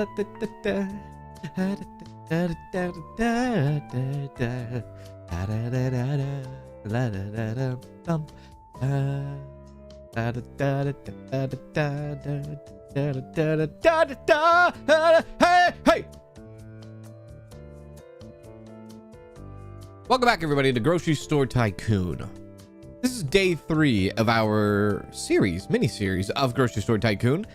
Hey! Welcome back, everybody, to Grocery Store Tycoon. This is day 3 of our mini-series of Grocery Store Tycoon,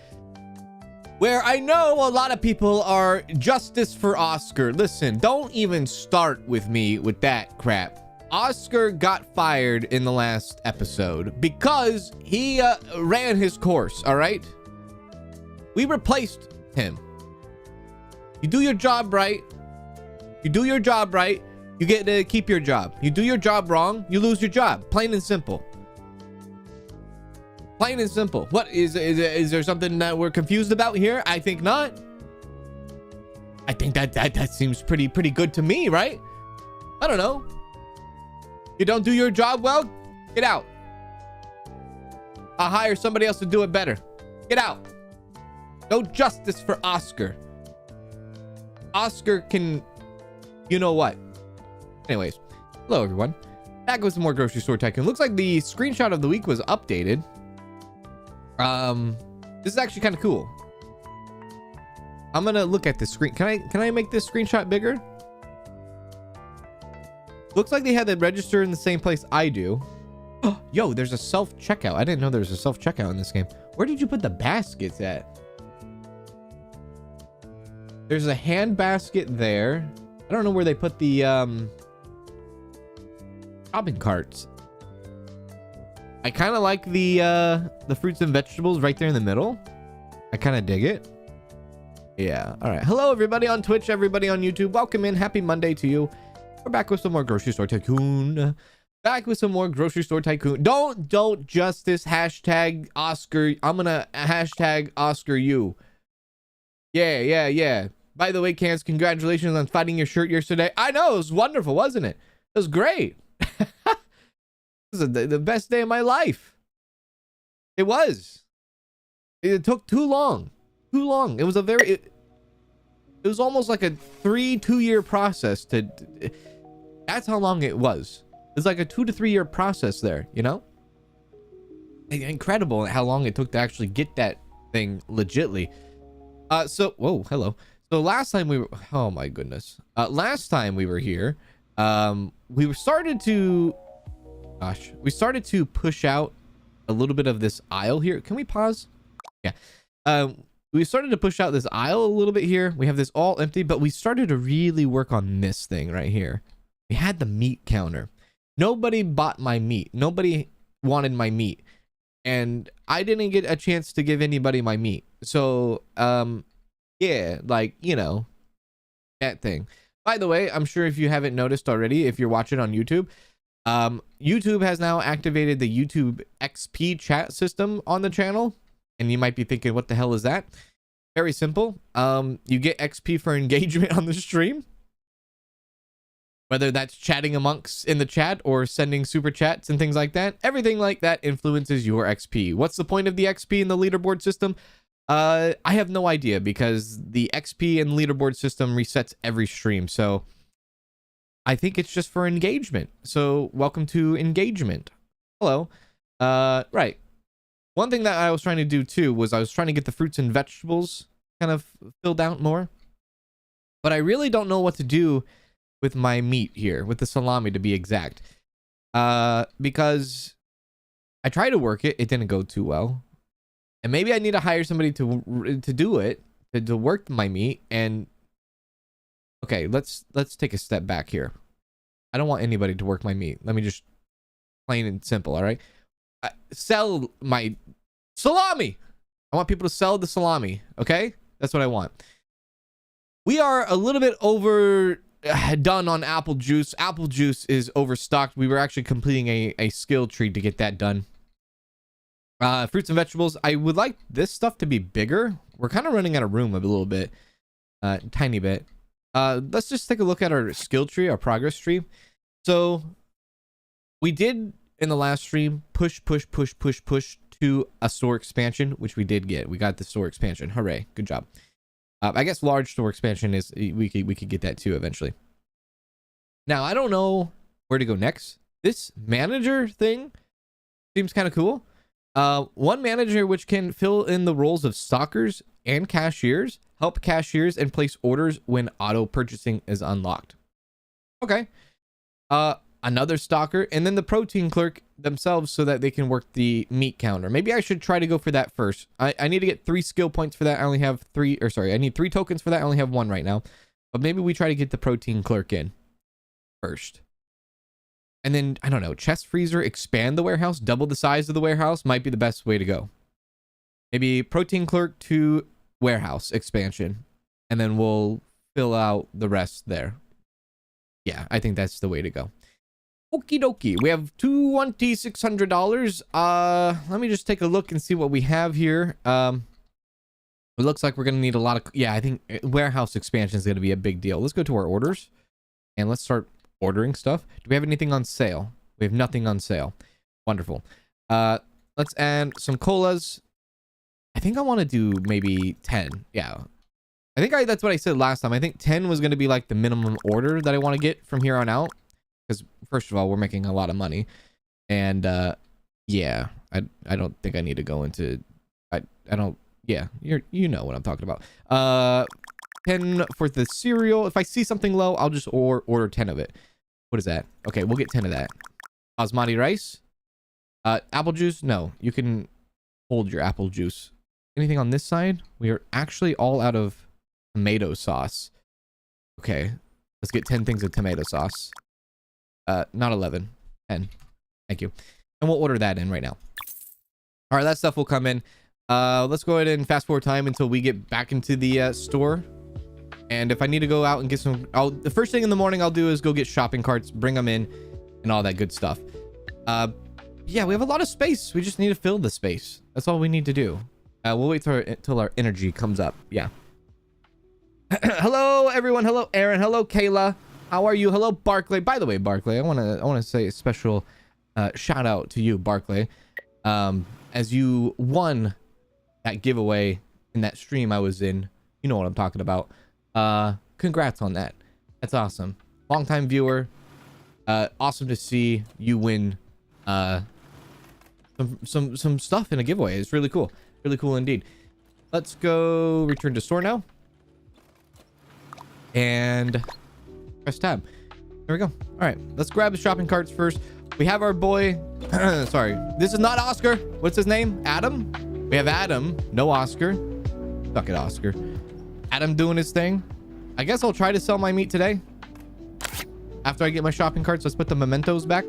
where I know a lot of people are justice for Oscar. Listen, don't even start with me with that crap. Oscar got fired in the last episode because he ran his course, all right? We replaced him. You do your job right. You do your job right, you get to keep your job. You do your job wrong, you lose your job. Plain and simple. Plain and simple. What is there something that we're confused about here? I think not. I think that seems pretty good to me, right? I don't know. You don't do your job well, get out. I'll hire somebody else to do it better. Get out. No justice for Oscar. Oscar can, you know what? Anyways, hello everyone. Back with some more Grocery Store Tycoon. Looks like the screenshot of the week was updated. This is actually kind of cool. I'm gonna look at the screen. Can I make this screenshot bigger? Looks like they had that register in the same place I do. Yo, there's a self-checkout. I didn't know there was a self-checkout in this game. Where did you put the baskets at? There's a hand basket there. I don't know where they put the shopping carts. I kind of like the fruits and vegetables right there in the middle. I kind of dig it. Yeah. All right. Hello, everybody on Twitch, everybody on YouTube. Welcome in. Happy Monday to you. We're back with some more Grocery Store Tycoon. Back with some more Grocery Store Tycoon. Don't justice hashtag Oscar. I'm gonna hashtag Oscar you. Yeah. By the way, KANZd, congratulations on finding your shirt yesterday. I know, it was wonderful, wasn't it? It was great. This is the best day of my life. It was. It took too long. It was it was almost like a 2-year process to. That's how long it was. It's like a 2 to 3 year process there, you know? Incredible how long it took to actually get that thing legitly. Whoa, hello. So last time we were, oh my goodness. Last time we were here, we started to push out a little bit of this aisle here. Can we pause? Yeah. We started to push out this aisle a little bit here. We have this all empty, but we started to really work on this thing right here. We had the meat counter. Nobody bought my meat. Nobody wanted my meat. And I didn't get a chance to give anybody my meat. So, yeah, like, you know, that thing. By the way, I'm sure if you haven't noticed already, if you're watching on YouTube, YouTube has now activated the YouTube XP chat system on the channel. And you might be thinking, what the hell is that? Very simple. You get XP for engagement on the stream. Whether that's chatting amongst in the chat or sending super chats and things like that. Everything like that influences your XP. What's the point of the XP in the leaderboard system? I have no idea, because the XP and leaderboard system resets every stream. So I think it's just for engagement. So welcome to engagement. Hello. Right. One thing that I was trying to do too was I was trying to get the fruits and vegetables kind of filled out more. But I really don't know what to do with my meat here, with the salami to be exact. Because I tried to work it, it didn't go too well. And maybe I need to hire somebody to do it, to work my meat. And okay, let's take a step back here. I don't want anybody to work my meat. Let me just plain and simple, all right? Sell my salami. I want people to sell the salami, okay? That's what I want. We are a little bit overdone on apple juice. Apple juice is overstocked. We were actually completing a skill tree to get that done. Fruits and vegetables. I would like this stuff to be bigger. We're kind of running out of room a little bit. Tiny bit. Let's just take a look at our skill tree, our progress tree. So we did in the last stream push to a store expansion, which we did get. We got the store expansion. Hooray. Good job. I guess large store expansion is we could get that too eventually. Now I don't know where to go next. This manager thing seems kind of cool. One manager which can fill in the roles of stockers and cashiers, help cashiers and place orders when auto purchasing is unlocked. Okay. Another stocker, and then the protein clerk themselves so that they can work the meat counter. Maybe I should try to go for that first. I need to get 3 skill points for that. I only have 3, or sorry, I need 3 tokens for that. I only have 1 right now. But maybe we try to get the protein clerk in first. And then, I don't know, chest freezer, expand the warehouse, double the size of the warehouse might be the best way to go. Maybe protein clerk to warehouse expansion, and then we'll fill out the rest there. Yeah, I think that's the way to go. Okie dokie. We have $2,600. Let me just take a look and see what we have here. It looks like we're going to need a lot of... Yeah, I think warehouse expansion is going to be a big deal. Let's go to our orders, and let's start ordering stuff. Do we have anything on sale? We have nothing on sale. Wonderful. Let's add some colas. I think I want to do maybe 10. Yeah. I think that's what I said last time. I think 10 was going to be like the minimum order that I want to get from here on out. Because first of all, we're making a lot of money. And yeah, I don't think I need to go into... I don't... Yeah, you know what I'm talking about. 10 for the cereal. If I see something low, I'll just order 10 of it. What is that? Okay, we'll get 10 of that. Basmati rice. Apple juice. No, you can hold your apple juice. Anything on this side? We are actually all out of tomato sauce. Okay, let's get 10 things of tomato sauce. Not 11. 10. Thank you. And we'll order that in right now. All right, that stuff will come in. Let's go ahead and fast forward time until we get back into the store. And if I need to go out and get some... the first thing in the morning I'll do is go get shopping carts, bring them in, and all that good stuff. Yeah, we have a lot of space. We just need to fill the space. That's all we need to do. We'll wait till our energy comes up. Yeah. Hello, everyone. Hello, Aaron. Hello, Kayla. How are you? Hello, Barclay. By the way, Barclay, I want to say a special shout out to you, Barclay. As you won that giveaway in that stream I was in. You know what I'm talking about. Congrats on that. That's awesome. Longtime viewer. Awesome to see you win some stuff in a giveaway. It's really cool. Really cool indeed. Let's go return to store now. And press tab. There we go. All right, let's grab the shopping carts first. We have our boy. Sorry, this is not Oscar. What's his name? Adam. We have Adam. No Oscar. Suck it, Oscar. Adam doing his thing. I guess I'll try to sell my meat today. After I get my shopping carts, let's put the mementos back.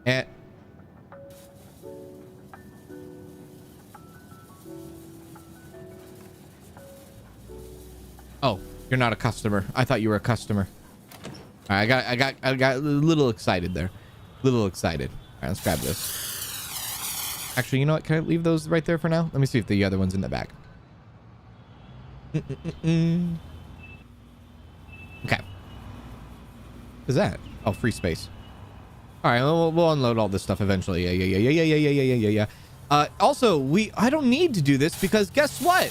And oh, you're not a customer. I thought you were a customer. All right, I got a little excited there. A little excited. All right, let's grab this. Actually, you know what? Can I leave those right there for now? Let me see if the other one's in the back. Okay. What is that? Oh, free space. All right, we'll unload all this stuff eventually. Yeah. Also, I don't need to do this because guess what?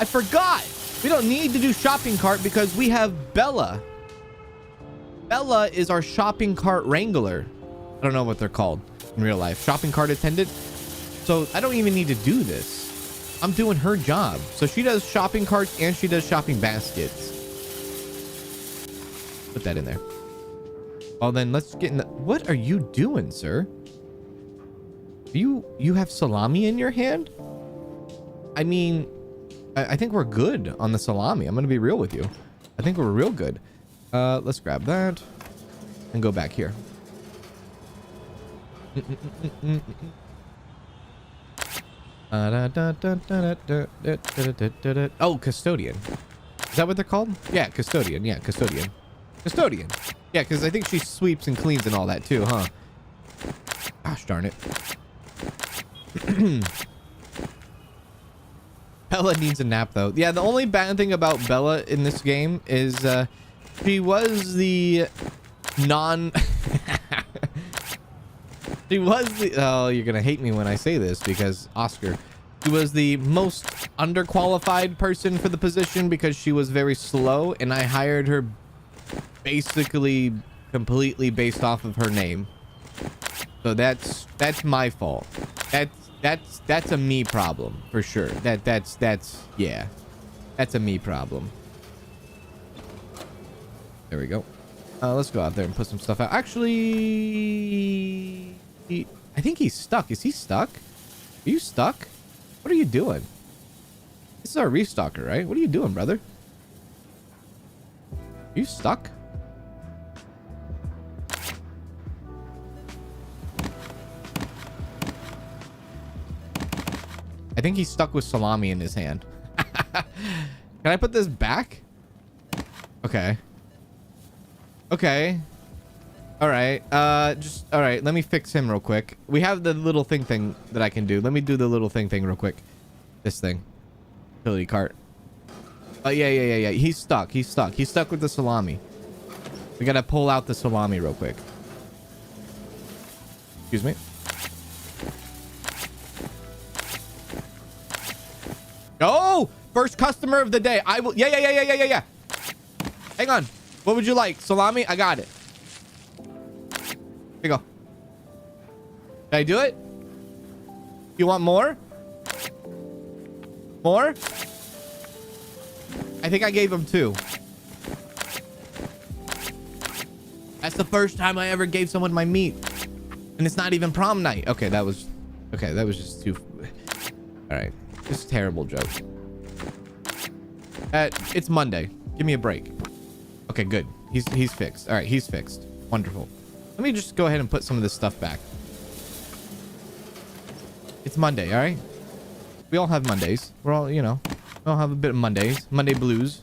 I forgot. We don't need to do shopping cart because we have Bella. Bella is our shopping cart wrangler. I don't know what they're called in real life. Shopping cart attendant. So I don't even need to do this. I'm doing her job. So she does shopping carts and she does shopping baskets. Put that in there. Well, then let's get in the... What are you doing, sir? You have salami in your hand? I mean, I think we're good on the salami. I'm going to be real with you. I think we're real good. Let's grab that and go back here. Oh, custodian. Is that what they're called? Yeah, custodian. Yeah, custodian. Custodian. Yeah, because I think she sweeps and cleans and all that too, huh? Gosh darn it. Bella needs a nap though. Yeah, the only bad thing about Bella in this game is she was the non... She was the... Oh, you're gonna hate me when I say this because Oscar. She was the most underqualified person for the position because she was very slow, and I hired her basically completely based off of her name. So that's my fault. That's a me problem for sure. That's yeah. That's a me problem. There we go. Let's go out there and put some stuff out. Actually, I think he's stuck. Is he stuck? Are you stuck? What are you doing? This is our restocker, right? What are you doing, brother? Are you stuck? I think he's stuck with salami in his hand. Can I put this back? Okay. Okay. All right. All right. Let me fix him real quick. We have the little thing that I can do. Let me do the little thing real quick. This thing. Utility cart. Oh, yeah. He's stuck. He's stuck with the salami. We got to pull out the salami real quick. Excuse me. Oh, first customer of the day. I will. Yeah. Hang on. What would you like? Salami? I got it. Here you go. Can I do it? You want more? More? I think I gave him 2. That's the first time I ever gave someone my meat. And it's not even prom night. Okay, that was just too. All right. This is a terrible joke. It's Monday. Give me a break. Okay, good. He's fixed. All right, he's fixed. Wonderful. Let me just go ahead and put some of this stuff back. It's Monday, all right? We all have Mondays. We're all, you know, we all have a bit of Mondays. Monday blues.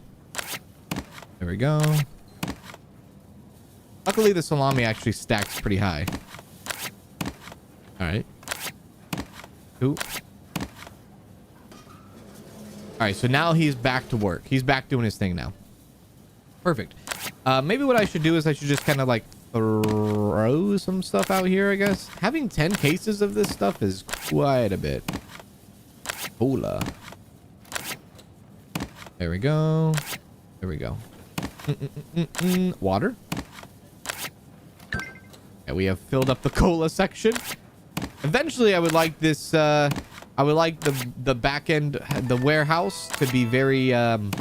There we go. Luckily, the salami actually stacks pretty high. All right. Ooh. All right, so now he's back to work. He's back doing his thing now. Perfect. Maybe what I should do is I should just kind of like throw some stuff out here, I guess. Having 10 cases of this stuff is quite a bit. Hola. There we go. There we go. Water. Yeah, we have filled up the cola section. Eventually, I would like this... I would like the back end, the warehouse to be very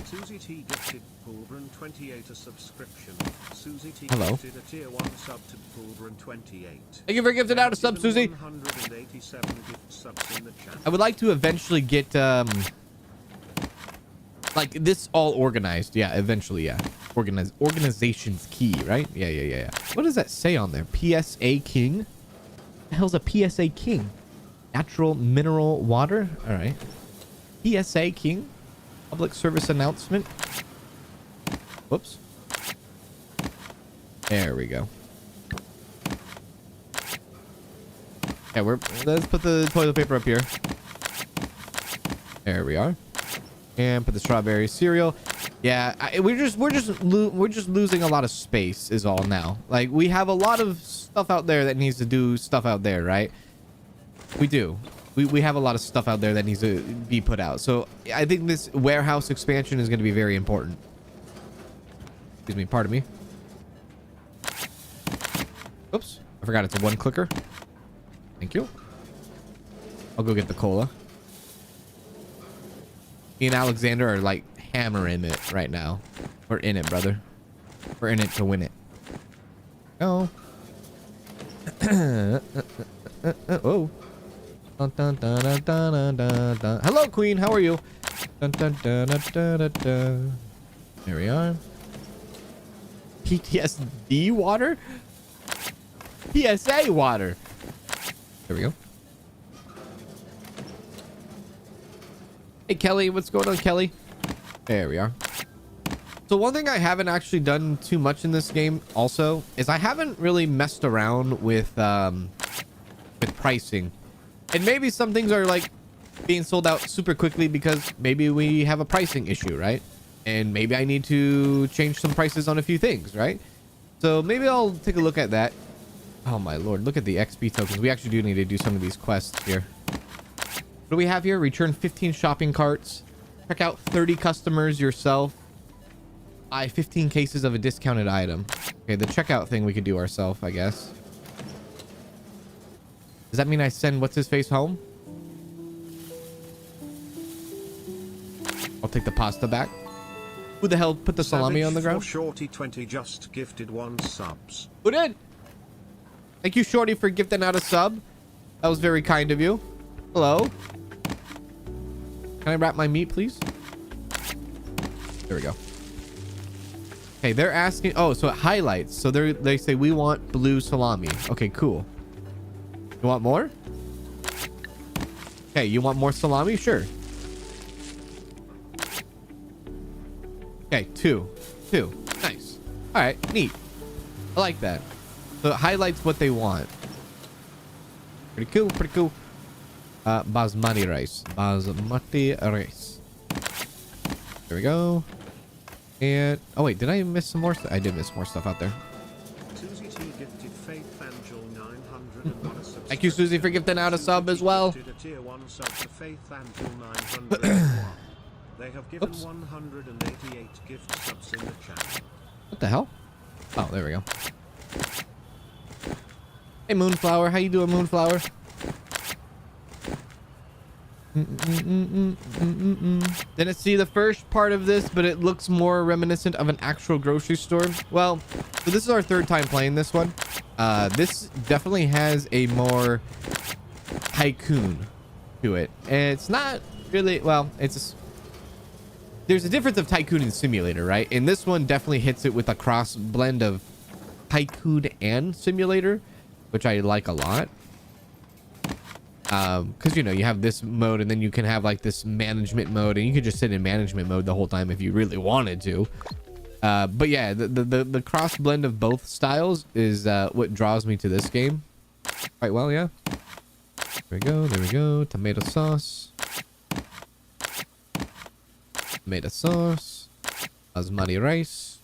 Susie T gifted Poulbrin 28 a subscription. Susie T hello. Gifted a tier 1 sub to Poulbrin 28. Thank you for gifting out a sub, Susie. 187 gift subs in the chat. I would like to eventually get like this all organized. Yeah, eventually, yeah. Organization's key, right? Yeah. What does that say on there? PSA King? What the hell's a PSA King? Natural mineral water. All right. PSA King. Public service announcement. Whoops. There we go. Yeah, let's put the toilet paper up here. There we are. And put the strawberry cereal. Yeah, we're just losing a lot of space is all now. Like we have a lot of stuff out there that needs to do stuff out there, right? We do. We have a lot of stuff out there that needs to be put out. So I think this warehouse expansion is going to be very important. Excuse me. Pardon me. Oops. I forgot it's a one clicker. Thank you. I'll go get the cola. Me and Alexander are like hammering it right now. We're in it, brother. We're in it to win it. Oh. Oh. Dun, dun, dun, dun, dun, dun, dun. Hello, Queen. How are you? Dun, dun, dun, dun, dun, dun, dun. There we are. PTSD water? PSA water. There we go. Hey, Kelly. What's going on, Kelly? There we are. So one thing I haven't actually done too much in this game also is I haven't really messed around with pricing. And maybe some things are like being sold out super quickly because maybe we have a pricing issue, right? And maybe I need to change some prices on a few things, right? So maybe I'll take a look at that. Oh my lord, look at the XP tokens. We actually do need to do some of these quests here. What do we have here? Return 15 shopping carts. Check out 30 customers yourself. Buy 15 cases of a discounted item. Okay, the checkout thing we could do ourselves, I guess. Does that mean I send what's his face home? I'll take the pasta back. Who the hell put the salami on the ground? Shorty 20 just gifted 1 subs. Who did? Thank you, Shorty, for gifting out a sub. That was very kind of you. Hello. Can I wrap my meat, please? There we go. Okay, they're asking. Oh, so it highlights. So they say we want blue salami. Okay, cool. You want more? Okay, you want more salami? Sure. Okay, two. Nice. All right, neat. I like that. So it highlights what they want. Pretty cool. Basmati rice. There we go. And oh wait, did I miss some more stuff? I did miss more stuff out there. Susie T gifted Faith Angel 901 Thank you, Susie, for gifting out a sub as well. A tier 1 sub to Faith Angel 901. They have given 188 gift subs in the chat. What the hell? Oh, there we go. Hey, Moonflower. How you doing, Moonflower? Didn't see the first part of this, but it looks more reminiscent of an actual grocery store. Well, so this is our 3rd time playing this one. This definitely has a more Tycoon to it. And it's not really, well, there's a difference of Tycoon and Simulator, right? And this one definitely hits it with a cross blend of Tycoon and Simulator, which I like a lot. Because, you know, you have this mode and then you can have like this management mode, and you could just sit in management mode the whole time if you really wanted to. But yeah, the cross blend of both styles is what draws me to this game quite well. Yeah, there we go. Tomato sauce, basmati rice.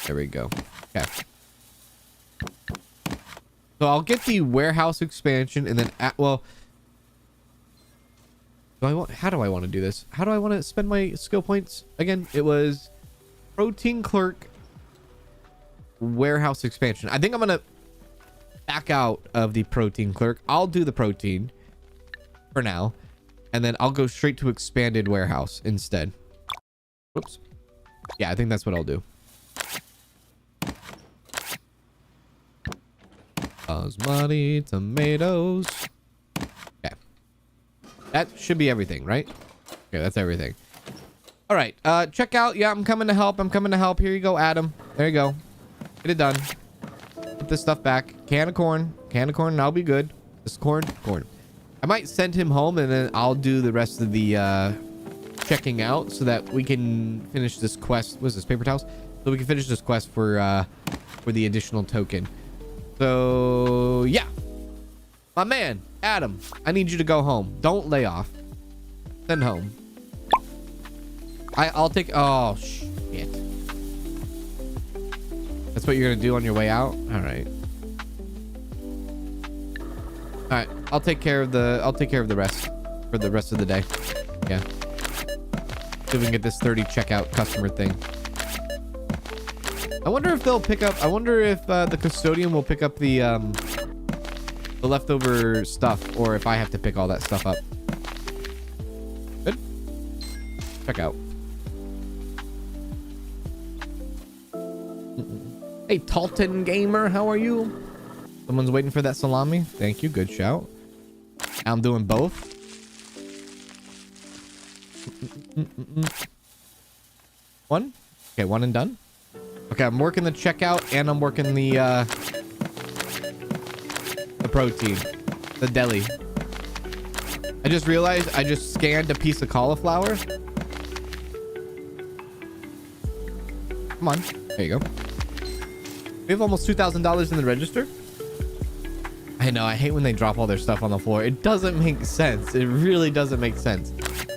There we go. Okay. So I'll get the warehouse expansion, and then well, how do I want to do this? How do I want to spend my skill points? Again, it was protein clerk, warehouse expansion. I think I'm gonna back out of the protein clerk. I'll do the protein for now, and then I'll go straight to expanded warehouse instead. Whoops. Yeah, I think that's what I'll do. Basmati tomatoes. Okay, that should be everything, right? Okay, that's everything. All right, check out. Yeah, I'm coming to help. Here you go, Adam. There you go. Get it done. Put this stuff back. Can of corn, and I'll be good. This corn. I might send him home, and then I'll do the rest of the checking out so that we can finish this quest. What is this, paper towels? So we can finish this quest for the additional token. So yeah, my man Adam, I need you to go home. Don't lay off. Send home. I'll take. Oh shit. That's what you're gonna do on your way out. All right. I'll take care of the rest for the rest of the day. Yeah. See if we can get this 30 checkout customer thing. I wonder if they'll pick up. I wonder if the custodian will pick up the leftover stuff, or if I have to pick all that stuff up. Good. Check out. Hey, Talton Gamer, how are you? Someone's waiting for that salami. Thank you. Good shout. I'm doing both. One. Okay, one and done. Okay, I'm working the checkout, and I'm working the protein, the deli. I just realized I just scanned a piece of cauliflower. Come on, there you go. We have almost $2,000 in the register. I know, I hate when they drop all their stuff on the floor. It doesn't make sense. It really doesn't make sense.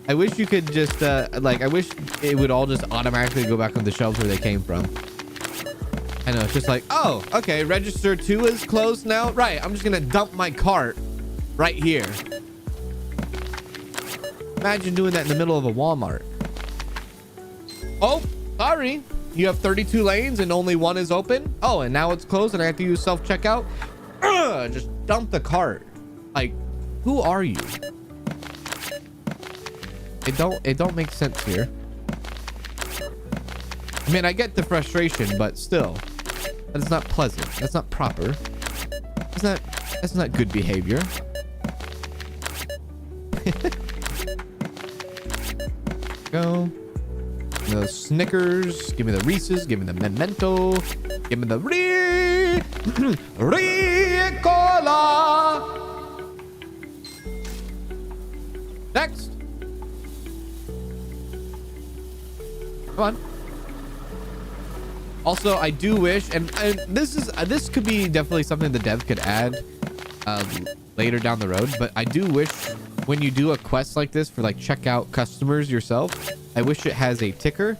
I wish you could just like, I wish it would all just automatically go back on the shelves where they came from. I know, it's just like, oh, okay, register 2 is closed now. Right, I'm just gonna dump my cart right here. Imagine doing that in the middle of a Walmart. Oh, sorry. You have 32 lanes and only one is open. Oh, and now it's closed and I have to use self-checkout. Just dump the cart. Like, who are you? It don't make sense here. I mean, I get the frustration, but still, that's not pleasant. That's not proper. That's not good behavior. Go. Give me the Snickers. Give me the Reese's. Give me the Memento. Give me the Ricola. Next. Come on. Also, I do wish, and this could be definitely something the dev could add later down the road, but I do wish when you do a quest like this for like check out customers yourself, I wish it has a ticker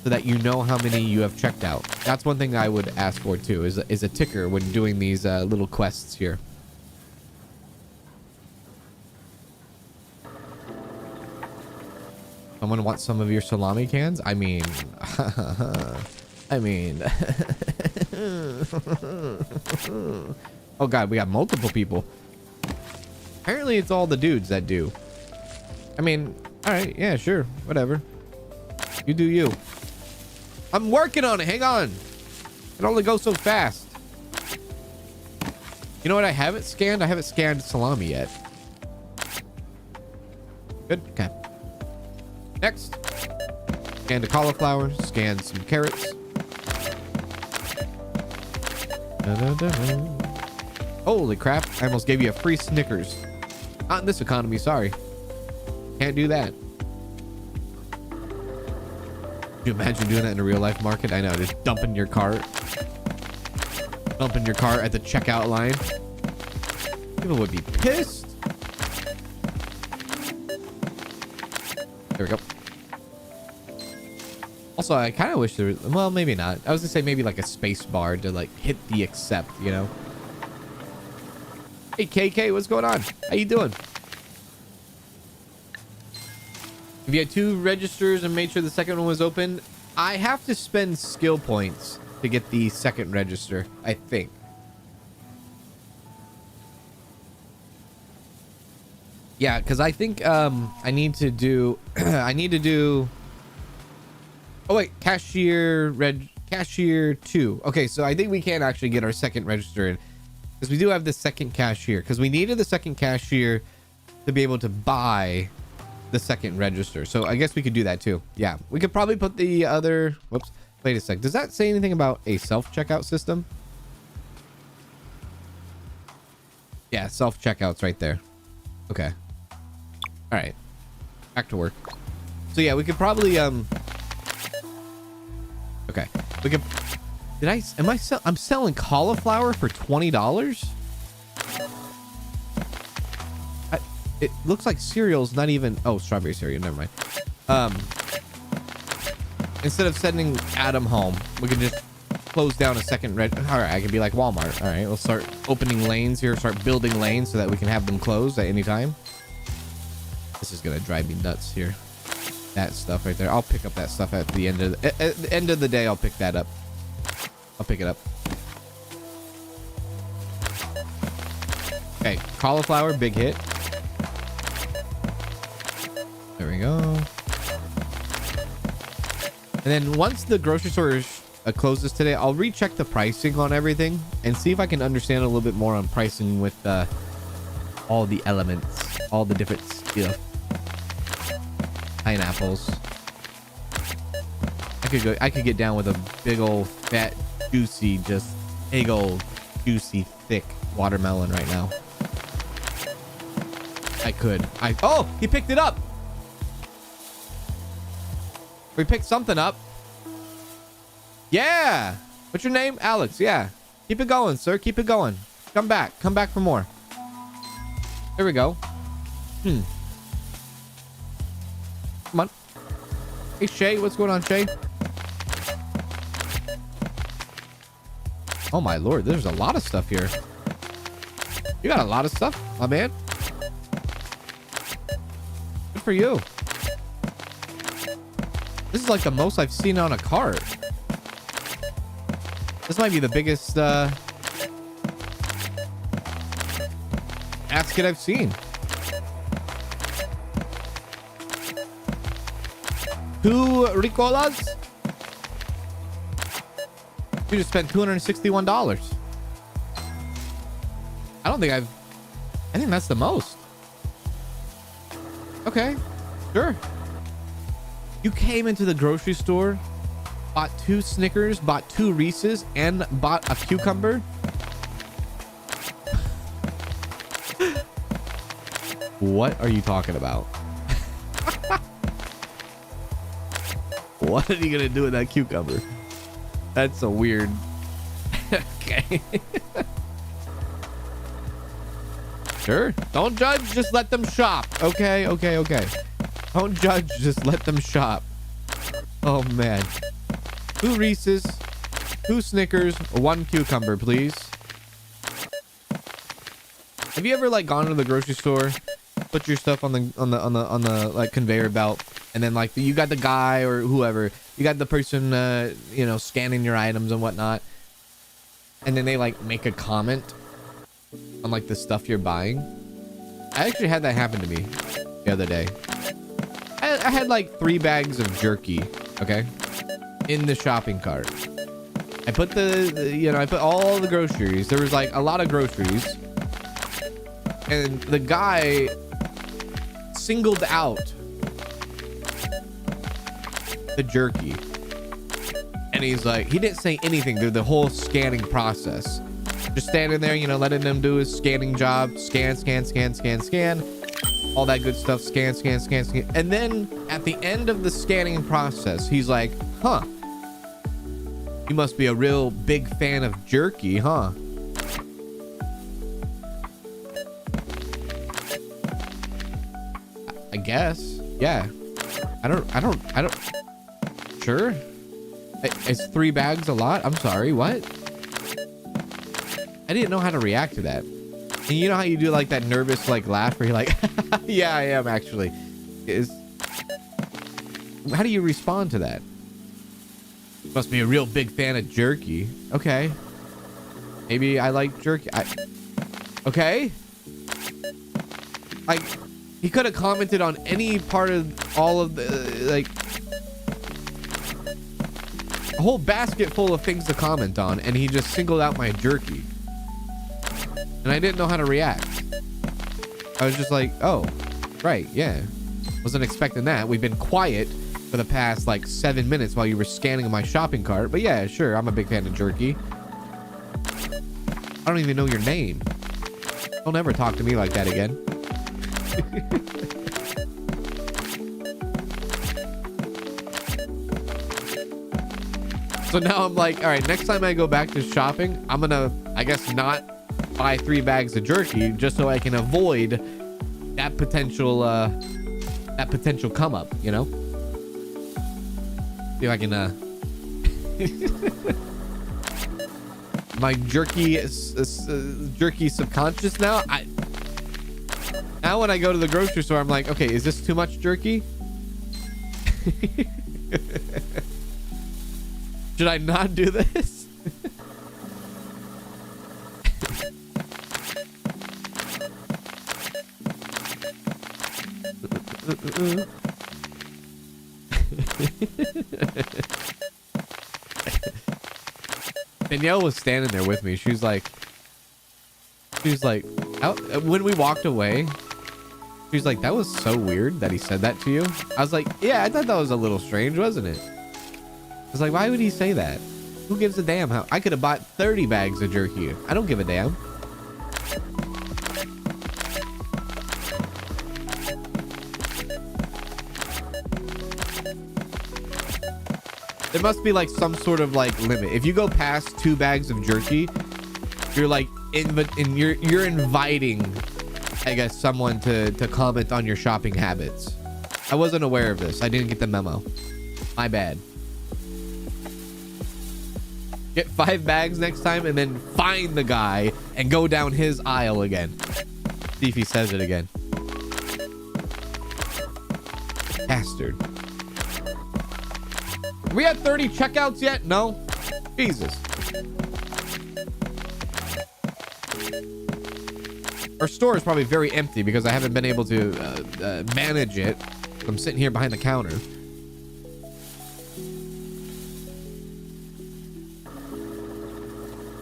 so that you know how many you have checked out. That's one thing I would ask for too, is a ticker when doing these little quests here. Someone wants some of your salami cans? I mean, oh god, we got multiple people. Apparently it's all the dudes that do. I mean, all right, yeah, sure, whatever. You do you. I'm working on it. Hang on. It only goes so fast. You know what I haven't scanned? I haven't scanned salami yet. Good. Okay. Next. Scan the cauliflower. Scan some carrots. Holy crap. I almost gave you a free Snickers. Not in this economy, sorry. Can't do that. Could you imagine doing that in a real life market? I know, just dumping your cart. Dumping your cart at the checkout line. People would be pissed. There we go. Also, I kind of wish there was, well, maybe not. I was gonna say maybe like a space bar to like hit the accept, you know? Hey, KK, what's going on? How you doing? If you had 2 registers and made sure the second one was open, I have to spend skill points to get the second register, I think. Yeah, because I think I need to do oh wait, cashier 2. Okay, so I think we can actually get our second register in, because we do have the second cashier, because we needed the second cashier to be able to buy the second register. So I guess we could do that too. Yeah, we could probably put the other, whoops, wait a sec, does that say anything about a self-checkout system? Yeah, self-checkouts right there. Okay, all right, back to work. So yeah, we could probably okay, we could, I'm selling cauliflower for $20. It looks like cereal's not even, oh, strawberry cereal, never mind. Instead of sending Adam home, we can just close down a second all right, I can be like Walmart. All right, we'll start opening lanes here, start building lanes so that we can have them closed at any time. This is gonna drive me nuts here. That stuff right there, I'll pick up that stuff at the end of the day. I'll pick that up. I'll pick it up. Okay, cauliflower, big hit. There we go. And then once the grocery store closes today, I'll recheck the pricing on everything and see if I can understand a little bit more on pricing with all the elements, all the different stuff. Pineapples. I could get down with a big old fat, juicy, just big old juicy, thick watermelon right now. I could. Oh, he picked it up. We picked something up. Yeah. What's your name? Alex. Yeah. Keep it going, sir. Keep it going. Come back. Come back for more. There we go. Come on. Hey, Shay. What's going on, Shay? Oh, my lord. There's a lot of stuff here. You got a lot of stuff, my man. Good for you. This is like the most I've seen on a cart. This might be the biggest basket I've seen. 2 Ricolas. You just spent $261. I think that's the most. Okay, sure. You came into the grocery store, bought 2 Snickers, bought 2 Reese's, and bought a cucumber. What are you talking about? What are you gonna do with that cucumber? That's a weird. Okay. Sure. Don't judge, just let them shop. Okay. Don't judge, just let them shop. Oh man. 2 Reese's, 2 Snickers, 1 cucumber, please. Have you ever like gone to the grocery store, put your stuff on the like conveyor belt, and then like you got the guy or whoever, you got the person you know, scanning your items and whatnot, and then they like make a comment on like the stuff you're buying? I actually had that happen to me the other day. I had like 3 bags of jerky, okay, in the shopping cart. I put I put all the groceries. There was like a lot of groceries, and the guy singled out the jerky, and he's like, he didn't say anything through the whole scanning process. Just standing there, you know, letting them do his scanning job. Scan, all that good stuff. Scan. And then at the end of the scanning process, he's like, huh, you must be a real big fan of jerky, huh? I guess. Yeah. I don't. Sure. Is 3 bags a lot? I'm sorry, what? I didn't know how to react to that. And you know how you do like that nervous like laugh where you're like, yeah, I am actually. How do you respond to that? Must be a real big fan of jerky. Okay. Maybe I like jerky. Okay. Like, he could have commented on any part of all of the, like, a whole basket full of things to comment on, and he just singled out my jerky. And I didn't know how to react. I was just like, oh, right, yeah. Wasn't expecting that. We've been quiet for the past like 7 minutes while you were scanning my shopping cart. But yeah, sure, I'm a big fan of jerky. I don't even know your name. Don't ever talk to me like that again. So now I'm like, all right, next time I go back to shopping, I'm gonna, I guess, not buy 3 bags of jerky just so I can avoid that potential come up, you know? See if I can my jerky subconscious now. Now when I go to the grocery store, I'm like, okay, is this too much jerky? Should I not do this? Danielle was standing there with me. She was like, when we walked away, she was like, that was so weird that he said that to you. I was like, yeah, I thought that was a little strange, wasn't it? I was like, why would he say that? Who gives a damn? How I could have bought 30 bags of jerky. I don't give a damn. There must be like some sort of like limit. If you go past 2 bags of jerky, you're like you're inviting, I guess, someone to comment on your shopping habits. I wasn't aware of this. I didn't get the memo. My bad. Get 5 bags next time and then find the guy and go down his aisle again. See if he says it again. Bastard. Are we at 30 checkouts yet? No? Jesus. Our store is probably very empty because I haven't been able to manage it. I'm sitting here behind the counter.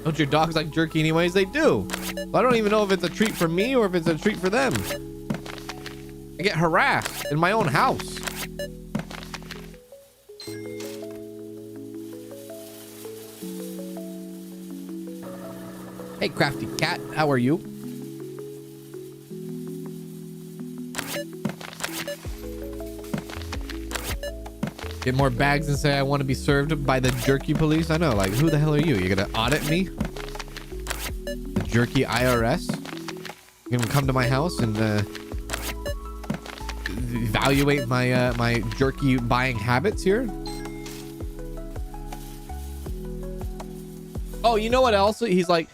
Don't your dogs like jerky anyways? They do. I don't even know if it's a treat for me or if it's a treat for them. I get harassed in my own house. Hey, crafty cat, how are you? Get more bags and say I want to be served by the jerky police. I know, like, who the hell are you? You're gonna audit me? The jerky IRS? You're gonna come to my house and evaluate my my jerky buying habits here? Oh, you know what else? He's like,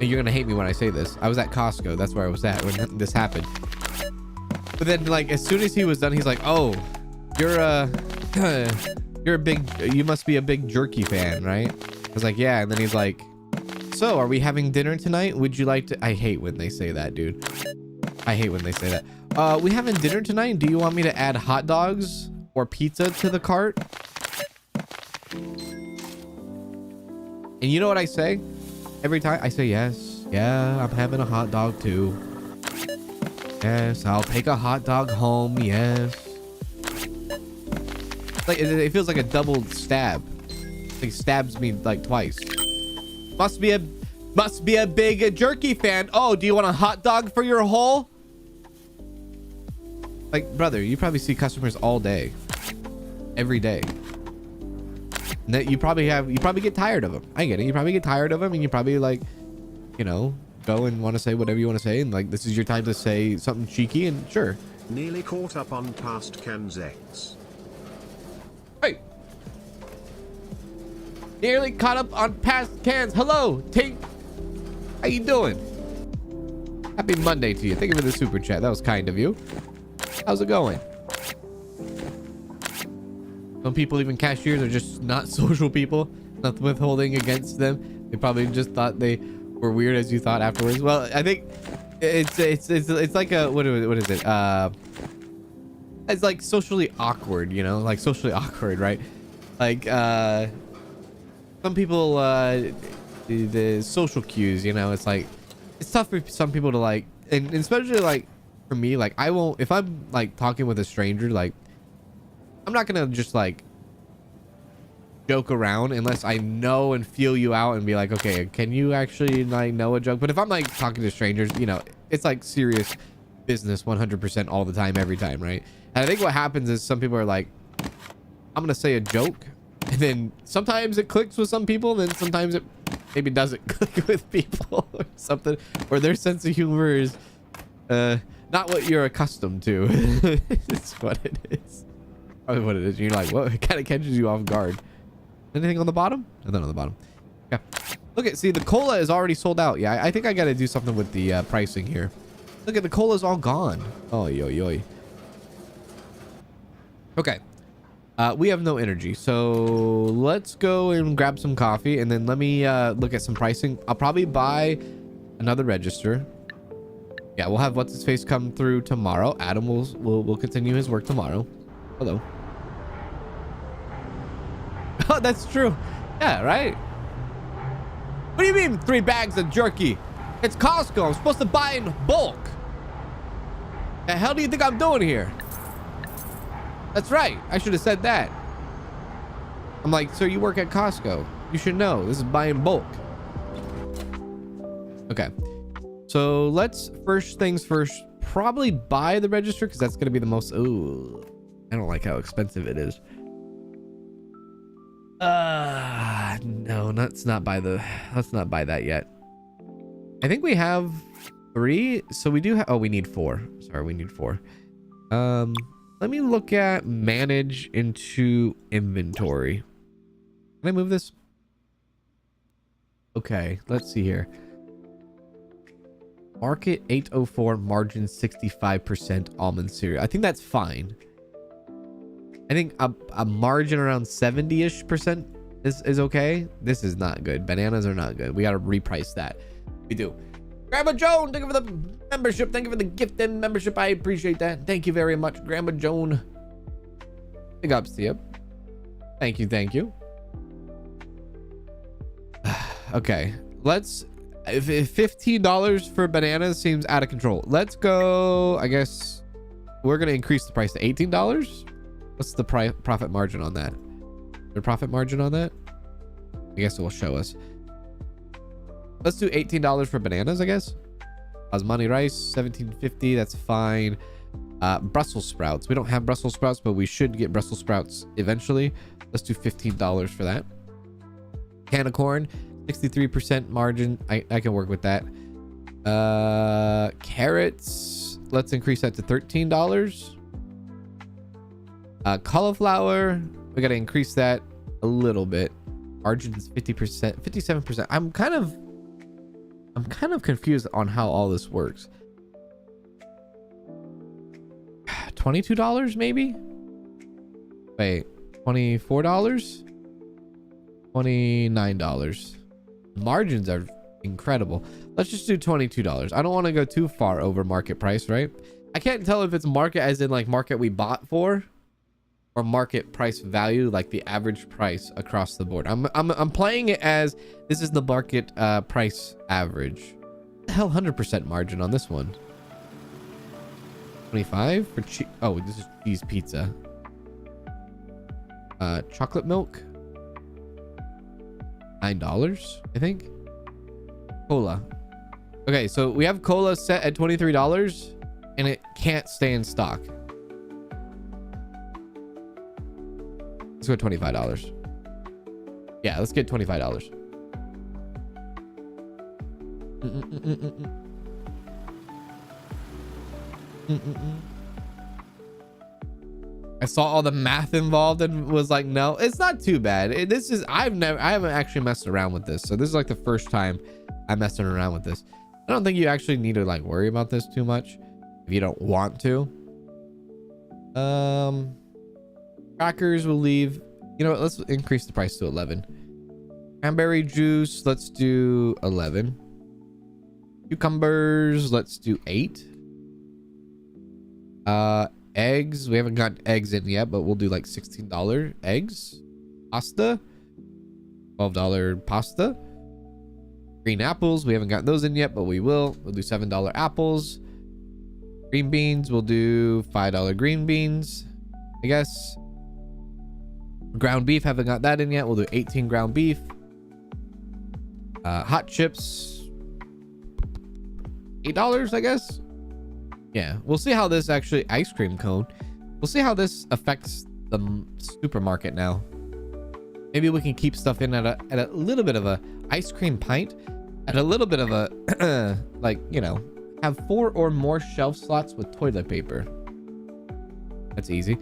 you're gonna hate me when I say this. I was at Costco. That's where I was at when this happened. But then, like, as soon as he was done, he's like, "Oh, you're a big. You must be a big jerky fan, right?" I was like, "Yeah." And then he's like, "So, are we having dinner tonight? Would you like to?" I hate when they say that, dude. I hate when they say that. We having dinner tonight? Do you want me to add hot dogs or pizza to the cart? And you know what I say? Every time I say yes. Yeah, I'm having a hot dog too. Yes, I'll take a hot dog home. Yes. Like it feels like a double stab. Like stabs me like twice. Must be a big jerky fan. Oh, do you want a hot dog for your hole? Like, brother, you probably see customers all day, every day. And that you probably get tired of them. I get it. You probably get tired of them, and you probably, like, you know, go and want to say whatever you want to say, and like this is your time to say something cheeky, and sure. Nearly caught up on past KANZd. Hey. Nearly caught up on past cans. Hello, Tink. How you doing? Happy Monday to you. Thank you for the super chat. That was kind of you. How's it going? Some people, even cashiers, are just not social people. Nothing withholding against them. They probably just thought they were weird as you thought afterwards. Well, I think it's like a what is it? It's like socially awkward, you know, like socially awkward, right? Like some people the social cues, you know, it's like it's tough for some people to like, and especially like for me, like I won't, if I'm like talking with a stranger, like I'm not gonna just like joke around unless I know and feel you out and be like, okay, can you actually like know a joke? But if I'm like talking to strangers, you know, it's like serious business 100% all the time, every time, right? And I think what happens is some people are like, I'm gonna say a joke, and then sometimes it clicks with some people, then sometimes it maybe doesn't click with people or something, or their sense of humor is not what you're accustomed to. It's what it is. Probably what it is. You're like, what? It kind of catches you off guard. Anything on the bottom? Nothing on the bottom. Yeah. Look at, see, the cola is already sold out. Yeah, I think I got to do something with the pricing here. Look at the cola's all gone. Oh, yo. Okay. We have no energy, so let's go and grab some coffee, and then let me look at some pricing. I'll probably buy another register. Yeah, we'll have what's his face come through tomorrow. Adam will continue his work tomorrow. Hello. Oh, that's true. Yeah, right. What do you mean 3 bags of jerky? It's Costco. I'm supposed to buy in bulk. The hell do you think I'm doing here? That's right. I should have said that. I'm like, sir, you work at Costco. You should know. This is buy in bulk. Okay. So let's, first things first, probably buy the register, because that's going to be the most... Ooh, I don't like how expensive it is. No, let's not buy that yet. I think we have 3. So we do have... Oh, we need 4. Sorry, we need 4. Let me look at manage into inventory. Can I move this? Okay, let's see here. Market 804, margin 65%, almond cereal. I think that's fine. I think a margin around 70-ish% is okay. This is not good. Bananas are not good. We got to reprice that. We do. Grandma Joan, thank you for the membership. Thank you for the gift and membership. I appreciate that. Thank you very much, Grandma Joan. Big ups to you. Thank you. Thank you. Okay, let's. If $15 for bananas seems out of control, let's go. I guess we're gonna increase the price to $18. What's the profit margin on that? The profit margin on that? I guess it will show us. Let's do $18 for bananas, I guess. Basmati rice, $17.50. That's fine. Brussels sprouts. We don't have Brussels sprouts, but we should get Brussels sprouts eventually. Let's do $15 for that. Can of corn, 63% margin. I can work with that. Carrots. Let's increase that to $13. Cauliflower. We got to increase that a little bit. Margin is 50%, 57%. I'm kind of confused on how all this works. $22 maybe? Wait, $24? $29. Margins are incredible. Let's just do $22. I don't want to go too far over market price, right? I can't tell if it's market as in like market we bought for, or market price value, like the average price across the board. I'm playing it as this is the market price average. What the hell, 100% margin on this one. 25 for cheese. Oh, this is cheese pizza. Chocolate milk. $9, I think. Cola. Okay, so we have cola set at $23 and it can't stay in stock. Let's go $25. Yeah, let's get $25. I saw all the math involved and was like, no, it's not too bad. I haven't actually messed around with this. So this is like the first time I'm messing around with this. I don't think you actually need to like worry about this too much if you don't want to. Crackers will leave. You know what? Let's increase the price to 11. Cranberry juice. Let's do 11. Cucumbers. Let's do 8. Eggs. We haven't got eggs in yet, but we'll do like $16 eggs. Pasta. $12 pasta. Green apples. We haven't got those in yet, but we will. We'll do $7 apples. Green beans. We'll do $5 green beans, I guess. Ground beef, haven't got that in yet. We'll do 18 ground beef. Hot chips, $8, I guess. Yeah, we'll see how this actually ice cream cone. We'll see how this affects the supermarket now. Maybe we can keep stuff in at a little bit of a ice cream pint, at a little bit of a like, you know, have 4 or more shelf slots with toilet paper. That's easy.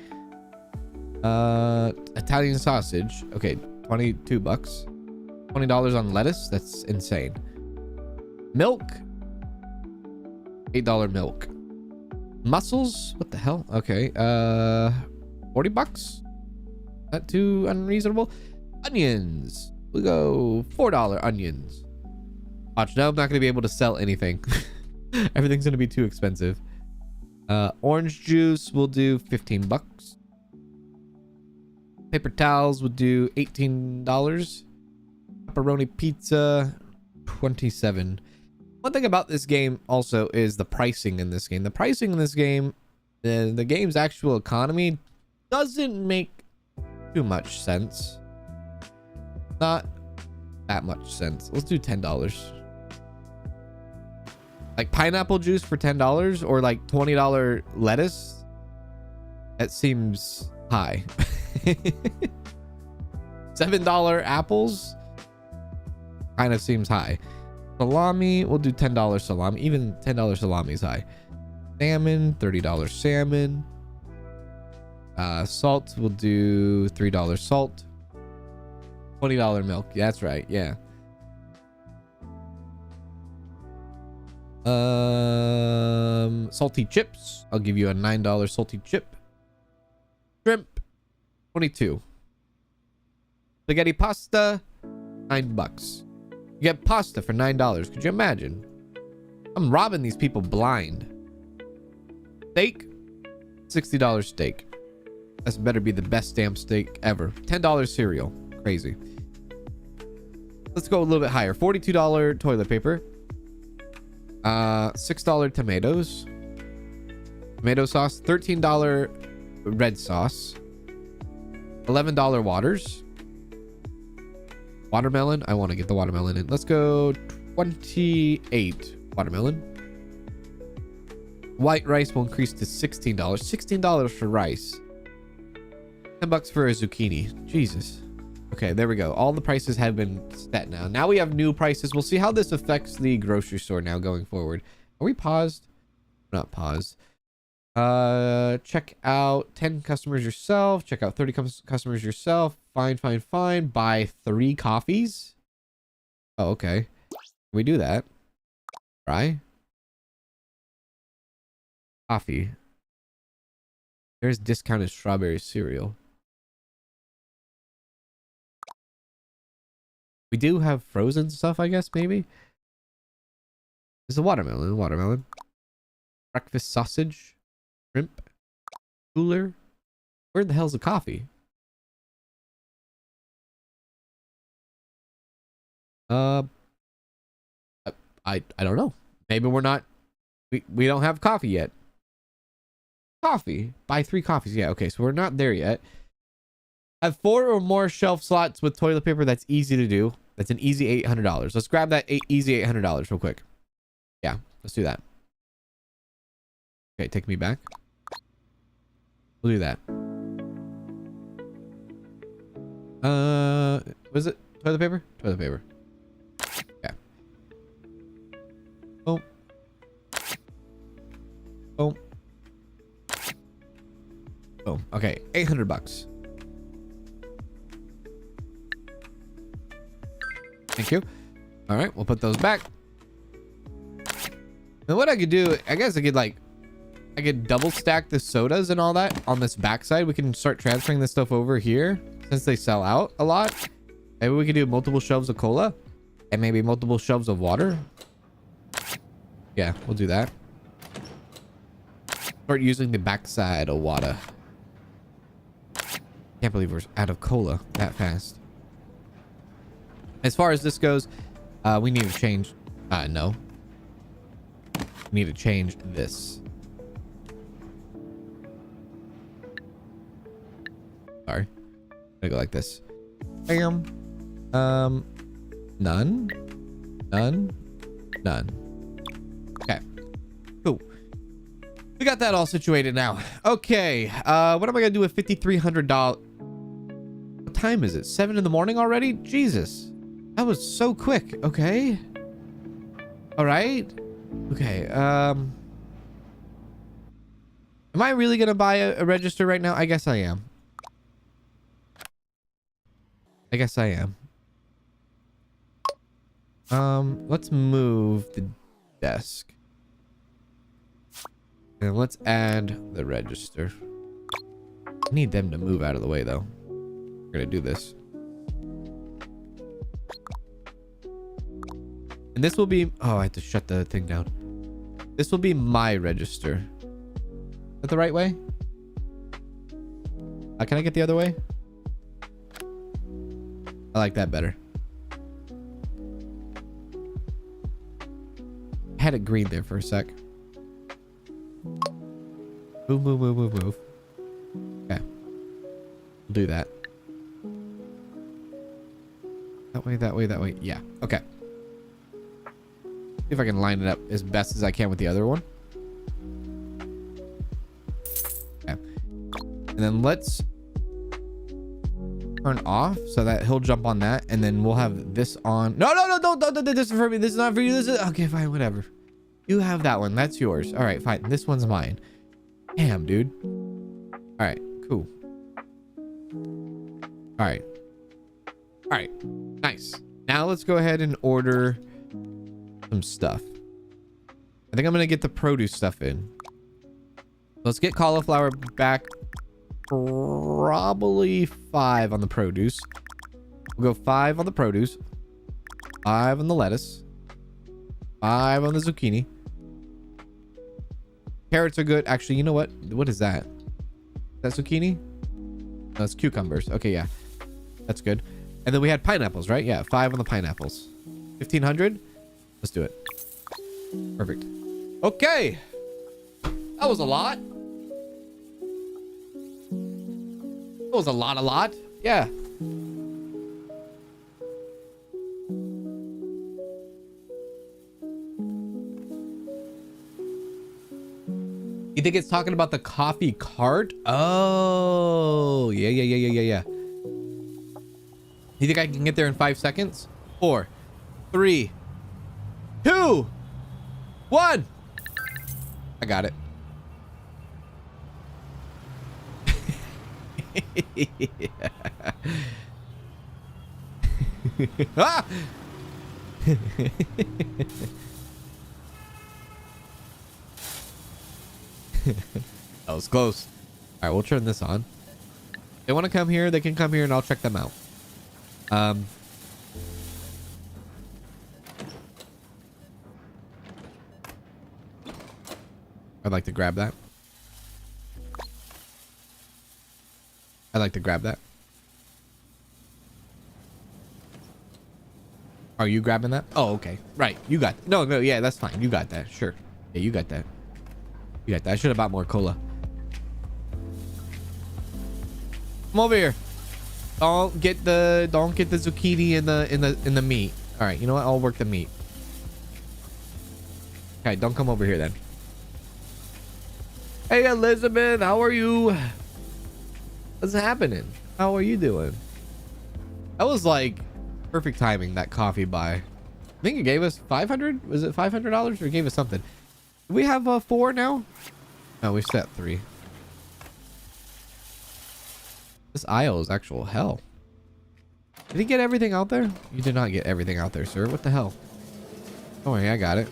Italian sausage. Okay, $22. $20 on lettuce. That's insane. Milk. $8 milk. Mussels. What the hell? Okay. $40. Not too unreasonable. Onions. We'll go $4 onions. Watch, now I'm not gonna be able to sell anything. Everything's gonna be too expensive. Orange juice. We'll do $15. Paper towels would do $18. Pepperoni pizza, $27. One thing about this game also is the pricing in this game. The pricing in this game, the game's actual economy doesn't make too much sense. Not that much sense. Let's do $10. Like pineapple juice for $10 or like $20 lettuce. That seems high. $7 apples kind of seems high. Salami, we'll do $10 salami. Even $10 salami is high. Salmon, $30 salmon. Salt, we'll do $3 salt. $20 milk. Yeah, that's right. Yeah. Salty chips. I'll give you a $9 salty chip. Shrimp. 22. Spaghetti pasta, $9. You get pasta for $9. Could you imagine? I'm robbing these people blind. Steak, $60 steak. This better be the best damn steak ever. $10 cereal. Crazy. Let's go a little bit higher. $42 toilet paper. $6 tomatoes. Tomato sauce. $13 red sauce. $11 waters. Watermelon. I want to get the watermelon in. Let's go 28 watermelon. White rice will increase to $16. $16 for rice. $10 for a zucchini. Jesus. Okay, there we go. All the prices have been set now. Now we have new prices. We'll see how this affects the grocery store now going forward. Are we paused? Not paused. Check out 10 customers yourself. Check out 30 customers yourself. Fine, fine, fine. Buy 3 coffees. Oh, okay. Can we do that? Right? Coffee. There's discounted strawberry cereal. We do have frozen stuff, I guess, maybe. There's a watermelon. Watermelon. Breakfast sausage. Shrimp. Cooler. Where the hell's the coffee? I don't know. Maybe we're not. We don't have coffee yet. Coffee. Buy 3 coffees. Yeah, okay. So we're not there yet. Have 4 or more shelf slots with toilet paper. That's easy to do. That's an easy $800. Let's grab that easy $800 real quick. Yeah, let's do that. Okay, take me back. We'll do that. Was it toilet paper? Toilet paper. Yeah. Boom. Boom. Boom. Okay, $800. Thank you. All right, we'll put those back. And what I could do, I guess I could double stack the sodas and all that on this backside. We can start transferring this stuff over here since they sell out a lot. Maybe we could do multiple shelves of cola and maybe multiple shelves of water. Yeah, we'll do that. Start using the backside of water. Can't believe we're out of cola that fast. As far as this goes, we need to change. No. We need to change this. Sorry. Gotta go like this. Bam. None. None. None. Okay. Cool. We got that all situated now. Okay. What am I gonna do with $5,300? What time is it? 7 in the morning already? Jesus. That was so quick. Okay. All right. Okay. Am I really gonna buy a register right now? I guess I am. I guess I am. Let's move the desk. And let's add the register. I need them to move out of the way though. We're gonna do this. And this will be... Oh, I have to shut the thing down. This will be my register. Is that the right way? Can I get the other way? I like that better. I had it green there for a sec. Move, move, move, move, move. Okay. We'll do that. That way, that way, that way. Yeah. Okay. See if I can line it up as best as I can with the other one. Okay. And then let's turn off so that he'll jump on that, and then we'll have this on. No, no, no, don't. This is for me. This is not for you. This is okay. Fine, whatever. You have that one. That's yours. All right, fine. This one's mine. Damn, dude. All right, cool. All right. All right. Nice. Now let's go ahead and order some stuff. I think I'm gonna get the produce stuff in. Let's get cauliflower back probably 5 on the produce. We'll go 5 on the produce, 5 on the lettuce, 5 on the zucchini. Carrots are good. Actually, you know what? What is that? Is that zucchini? No, it's cucumbers. Okay, yeah. That's good. And then we had pineapples, right? Yeah, 5 on the pineapples. 1,500? Let's do it. Perfect. Okay. That was a lot. That was a lot. Yeah. You think it's talking about the coffee cart? Oh, yeah. You think I can get there in 5 seconds? 4, 3, 2, 1. I got it. Ah! That was close. All right, we'll turn this on. If they want to come here, they can come here and I'll check them out. I'd like to grab that. Are you grabbing that? Oh, okay. Right. You got... No, yeah, that's fine. You got that. Sure. Yeah, you got that. I should have bought more cola. Come over here. Don't get the zucchini in the meat. All right, you know what? I'll work the meat. Okay, don't come over here then. Hey, Elizabeth, how are you? What's happening? How are you doing? That was like perfect timing, that coffee buy. I think it gave us 500. Was it $500 or gave us something? Do we have 4 now? No, we set 3. This aisle is actual hell. Did he get everything out there? You did not get everything out there, sir. What the hell? Don't worry, I got it.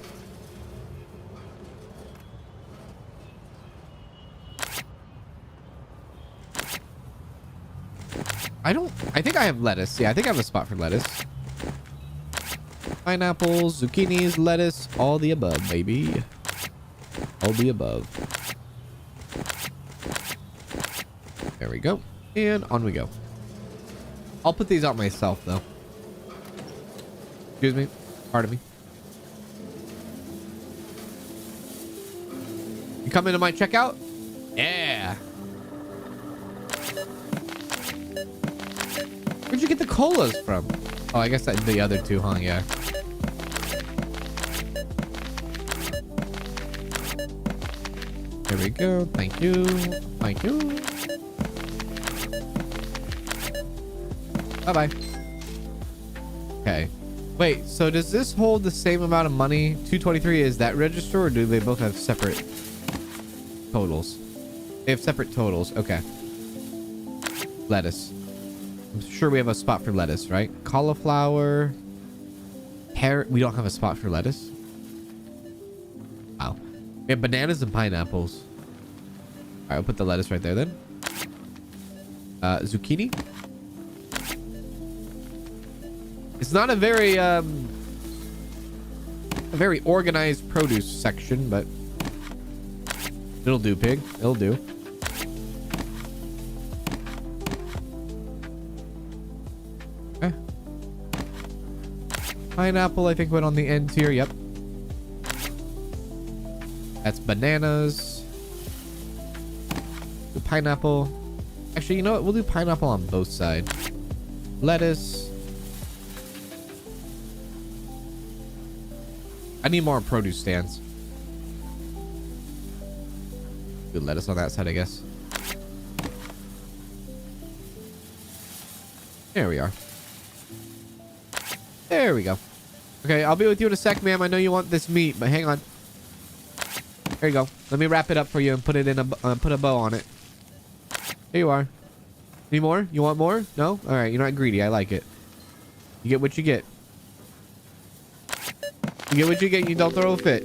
I think I have lettuce. Yeah, I think I have a spot for lettuce. Pineapples, zucchinis, lettuce, all the above, baby. All the above. There we go. And on we go. I'll put these out myself, though. Excuse me. Pardon me. You come into my checkout? Yeah. Where'd you get the colas from? Oh, I guess that's the other 2, huh? Yeah. There we go. Thank you. Thank you. Bye-bye. Okay. Wait, so does this hold the same amount of money? 223 is that register, or do they both have separate totals? They have separate totals. Okay. Lettuce. I'm sure we have a spot for lettuce, right? Cauliflower. Carrot. We don't have a spot for lettuce. Wow. We have bananas and pineapples. All right, I'll put the lettuce right there then. Zucchini. It's not a very organized produce section, but it'll do, pig. It'll do. Okay. Pineapple, I think, went on the end here. Yep. That's bananas. Do pineapple. Actually, you know what? We'll do pineapple on both sides. Lettuce. I need more produce stands. Do lettuce on that side, I guess. There we are. There we go. Okay, I'll be with you in a sec, ma'am. I know you want this meat, but hang on. There you go. Let me wrap it up for you and put it in a put a bow on it. Here you are. Any more? You want more? No? All right. You're not greedy. I like it. You get what you get. You get what you get. You don't throw a fit.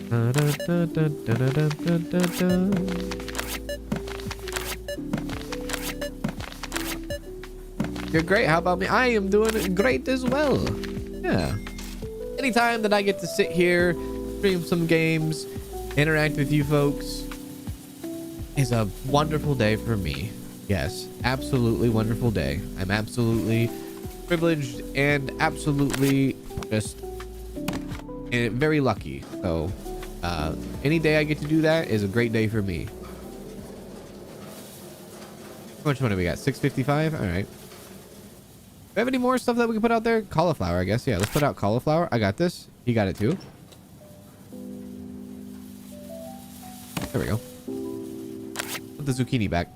Da, da, da, da, da, da, da, da, da. You're great. How about me? I am doing great as well. Yeah. Anytime that I get to sit here, stream some games, interact with you folks is a wonderful day for me. Yes, absolutely wonderful day. I'm absolutely privileged and absolutely just very lucky. So any day I get to do that is a great day for me. How much money we got? 655. All right. Do we have any more stuff that we can put out there? Cauliflower, I guess. Yeah, let's put out cauliflower. I got this. He got it too. There we go. Put the zucchini back.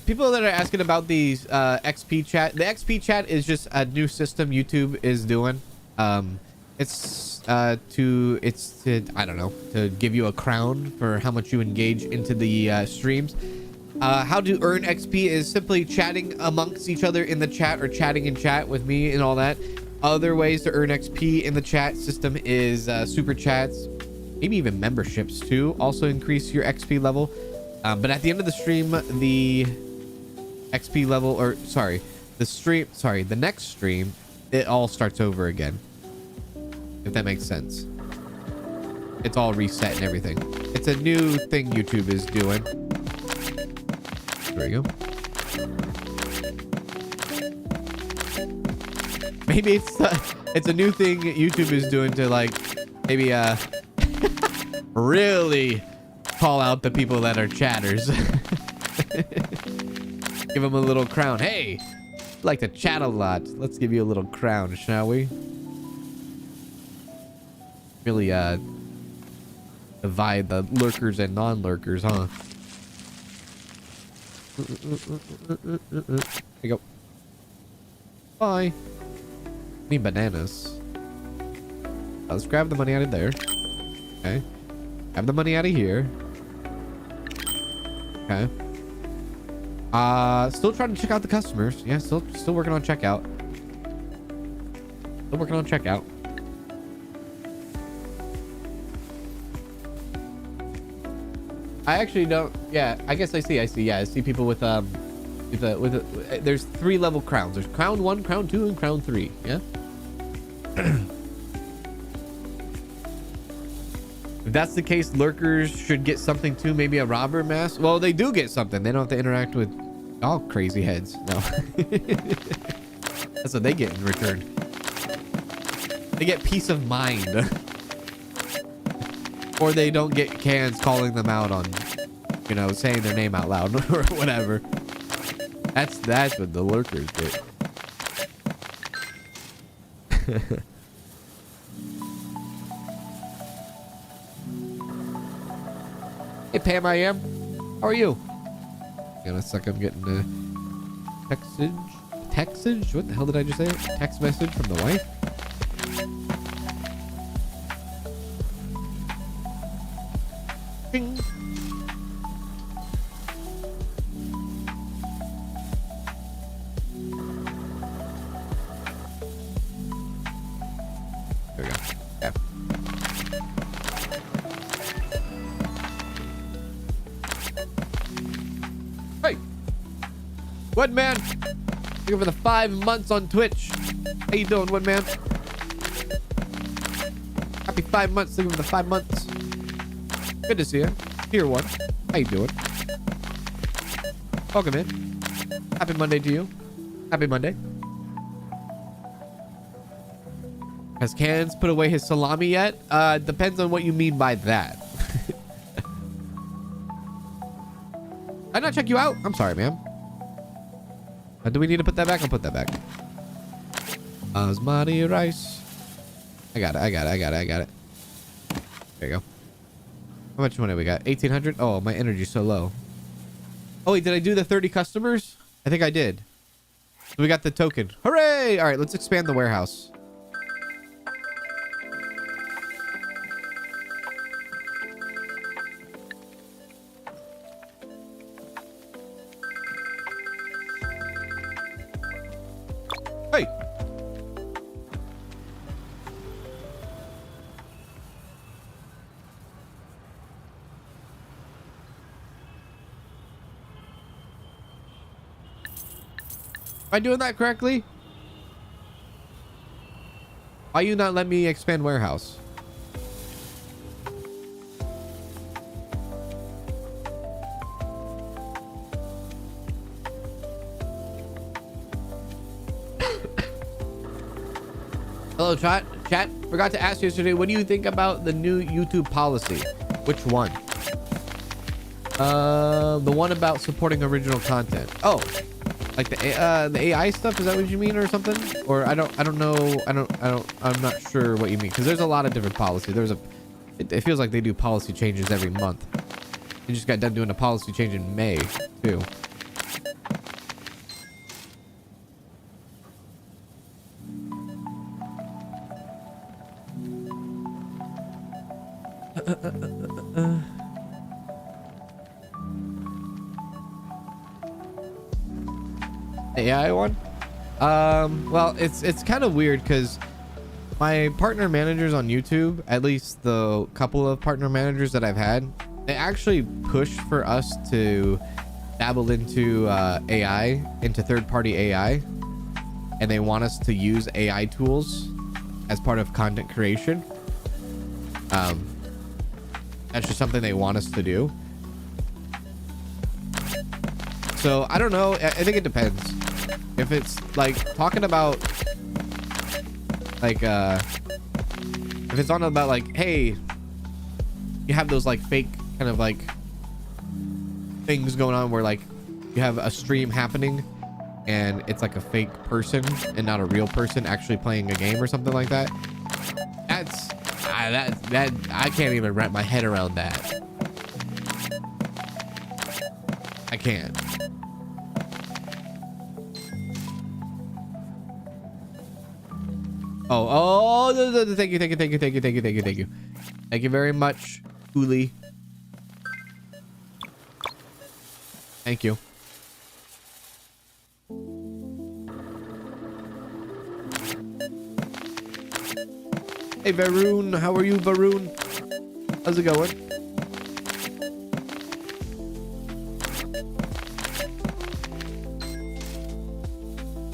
People that are asking about these XP chat. The XP chat is just a new system YouTube is doing. It's to I don't know, to give you a crown for how much you engage into the streams. How to earn XP is simply chatting amongst each other in the chat or chatting in chat with me and all that. Other ways to earn XP in the chat system is super chats, maybe even memberships too. Also increase your XP level. But at the end of the stream, the XP level, or sorry, the next stream, it all starts over again. If that makes sense. It's all reset and everything. It's a new thing YouTube is doing. There we go. Maybe it's a new thing YouTube is doing to like maybe really call out the people that are chatters. Give them a little crown. Hey, you like to chat a lot. Let's give you a little crown, shall we? Really divide the lurkers and non-lurkers, huh? There you go. Bye. Need bananas. Let's grab the money out of there. Okay. Grab the money out of here. Okay. Still trying to check out the customers. Yeah, still working on checkout. Still working on checkout. I actually don't. Yeah, I guess I see. Yeah, I see people with there's 3 level crowns. There's crown 1, crown 2, and crown 3. Yeah. If that's the case, lurkers should get something too. Maybe a robber mask. Well, they do get something. They don't have to interact with all crazy heads. No. That's what they get in return. They get peace of mind. Or they don't get cans calling them out on, you know, saying their name out loud or whatever. That's what the lurkers get. Hey Pam, I am. How are you? Hang on a sec, I'm getting a textage? What the hell did I just say? Text message from the wife? Ding. There we go. Yeah. Hey, what man? Looking for the 5 months on Twitch. How you doing, what man? Happy 5 months. Looking for the 5 months. Good to see you. Tier 1. How you doing? Welcome in. Happy Monday to you. Happy Monday. Has KANZd put away his salami yet? Depends on what you mean by that. Did I not check you out? I'm sorry, ma'am. Do we need to put that back? I'll put that back. Basmati rice. I got it. There you go. How much money we got? 1,800? Oh, my energy's so low. Oh, wait, did I do the 30 customers? I think I did. So we got the token. Hooray! All right, let's expand the warehouse. Hey. Am I doing that correctly? Why you not let me expand warehouse? Hello, chat. Chat. Forgot to ask yesterday. What do you think about the new YouTube policy? Which one? The one about supporting original content. Oh, like the AI stuff. Is that what you mean, or something? Or I don't know. I'm not sure what you mean, because there's a lot of different policies. It feels like they do policy changes every month. You just got done doing a policy change in May too. AI one? Well, it's kind of weird because my partner managers on YouTube, at least the couple of partner managers that I've had, they actually push for us to dabble into AI, into third-party AI, and they want us to use AI tools as part of content creation. That's just something they want us to do. So I don't know. I think it depends. If it's like talking about like if it's on about like, hey, you have those like fake kind of like things going on where like you have a stream happening and it's like a fake person and not a real person actually playing a game or something like that. That's that I can't even wrap my head around that. I can't. Oh, thank you. Thank you very much, Uli. Thank you. Hey, Varun. How are you, Varun? How's it going?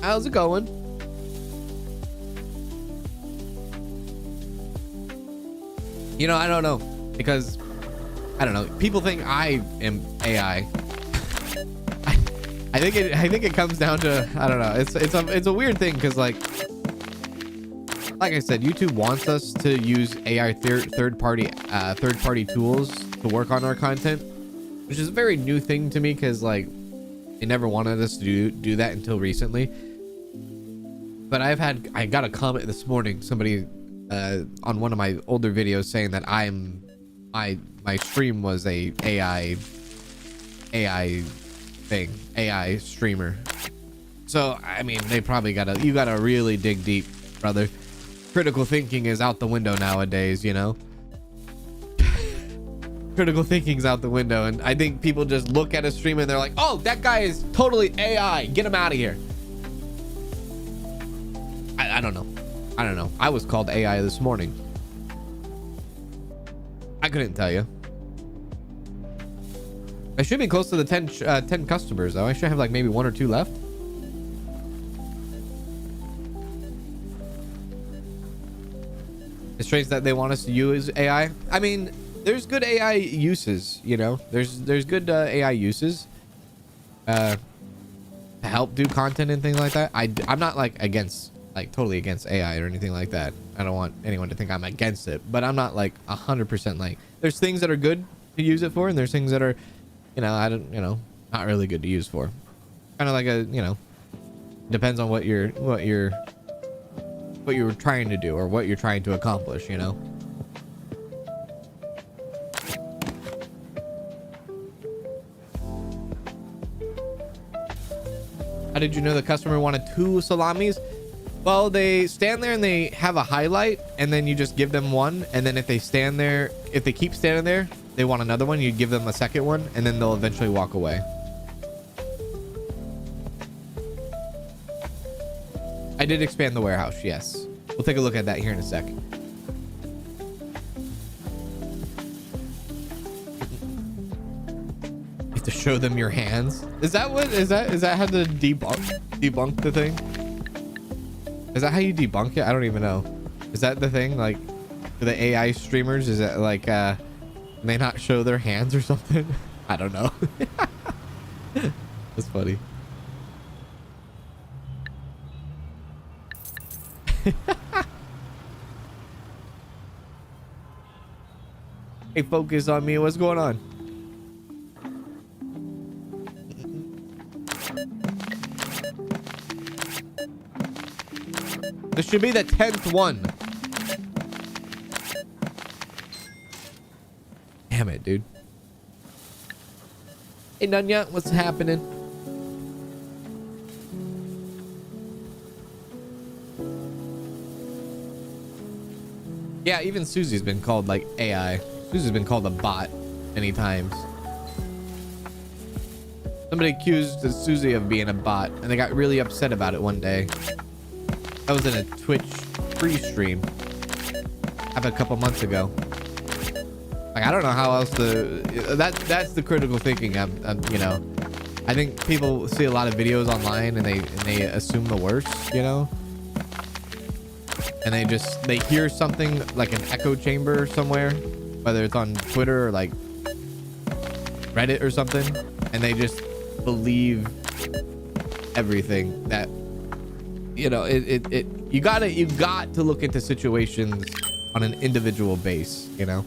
How's it going? You know, I don't know, because I don't know. People think I am AI. I think it comes down to, I don't know. It's a weird thing because like I said, YouTube wants us to use AI third party tools to work on our content, which is a very new thing to me because like they never wanted us to do that until recently. But I got a comment this morning, somebody on one of my older videos saying that my stream was a AI streamer. So I mean, they probably you gotta really dig deep, brother. Critical thinking is out the window nowadays, you know. Critical thinking's out the window, and I think people just look at a stream and they're like, oh, that guy is totally AI, get him out of here. I don't know. I was called AI this morning. I couldn't tell you. I should be close to the 10 customers though. I should have like maybe 1 or 2 left. It's strange that they want us to use AI. I mean, there's good AI uses, you know. There's good AI uses to help do content and things like that. I'm not like totally against AI or anything like that. I don't want anyone to think I'm against it, but I'm not like 100% like, there's things that are good to use it for, and there's things that are, not really good to use for. Kind of like depends on what you're trying to do or what you're trying to accomplish, you know. How did you know the customer wanted 2 salamis? Well, they stand there and they have a highlight, and then you just give them one, and then if they keep standing there, they want another one, you give them a second one, and then they'll eventually walk away. I did expand the warehouse, yes. We'll take a look at that here in a sec. You have to show them your hands. Is that how to debunk the thing? Is that how you debunk it? I don't even know. Is that the thing? Like for the AI streamers, is that like may not show their hands or something? I don't know. That's funny. Hey, focus on me. What's going on? This should be the 10th one. Damn it, dude. Hey, Nunya, what's happening? Yeah, even Susie's been called like AI. Susie's been called a bot many times. Somebody accused Susie of being a bot, and they got really upset about it one day. That was in a Twitch free stream a couple months ago. Like, I don't know how else to. That's the critical thinking. You know, I think people see a lot of videos online and they assume the worst. You know, and they hear something like an echo chamber somewhere, whether it's on Twitter or like Reddit or something, and they just believe everything that, you know, you got to look into situations on an individual base. You know,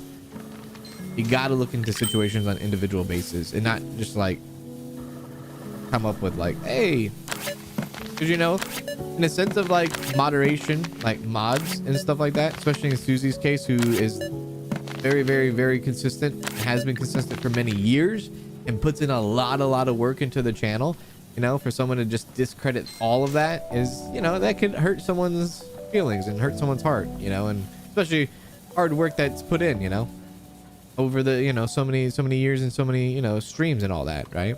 you got to look into situations on individual basis and not just like come up with like, hey, because, you know, in a sense of like moderation, like mods and stuff like that, especially in Susie's case, who is very, very, very consistent, has been consistent for many years and puts in a lot of work into the channel. You know, for someone to just discredit all of that is, you know, that could hurt someone's feelings and hurt someone's heart, you know, and especially hard work that's put in, you know, over the, you know, so many years and so many, you know, streams and all that, right?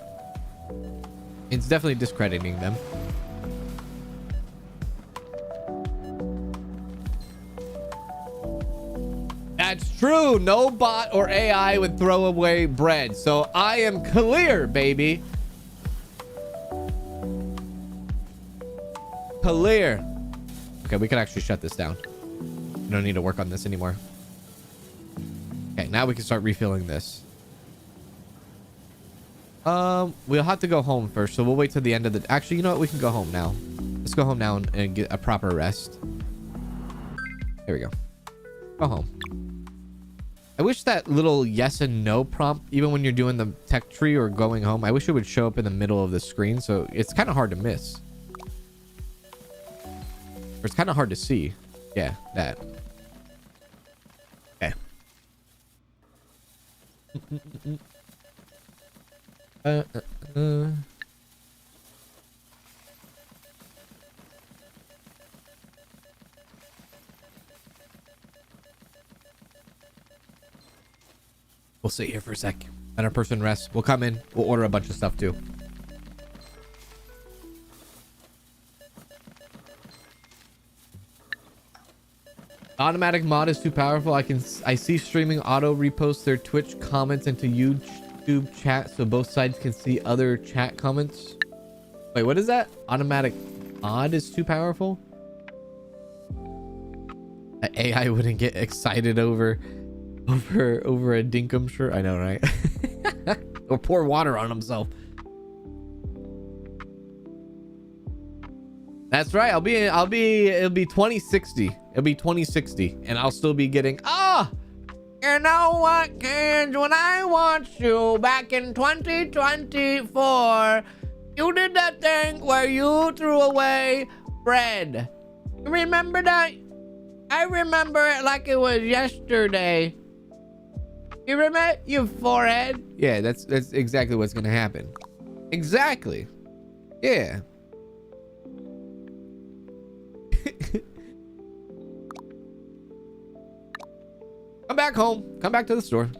It's definitely discrediting them. That's true. No bot or AI would throw away bread. So I am clear, baby. Clear. Okay, we can actually shut this down. We don't need to work on this anymore. Okay, now we can start refilling this. We'll have to go home first, so we'll wait till the end of the... Actually, you know what? We can go home now. Let's go home now and get a proper rest. There we go. Go home. I wish that little yes and no prompt, even when you're doing the tech tree or going home, I wish it would show up in the middle of the screen, so it's kind of hard to miss. Or it's kind of hard to see. Yeah, that. Okay. We'll sit here for a sec. Let our person rest. We'll come in. We'll order a bunch of stuff too. Automatic mod is too powerful. I see streaming auto repost their Twitch comments into YouTube chat so both sides can see other chat comments. Wait, what is that? Automatic mod is too powerful? AI wouldn't get excited over a dinkum shirt. I know, right? Or pour water on himself. That's right. It'll be 2060. It'll be 2060 and I'll still be getting, you know what, kids, when I watched you back in 2024, you did that thing where you threw away bread. You remember that? I remember it like it was yesterday. You remember, you forehead? Yeah, that's exactly what's gonna happen. Exactly. Yeah. Come back home. Come back to the store.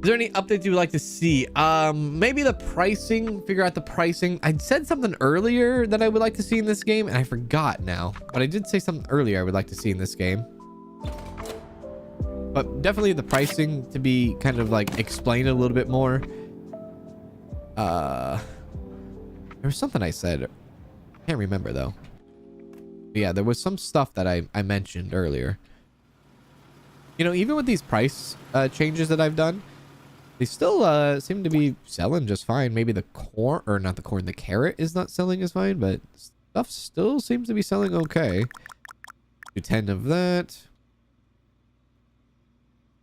there any updates you would like to see? Maybe the pricing, figure out the pricing. I said something earlier that I would like to see in this game, and I forgot now. But I did say something earlier I would like to see in this game. But definitely the pricing to be kind of like explained a little bit more. There was something I said. I can't remember though. But yeah, there was some stuff that I mentioned earlier. You know, even with these price changes that I've done, they still seem to be selling just fine. Maybe the corn, or not the corn, the carrot is not selling as fine, but stuff still seems to be selling okay. Do 10 of that.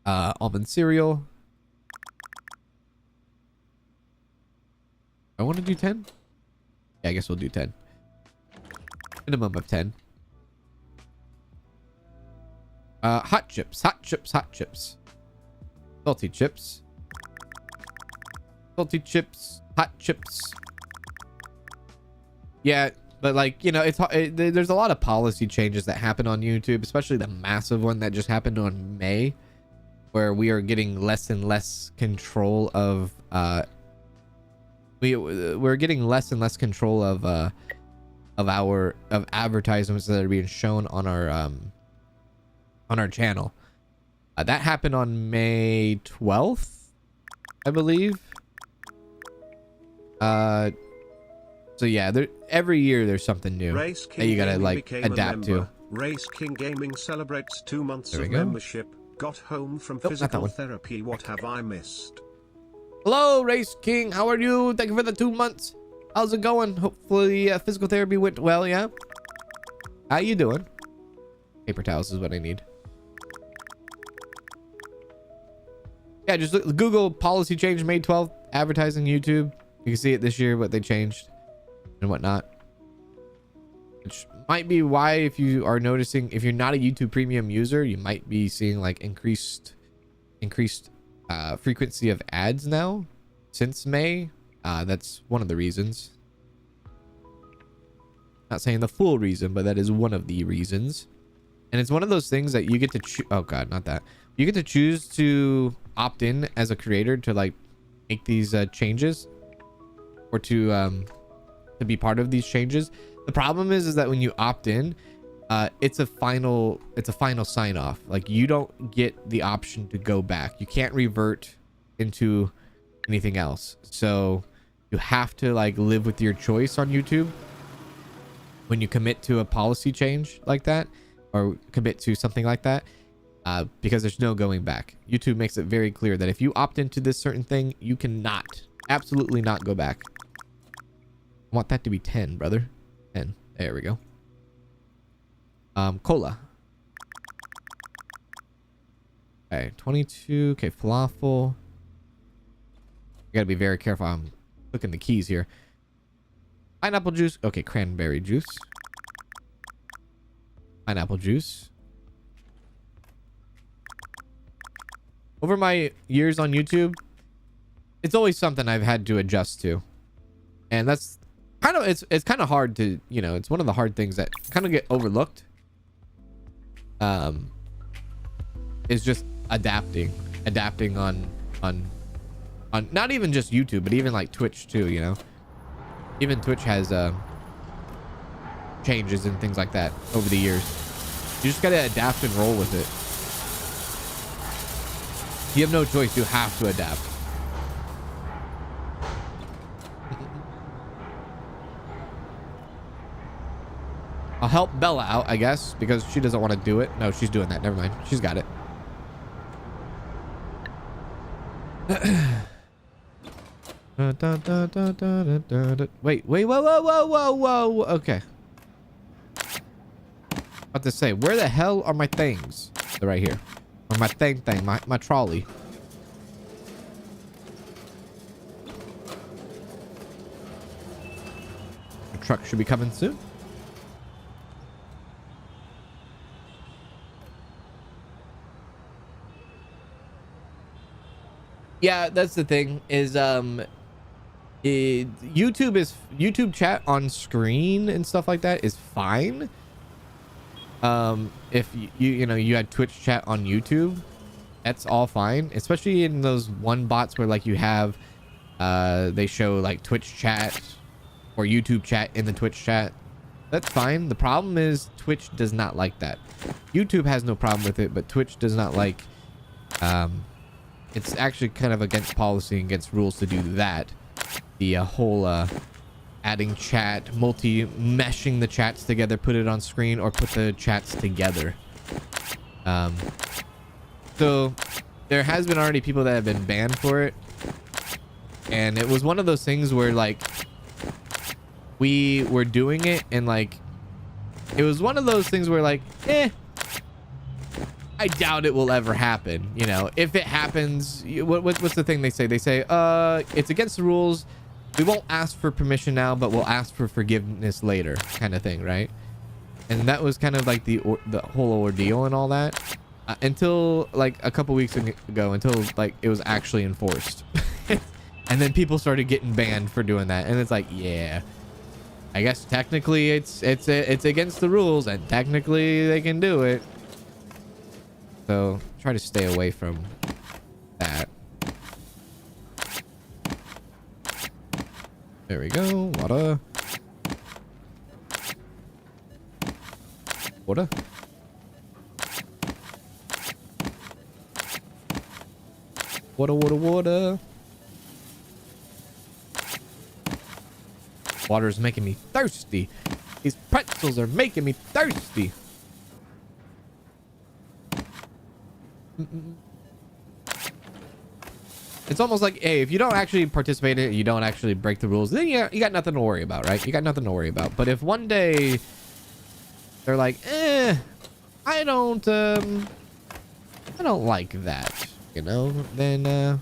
Almond cereal. I want to do 10. Yeah, I guess we'll do 10. Minimum of 10. Hot chips, hot chips, hot chips. Salty chips. Salty chips, hot chips. Yeah, but like, you know, there's a lot of policy changes that happen on YouTube, especially the massive one that just happened on May, where we are getting less and less control of we're getting less and less control of advertisements that are being shown on our channel. That happened on May 12th, I believe. So yeah, every year there's something new that you gotta like adapt to. Race King Gaming celebrates 2 months of membership. Got home from physical therapy. What have I missed? Hello, Race King. How are you? Thank you for the 2 months. How's it going? Hopefully physical therapy went well, yeah? How you doing? Paper towels is what I need. Yeah, just Google policy change May 12th, advertising YouTube. You can see it this year, what they changed and whatnot. Which might be why, if you are noticing, if you're not a YouTube Premium user, you might be seeing like increased frequency of ads now since May. That's one of the reasons. Not saying the full reason, but that is one of the reasons. And it's one of those things that you get to choose. Oh god, not that. You get to choose to opt in as a creator to like make these changes, or to be part of these changes. The problem is that when you opt in, it's a final sign off. Like, you don't get the option to go back. You can't revert into anything else. So you have to like live with your choice on YouTube when you commit to a policy change like that, or commit to something like that, because there's no going back. YouTube makes it very clear that if you opt into this certain thing, you cannot, absolutely not go back. I want that to be 10, brother. 10. There we go. Cola. Okay, 22. Okay, falafel. I gotta be very careful. I'm clicking the keys here. Pineapple juice. Okay, cranberry juice. Pineapple juice. Over my years on YouTube, it's always something I've had to adjust to. And that's kind of, it's kind of hard to, you know, it's one of the hard things that kind of get overlooked. Is just adapting on not even just YouTube, but even like Twitch too, you know. Even Twitch has changes and things like that over the years. You just gotta adapt and roll with it. You have no choice. You have to adapt. I'll help Bella out, I guess, because she doesn't want to do it. No, she's doing that. Never mind. She's got it. Wait, whoa. Okay. About to say, where the hell are my things? They're right here. Or my thing, my trolley. The truck should be coming soon. Yeah, that's the thing, is YouTube chat on screen and stuff like that is fine. If you know, you had Twitch chat on YouTube, that's all fine, especially in those one bots where like you have they show like Twitch chat or YouTube chat in the Twitch chat. That's fine. The problem is Twitch does not like that. YouTube has no problem with it, but Twitch does not like it's actually kind of against policy and against rules to do that. The whole adding chat, multi-meshing the chats together, put it on screen, or put the chats together. So there has been already people that have been banned for it, and it was one of those things where like we were doing it, and like it was one of those things where like I doubt it will ever happen. You know, if it happens, what's the thing they say? They say it's against the rules. We won't ask for permission now, but we'll ask for forgiveness later, kind of thing, right? And that was kind of like the whole ordeal and all that until like a couple weeks ago, until like it was actually enforced. And then people started getting banned for doing that, and it's like, yeah, I guess technically it's against the rules, and technically they can do it. So try to stay away from that. There we go. Water. Water. Water, water, water. Water is making me thirsty. These pretzels are making me thirsty. It's almost like, hey, if you don't actually participate in it, you don't actually break the rules, then you got nothing to worry about, right? You got nothing to worry about. But if one day they're like, I don't like that, you know, then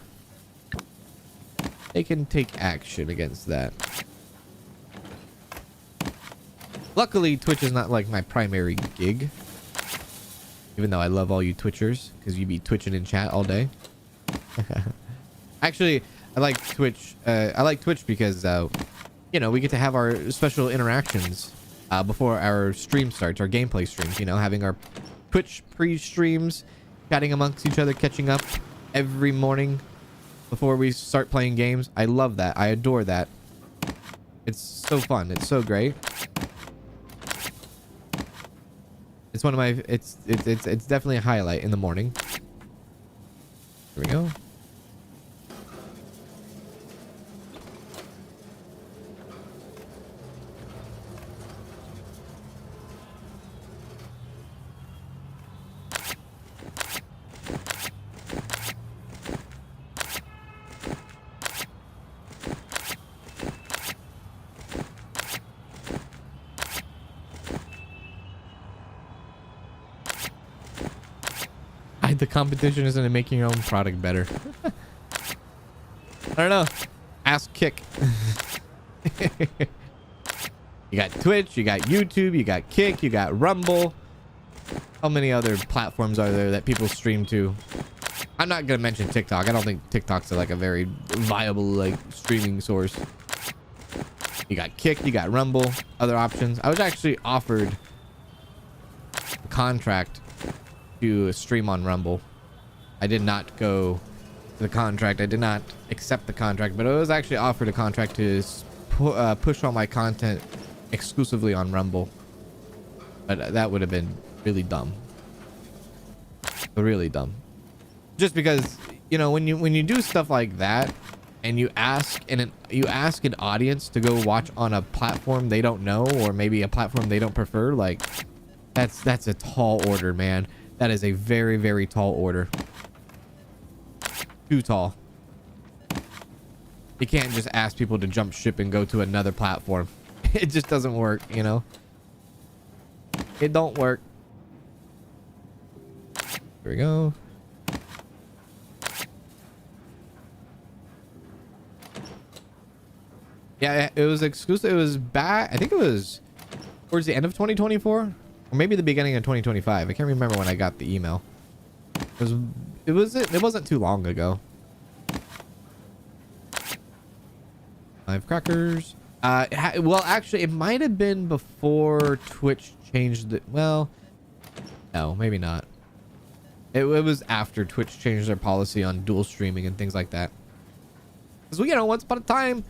they can take action against that. Luckily, Twitch is not like my primary gig, even though I love all you Twitchers because you be twitching in chat all day. Actually, I like Twitch. I like Twitch because, you know, we get to have our special interactions before our stream starts, our gameplay streams, you know, having our Twitch pre-streams, chatting amongst each other, catching up every morning before we start playing games. I love that. I adore that. It's so fun. It's so great. It's one of my, it's definitely a highlight in the morning. Here we go. The competition isn't in making your own product better. I don't know. Ask Kick. You got Twitch, you got YouTube, you got Kick, you got Rumble. How many other platforms are there that people stream to? I'm not gonna mention TikTok. I don't think TikTok's like a very viable like streaming source. You got Kick, you got Rumble, other options. I was actually offered a contract to stream on Rumble. I did not go to the contract. I did not accept the contract, but I was actually offered a contract to push all my content exclusively on Rumble. But that would have been really dumb. Really dumb. Just because, you know, when you do stuff like that and you ask an audience to go watch on a platform they don't know, or maybe a platform they don't prefer, like that's a tall order, man. That is a very, very tall order. Too tall. You can't just ask people to jump ship and go to another platform. It just doesn't work, you know? It don't work. Here we go. Yeah, it was exclusive. It was back. I think it was towards the end of 2024. Or maybe the beginning of 2025. I can't remember when I got the email. It wasn't too long ago. 5 crackers. Well, actually, it might have been before Twitch changed it. Well, no, maybe not. It was after Twitch changed their policy on dual streaming and things like that. Because, you know, once upon a time,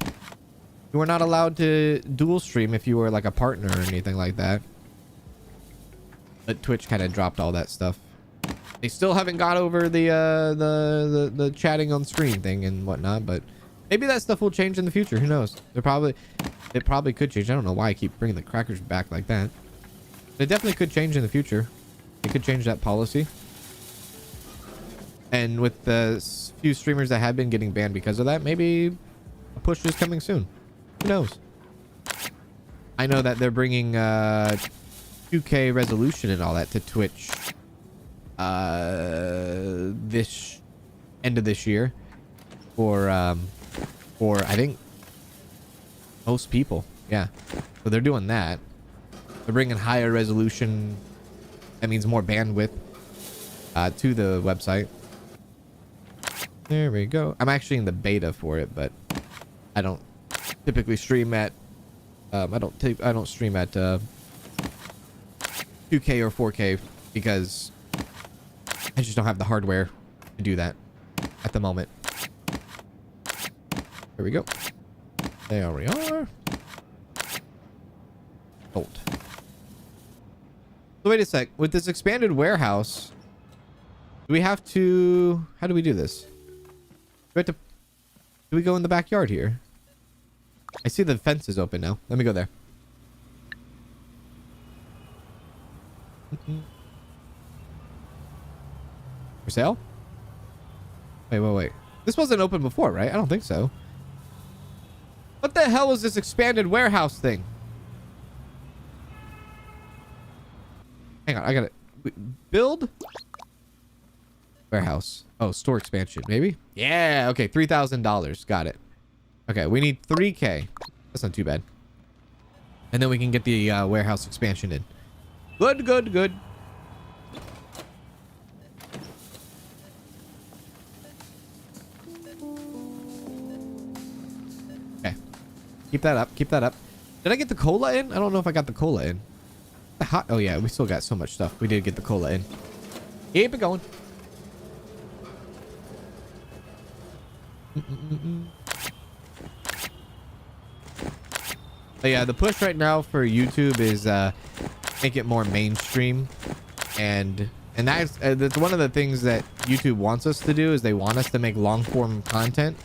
you were not allowed to dual stream if you were like a partner or anything like that. But Twitch kind of dropped all that stuff. They still haven't got over the chatting on screen thing and whatnot, but maybe that stuff will change in the future. Who knows? It probably could change. I don't know why I keep bringing the crackers back like that. But it definitely could change in the future. It could change that policy. And with the few streamers that have been getting banned because of that, maybe a push is coming soon. Who knows? I know that they're bringing 2K resolution and all that to Twitch this end of this year for I think most people. Yeah, so they're doing that. They're bringing higher resolution. That means more bandwidth to the website. There we go. I'm actually in the beta for it, but I don't typically stream at I don't stream at 2K or 4K because I just don't have the hardware to do that at the moment. There we go. There we are. Hold. So wait a sec. With this expanded warehouse, do we have to... How do we do this? Do we have to... Do we go in the backyard here? I see the fence is open now. Let me go there. For sale? Wait. This wasn't open before, right? I don't think so. What the hell is this expanded warehouse thing? Hang on, I got it. Build warehouse. Oh, store expansion, maybe? Yeah, okay, $3,000. Got it. Okay, we need 3K. That's not too bad. And then we can get the warehouse expansion in. Good. Okay. Keep that up. Did I get the cola in? I don't know if I got the cola in. Oh yeah, we still got so much stuff. We did get the cola in. Keep it going. But yeah, the push right now for YouTube is make it more mainstream, and that's one of the things that YouTube wants us to do. Is they want us to make long form content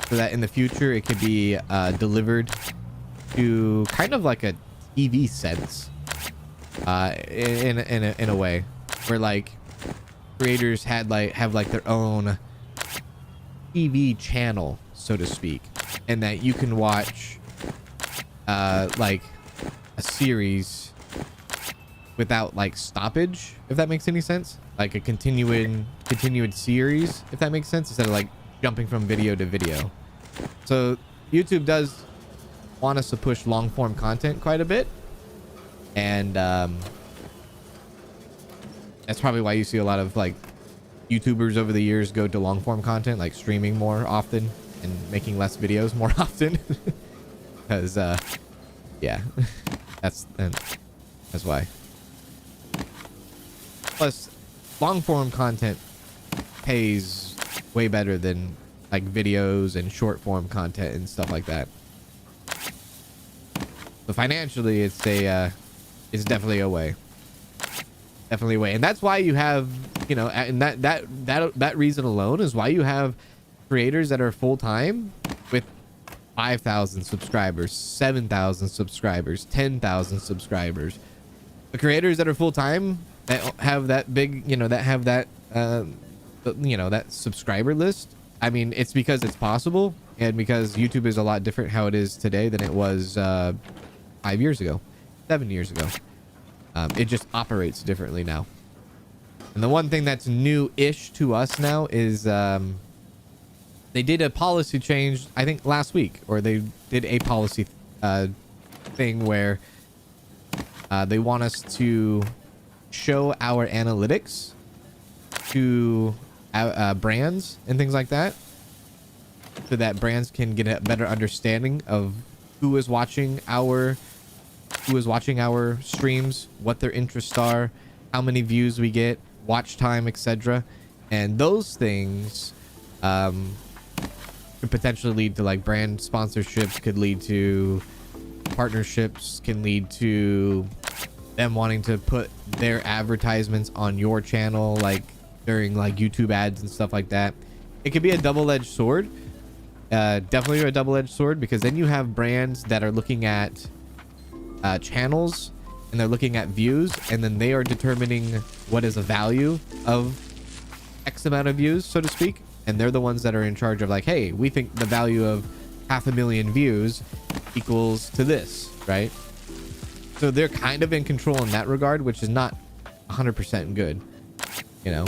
so that in the future it could be delivered to kind of like a TV sense, in a way where like creators have their own TV channel, so to speak, and that you can watch like a series without like stoppage, if that makes any sense, like a continued series, if that makes sense, instead of like jumping from video to video. So YouTube does want us to push long form content quite a bit, and that's probably why you see a lot of like YouTubers over the years go to long form content, like streaming more often and making less videos more often. Because yeah, that's why. Plus long form content pays way better than like videos and short form content and stuff like that. So financially it's definitely a way. And that's why you have, you know, and that reason alone is why you have creators that are full-time with 5,000 subscribers, 7,000 subscribers, 10,000 subscribers. The creators that are full-time that have that big, you know, that have that that subscriber list. I mean, it's because it's possible, and because YouTube is a lot different how it is today than it was 5 years ago, 7 years ago. It just operates differently now. And the one thing that's new-ish to us now is they did a policy change, I think last week, or they did a policy thing where they want us to show our analytics to brands and things like that, so that brands can get a better understanding of who is watching our streams, what their interests are, how many views we get, watch time, etc. And those things could potentially lead to like brand sponsorships, could lead to partnerships, can lead to them wanting to put their advertisements on your channel, like during like YouTube ads and stuff like that. It could be a double-edged sword. Definitely a double-edged sword, because then you have brands that are looking at channels, and they're looking at views, and then they are determining what is a value of X amount of views, so to speak. And they're the ones that are in charge of like, hey, we think the value of 500,000 views equals to this, right? So they're kind of in control in that regard, which is not 100% good, you know.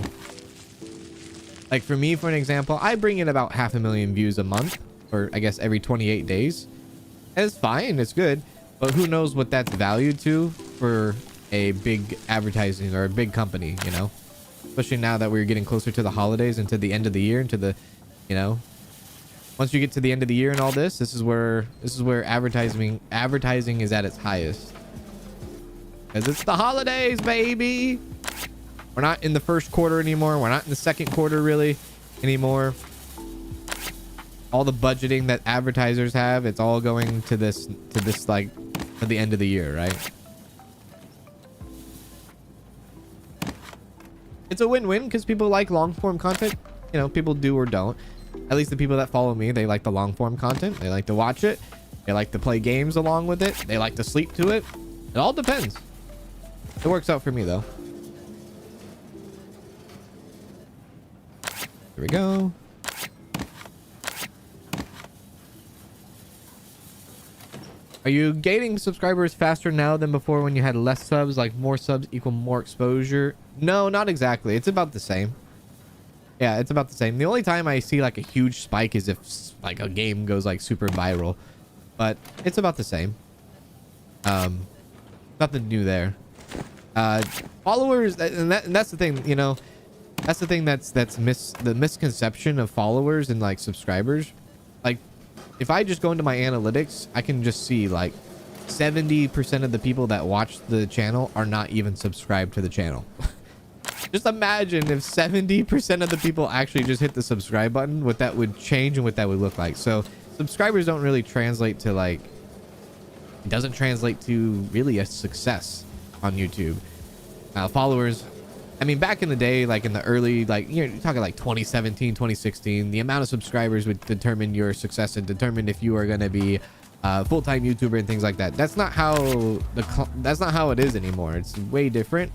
Like for me, for an example, I bring in about 500,000 views a month, or I guess every 28 days. And it's fine, it's good, but who knows what that's valued to for a big advertising or a big company, you know? Especially now that we're getting closer to the holidays and to the end of the year and to the, you know, once you get to the end of the year and all this, this is where advertising is at its highest. Because it's the holidays, baby. We're not in the first quarter anymore. We're not in the second quarter really anymore. All the budgeting that advertisers have, it's all going to this like to the end of the year, right? It's a win-win because people like long-form content. You know, people do or don't. At least the people that follow me, they like the long-form content. They like to watch it. They like to play games along with it. They like to sleep to it. It all depends. It works out for me, though. Here we go. Are you gaining subscribers faster now than before when you had less subs? Like more subs equal more exposure? No, not exactly. It's about the same. Yeah, it's about the same. The only time I see like a huge spike is if like a game goes like super viral, but it's about the same. Nothing new there. Followers, and that's the thing, you know, that's the thing that's the misconception of followers and like subscribers. Like if I just go into my analytics, I can just see like 70% of the people that watch the channel are not even subscribed to the channel. Just imagine if 70% of the people actually just hit the subscribe button, what that would change and what that would look like. So subscribers don't really translate to like, it doesn't translate to really a success on YouTube. Followers, I mean, back in the day, like in the early, like you're talking like 2017, 2016, the amount of subscribers would determine your success and determine if you are going to be a full-time YouTuber and things like that. That's not how it is anymore. It's way different.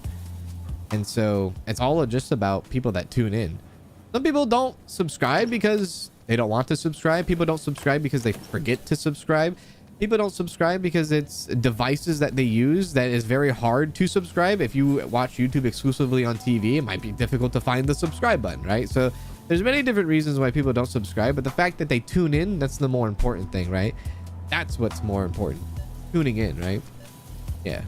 And so it's all just about people that tune in. Some people don't subscribe because they don't want to subscribe. People don't subscribe because they forget to subscribe. People don't subscribe because it's devices that they use that is very hard to subscribe. If you watch YouTube exclusively on TV, it might be difficult to find the subscribe button, right? So there's many different reasons why people don't subscribe, but the fact that they tune in, that's the more important thing, right? That's what's more important. Tuning in, right? Yeah.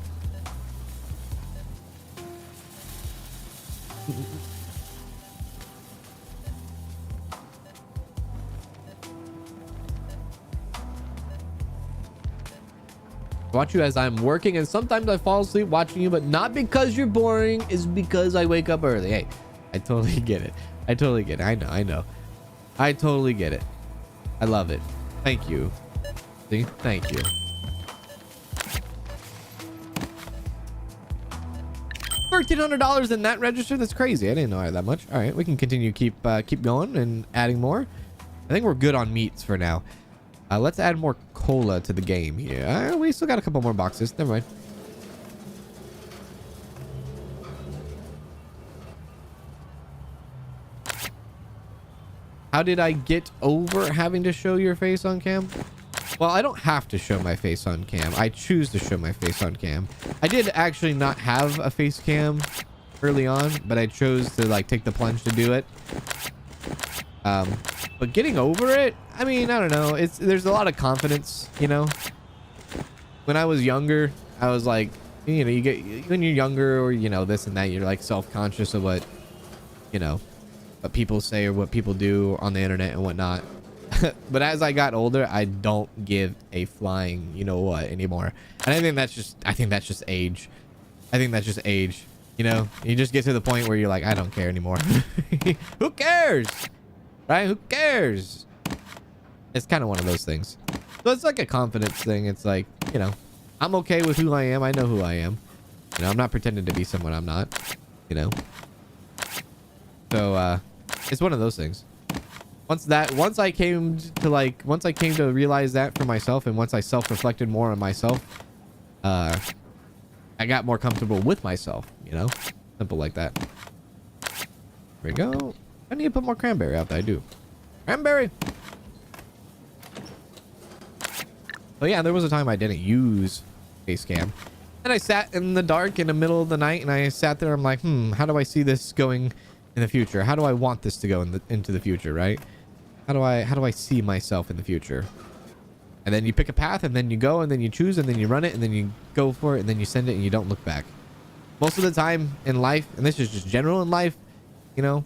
Watch you as I'm working, and sometimes I fall asleep watching you, but not because you're boring, is because I wake up early. Hey, I totally get it. I totally get it. I know. I totally get it. I love it. Thank you. See? Thank you. $1,300 in that register? That's crazy. I didn't know I had that much. All right, we can continue keep going and adding more. I think we're good on meats for now. Let's add more cola to the game here. We still got a couple more boxes. Never mind. How did I get over having to show your face on cam? Well, I don't have to show my face on cam. I choose to show my face on cam. I did actually not have a face cam early on, but I chose to like take the plunge to do it. But getting over it, I mean, I don't know. There's a lot of confidence, you know. When I was younger, I was like, you know, when you're younger or, you know, this and that, you're like self-conscious of what, you know, what people say or what people do on the internet and whatnot. But as I got older, I don't give a flying, you know what, anymore. And I think that's just age. I think that's just age. You know, you just get to the point where you're like, I don't care anymore. Who cares? Right? Who cares? It's kind of one of those things. So it's like a confidence thing. It's like, you know, I'm okay with who I am. I know who I am. You know, I'm not pretending to be someone I'm not, you know. So it's one of those things. Once I came to realize that for myself, and once I self-reflected more on myself, I got more comfortable with myself, you know? Simple like that. There we go. I need to put more cranberry out there. I do. Cranberry! Oh yeah, there was a time I didn't use Facecam. And I sat in the dark in the middle of the night, and I sat there, I'm like, how do I see this going in the future? How do I want this to go into the future, right? How do I see myself in the future? And then you pick a path, and then you go, and then you choose, and then you run it, and then you go for it, and then you send it, and you don't look back. Most of the time in life, and this is just general in life, you know,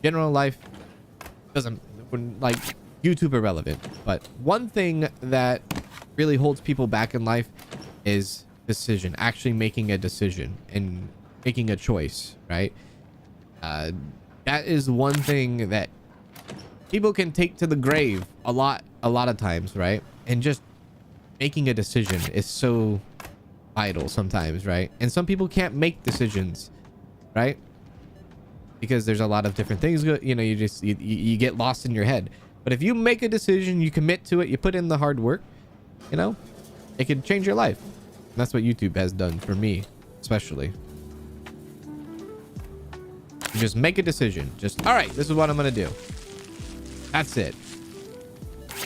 general life doesn't, like, YouTube irrelevant. But one thing that really holds people back in life is decision, actually making a decision and making a choice, right? That is one thing that people can take to the grave a lot of times, right? And just making a decision is so vital sometimes, right? And some people can't make decisions, right? Because there's a lot of different things, you know, you get lost in your head. But if you make a decision, you commit to it, you put in the hard work, you know, it could change your life. And that's what YouTube has done for me, especially. You just make a decision. Just, all right, this is what I'm going to do. That's it.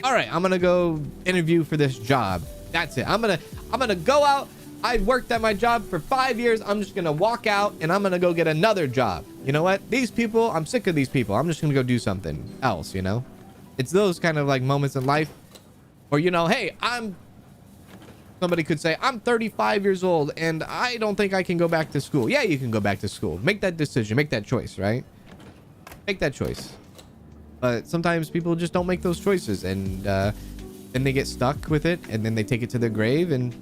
All right, I'm going to go interview for this job. That's it. I'm going to go out. I've worked at my job for 5 years. I'm just going to walk out and I'm going to go get another job. You know what? These people, I'm sick of these people. I'm just going to go do something else, you know? It's those kind of like moments in life where, you know, hey, somebody could say, I'm 35 years old and I don't think I can go back to school. Yeah, you can go back to school. Make that decision. Make that choice, right? Make that choice. But sometimes people just don't make those choices, and then they get stuck with it, and then they take it to their grave, and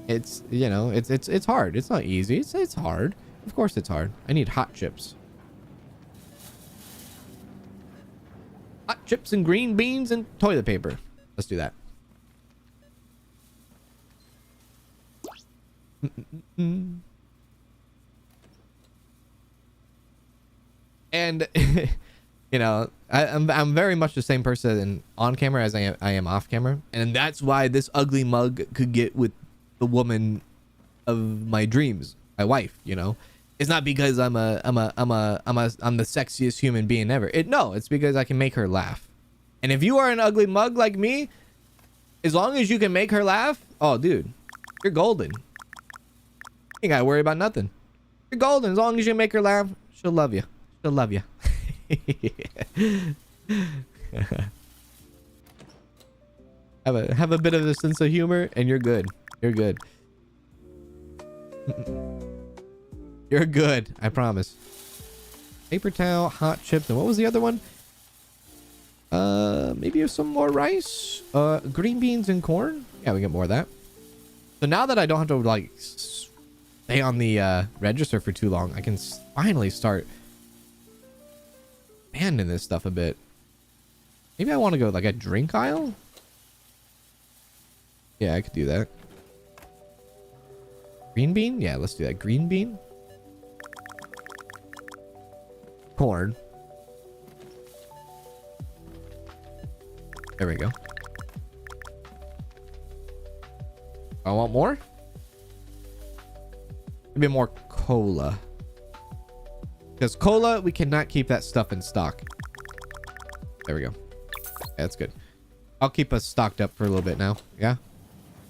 it's, you know, it's hard. It's not easy. It's hard. Of course it's hard. I need hot chips. Hot chips and green beans and toilet paper. Let's do that. And you know, I'm very much the same person on camera as I am off camera, and that's why this ugly mug could get with the woman of my dreams, my wife. You know, it's not because I'm the sexiest human being ever. No, it's because I can make her laugh. And if you are an ugly mug like me, as long as you can make her laugh, oh dude, you're golden. You ain't gotta worry about nothing. You're golden. As long as you make her laugh, she'll love you. She'll love you. have a bit of a sense of humor and you're good. You're good. You're good, I promise. Paper towel, hot chips, and what was the other one? Maybe some more rice, green beans and corn. Yeah, we get more of that. So now that I don't have to like stay on the register for too long, I can finally start expanding this stuff a bit. Maybe I want to go like a drink aisle. Yeah, I could do that. Green bean? Yeah, let's do that. Green bean. Corn. There we go. I want more. Maybe more cola. Because cola, we cannot keep that stuff in stock. There we go. Yeah, that's good. I'll keep us stocked up for a little bit now. Yeah.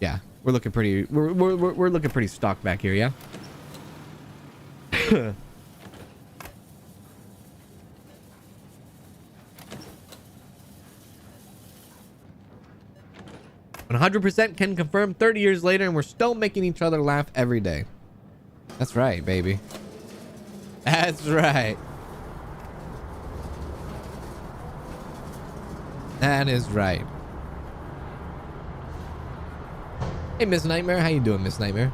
Yeah. We're looking pretty. We're looking pretty stocked back here. Yeah. 100% can confirm 30 years later, and we're still making each other laugh every day. That's right, baby. That's right. That is right. Hey, Miss Nightmare. How you doing, Miss Nightmare?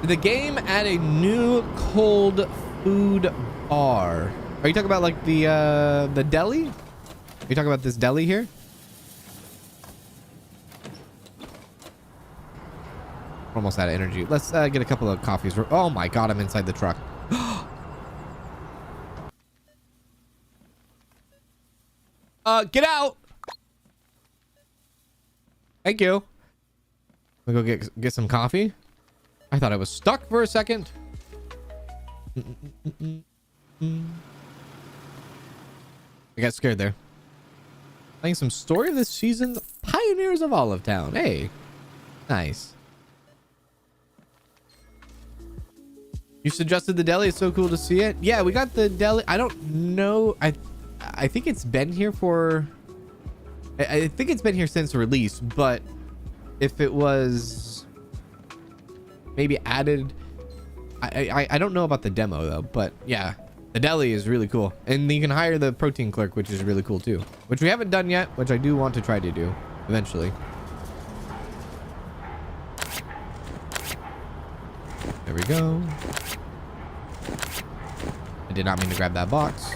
Did the game add a new cold food bar? Are you talking about like the deli? Are you talking about this deli here? We're almost out of energy. Let's get a couple of coffees. Oh my god, I'm inside the truck. Get out. Thank you. We go get some coffee. I thought I was stuck for a second. I got scared there. Playing some story of this season, Pioneers of Olive Town. Hey, nice. You suggested the deli. It's so cool to see it. Yeah, we got the deli. I don't know. I think it's been here for. I think it's been here since release, but if it was maybe added, I don't know about the demo though. But yeah, the deli is really cool, and you can hire the protein clerk, which is really cool too, which we haven't done yet, which I do want to try to do eventually. There we go. I did not mean to grab that box.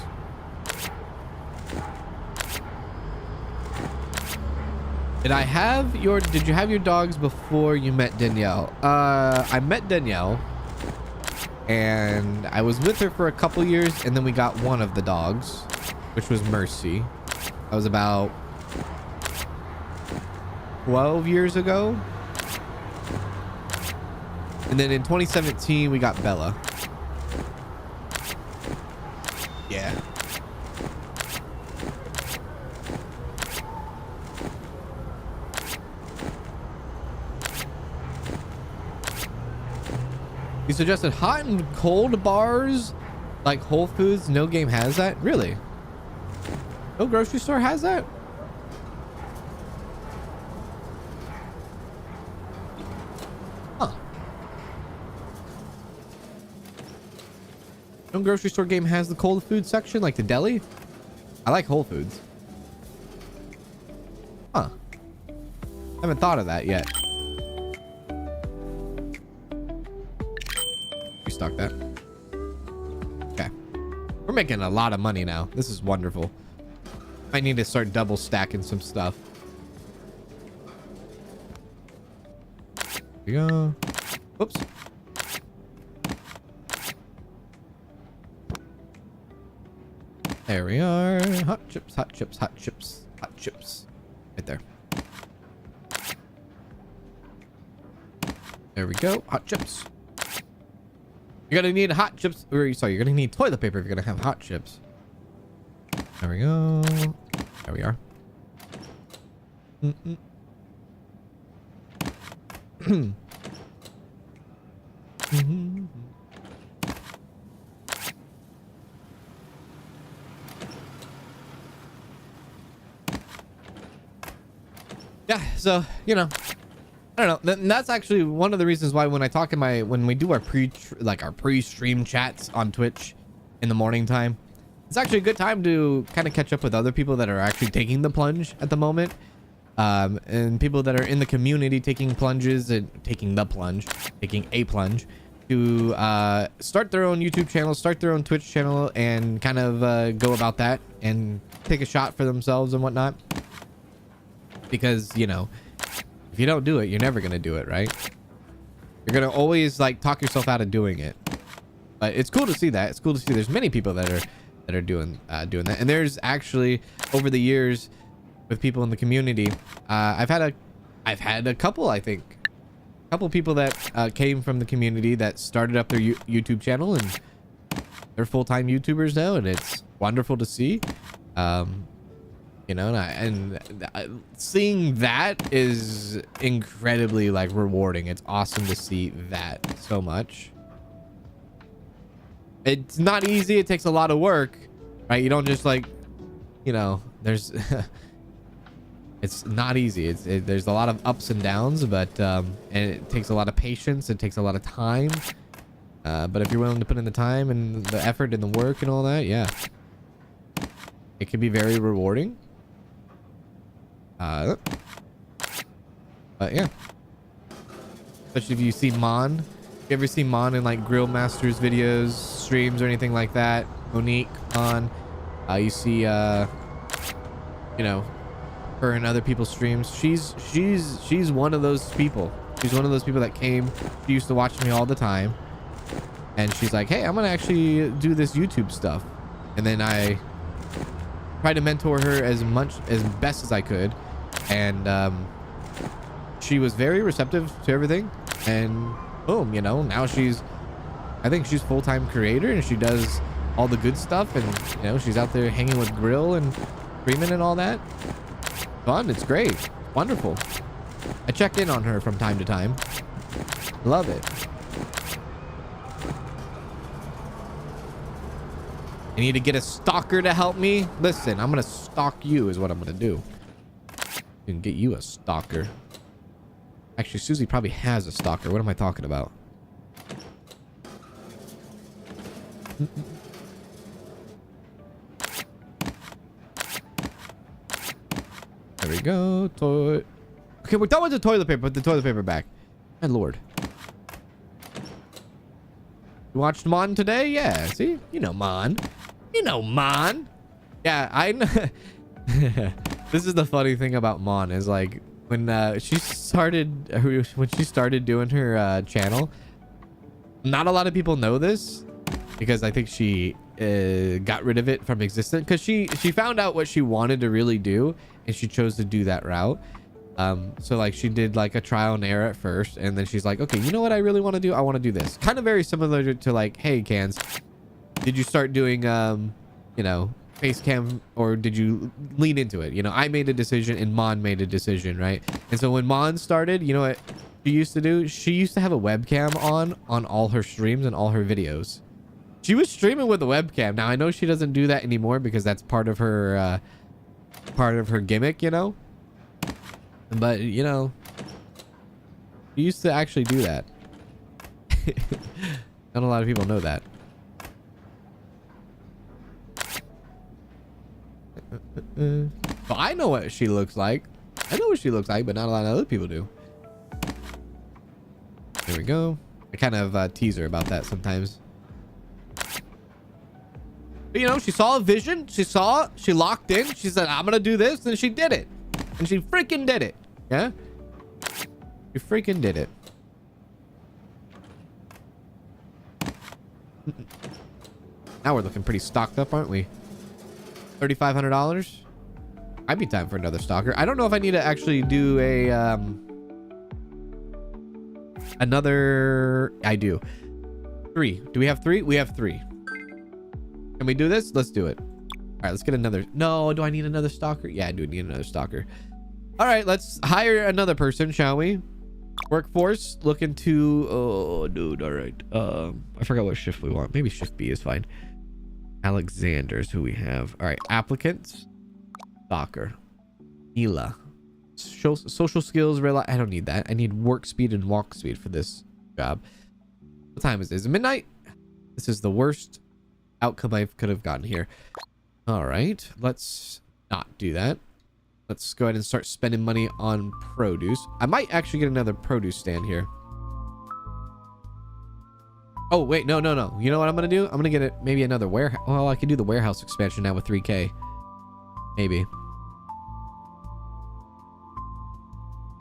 Did you have your dogs before you met Danielle? I met Danielle and I was with her for a couple years, and then we got one of the dogs, which was Mercy. That was about 12 years ago. And then in 2017, we got Bella. Yeah. You suggested hot and cold bars like Whole Foods. No game has that. Really? No grocery store has that? Huh. No grocery store game has the cold food section like the deli. I like Whole Foods. Huh. Haven't thought of that yet. Restock that. Okay. We're making a lot of money now. This is wonderful. I need to start double stacking some stuff. Here we go. Oops. There we are. Hot chips, hot chips, hot chips, hot chips. Right there. There we go. Hot chips. You're gonna need hot chips, or sorry, you're gonna need toilet paper if you're gonna have hot chips. There we go. There we are. Yeah, so you know, I don't know. That's actually one of the reasons why when I talk in when we do our pre-stream chats on Twitch in the morning time, it's actually a good time to kind of catch up with other people that are actually taking the plunge at the moment, and people that are in the community taking plunges and taking a plunge to start their own YouTube channel, start their own Twitch channel, and kind of go about that and take a shot for themselves and whatnot. Because, you know, if you don't do it, you're never going to do it, right? You're going to always like talk yourself out of doing it. But it's cool to see that. It's cool to see there's many people that are doing that. And there's actually over the years with people in the community, I've had a couple, I think, people that came from the community that started up their YouTube channel, and they're full-time YouTubers now, and it's wonderful to see. You know, and seeing that is incredibly like rewarding. It's awesome to see that so much. It's not easy. It takes a lot of work, right? You don't just like, you know, there's it's not easy. There's a lot of ups and downs, but and it takes a lot of patience. It takes a lot of time. But if you're willing to put in the time and the effort and the work and all that, yeah, it can be very rewarding. But yeah, especially if you see Mon You ever see Mon in like Grill Masters videos, streams, or anything like that? Monique on. You see, you know, her and other people's streams. She's one of those people. She's one of those people that came. She used to watch me all the time, and she's like, "Hey, I'm gonna actually do this YouTube stuff." And then I tried to mentor her as best as I could, and she was very receptive to everything. And boom, you know, now I think she's full-time creator, and she does all the good stuff, and you know, she's out there hanging with Grill and streaming and all that. Fun. It's great. Wonderful. I check in on her from time to time. Love it. I need to get a stalker to help me. Listen, I'm gonna stalk you is what I'm gonna do. And get you a stalker. Actually, Susie probably has a stalker. What am I talking about? There we go. Okay, we're done with the toilet paper. Put the toilet paper back. My lord. You watched Mon today? Yeah. See? You know Mon. You know Mon. Yeah, I know. This is the funny thing about Mon is like when she started doing her channel, not a lot of people know this because I think she got rid of it from existence because she found out what she wanted to really do and she chose to do that route. So like she did like a trial and error at first, and then she's like, okay, you know what I really want to do? I want to do this. Kind of very similar to like, hey, Kanz, did you start doing you know, face cam, or did you lean into it? You know, I made a decision and Mon made a decision, right? And so when Mon started, you know what she used to do? She used to have a webcam on all her streams and all her videos. She was streaming with a webcam. Now I know she doesn't do that anymore because that's part of her gimmick, you know. But you know, she used to actually do that. Not a lot of people know that. But I know what she looks like. I know what she looks like, but not a lot of other people do. There we go. I kind of tease her about that sometimes. But, you know, she saw a vision. She locked in. She said, I'm going to do this. And she did it. And she freaking did it. Yeah? She freaking did it. Now we're looking pretty stocked up, aren't we? $3,500. Might be time for another stalker. I don't know if I need to actually do a another. I do. 3. Do we have 3? We have 3. Can we do this? Let's do it. All right, let's get another. No, do I need another stalker? Yeah, I do need another stalker. All right, let's hire another person, shall we? Workforce looking to. Oh, dude. All right. I forgot what shift we want. Maybe shift B is fine. Alexander's who we have. All right, applicants. Stalker. Hila. Social skills. I don't need that. I need work speed and walk speed for this job. What time is it? Is it midnight? This is the worst outcome I could have gotten here. All right, let's not do that. Let's go ahead and start spending money on produce. I might actually get another produce stand here. Oh, wait, no. You know what I'm going to do? I'm going to get maybe another warehouse. Well, I can do the warehouse expansion now with 3K. Maybe.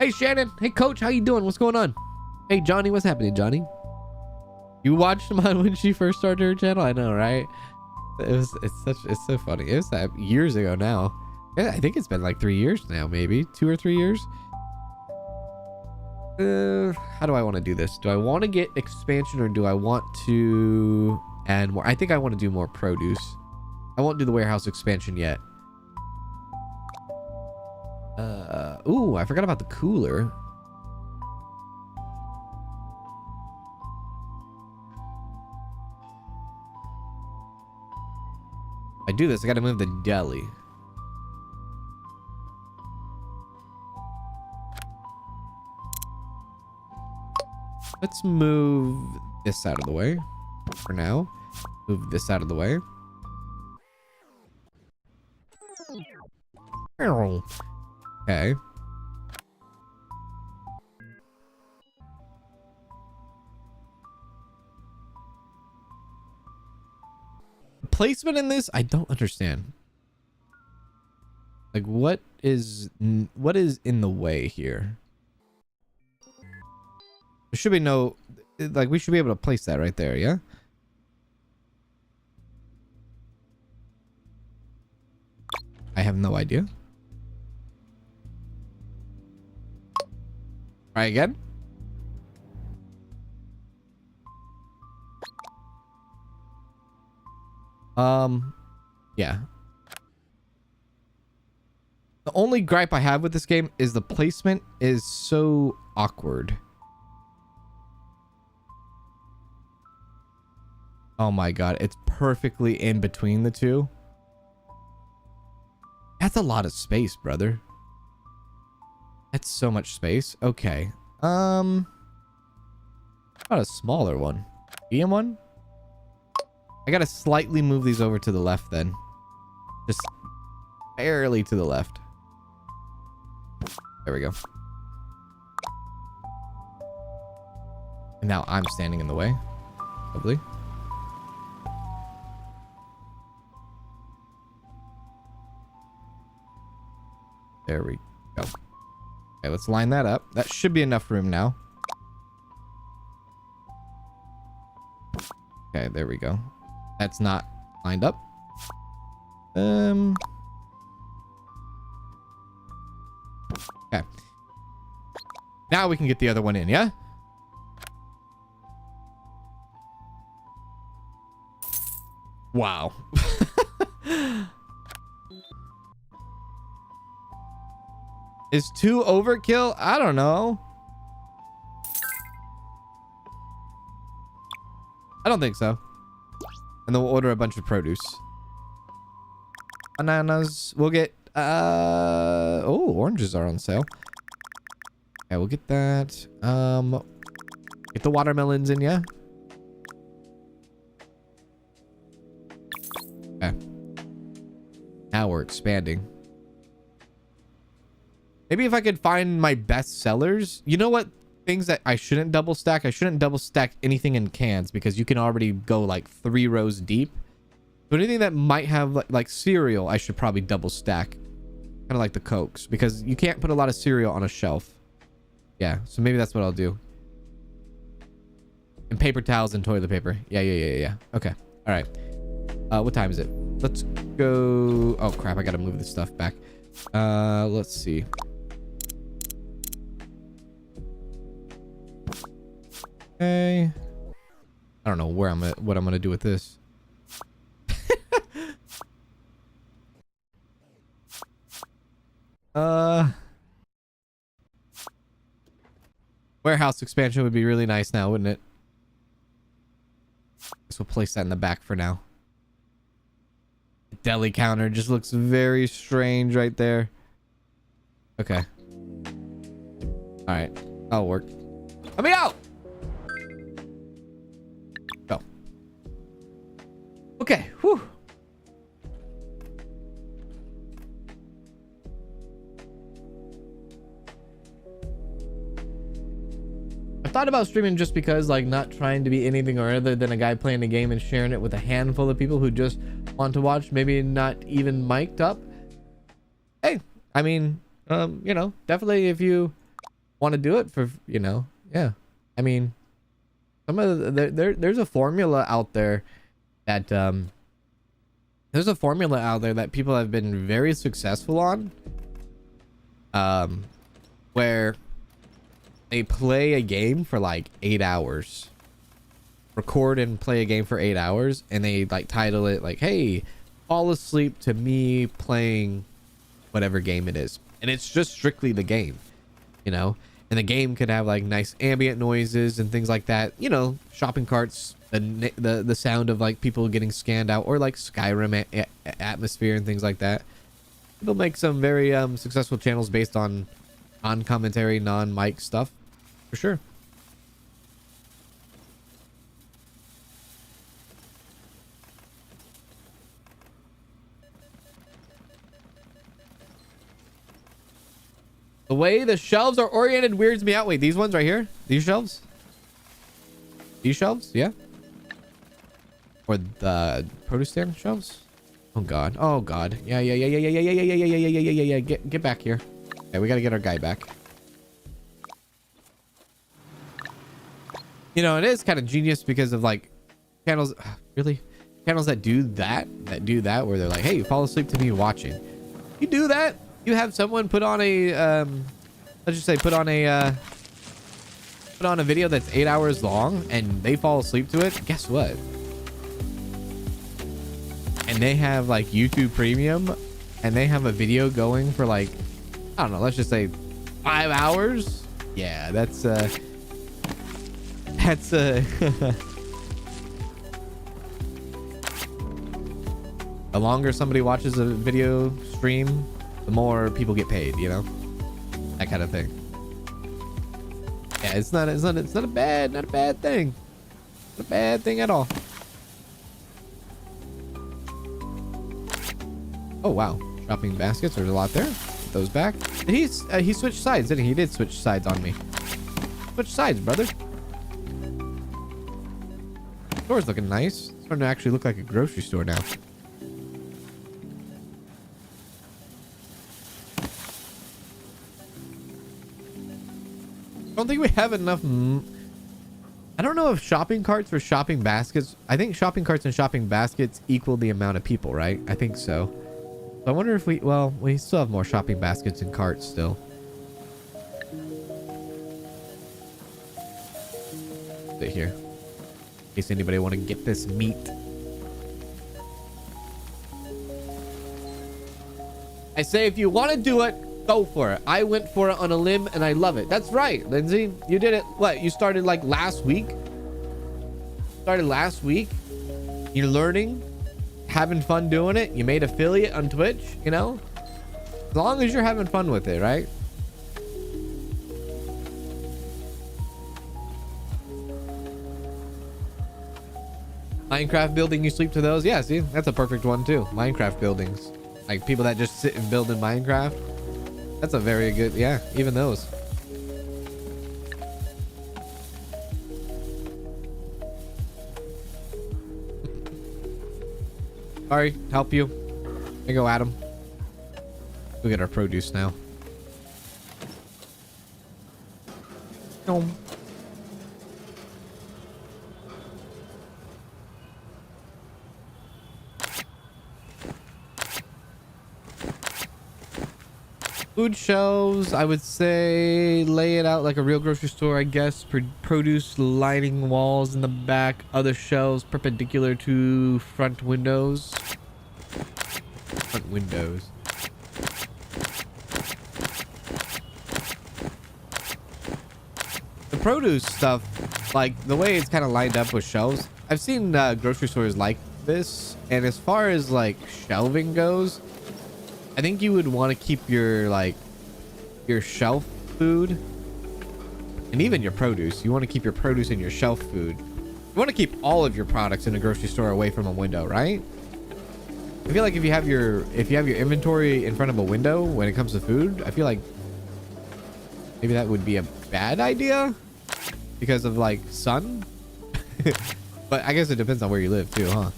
Hey, Shannon. Hey, Coach. How you doing? What's going on? Hey, Johnny. What's happening, Johnny? You watched mine when she first started her channel? I know, right? It's so funny. It was that years ago now. Yeah, I think it's been like 3 years now, maybe 2 or 3 years. How do I want to do this? Do I want to get expansion or do I want to add more? I think I want to do more produce. I won't do the warehouse expansion yet. Ooh, I forgot about the cooler. If I do this, I got to move the deli. Let's move this out of the way for now. Move this out of the way. Okay. Placement in this, I don't understand. Like, what is in the way here? There should be no, like, we should be able to place that right there, yeah? I have no idea. Try again. Yeah. The only gripe I have with this game is the placement is so awkward. Oh my god, it's perfectly in between the two. That's a lot of space, brother. That's so much space. Okay. How about a smaller one? Medium one? I gotta slightly move these over to the left then. Just barely to the left. There we go. And now I'm standing in the way. Lovely. There we go. Okay, let's line that up. That should be enough room now. Okay, there we go. That's not lined up. Okay. Now we can get the other one in, yeah? Wow. Is 2 overkill? I don't know. I don't think so. And then we'll order a bunch of produce. Bananas. We'll get oh, oranges are on sale. Okay, we'll get that. Get the watermelons in, yeah? Okay. Now we're expanding. Maybe if I could find my best sellers. You know what? Things that I shouldn't double stack. I shouldn't double stack anything in cans because you can already go like 3 rows deep. So anything that might have like cereal, I should probably double stack. Kind of like the Cokes because you can't put a lot of cereal on a shelf. Yeah, so maybe that's what I'll do. And paper towels and toilet paper. Yeah. Okay. All right. What time is it? Let's go. Oh crap! I gotta move this stuff back. Let's see. Okay. I don't know where what I'm gonna do with this. Warehouse expansion would be really nice now, wouldn't it? Guess we'll place that in the back for now. Deli counter just looks very strange right there. Okay. All right. That'll work. Let me out. Go. Okay. Whew. I thought about streaming just because, like, not trying to be anything or other than a guy playing a game and sharing it with a handful of people who just want to watch, maybe not even mic'd up. Hey, I mean, you know, definitely if you want to do it for, you know, yeah. I mean, some of there's a formula out there that people have been very successful on, where they play a game for like 8 hours, record and play a game for 8 hours, and they like title it like, hey, fall asleep to me playing whatever game it is. And it's just strictly the game, you know, and the game could have like nice ambient noises and things like that, you know, shopping carts, the sound of like people getting scanned out, or like Skyrim atmosphere and things like that. People make some very successful channels based on non-commentary, non-mic stuff, for sure. The way the shelves are oriented weirds me out. Wait, these ones right here? These shelves? These shelves? Yeah. Or the produce stand shelves? Oh god. Oh god. Yeah. Get back here. Okay, we gotta get our guy back. You know, it is kind of genius because of like channels. Really? Channels that do that where they're like, hey, fall asleep to me watching. You do that? You have someone put on a let's just say put on a video that's 8 hours long and they fall asleep to it. Guess what? And they have like YouTube Premium and they have a video going for like, I don't know, let's just say 5 hours. Yeah, that's the longer somebody watches a video stream, the more people get paid, you know, that kind of thing. Yeah, it's not a bad thing. Not a bad thing at all. Oh wow, shopping baskets. There's a lot there. Put those back. And he switched sides, didn't he? He did switch sides on me. Switch sides, brother. Store's looking nice. It's starting to actually look like a grocery store now. I don't think we have enough. I don't know if shopping carts or shopping baskets. I think shopping carts and shopping baskets equal the amount of people, right? I think so. So I wonder if we still have more shopping baskets and carts still. Sit here. In case anybody want to get this meat. I say if you want to do it, go for it. I went for it on a limb and I love it. That's right, Lindsay. You did it. What? You started like last week? Started last week? You're learning? Having fun doing it? You made affiliate on Twitch, you know? As long as you're having fun with it, right? Minecraft building, you sleep to those? Yeah, see? That's a perfect one too. Minecraft buildings. Like people that just sit and build in Minecraft. That's a very good, yeah, even those. Sorry, help you. I go at him. We get our produce now. Food shelves, I would say lay it out like a real grocery store, I guess. Produce lining walls in the back. Other shelves perpendicular to front windows. Front windows. The produce stuff, like the way it's kind of lined up with shelves. I've seen grocery stores like this. And as far as like shelving goes, I think you would want to keep your your shelf food and even your produce. You want to keep your produce and your shelf food. You want to keep all of your products in a grocery store away from a window, right? I feel like if you have your inventory in front of a window when it comes to food, I feel like maybe that would be a bad idea because of like sun. But I guess it depends on where you live too, huh?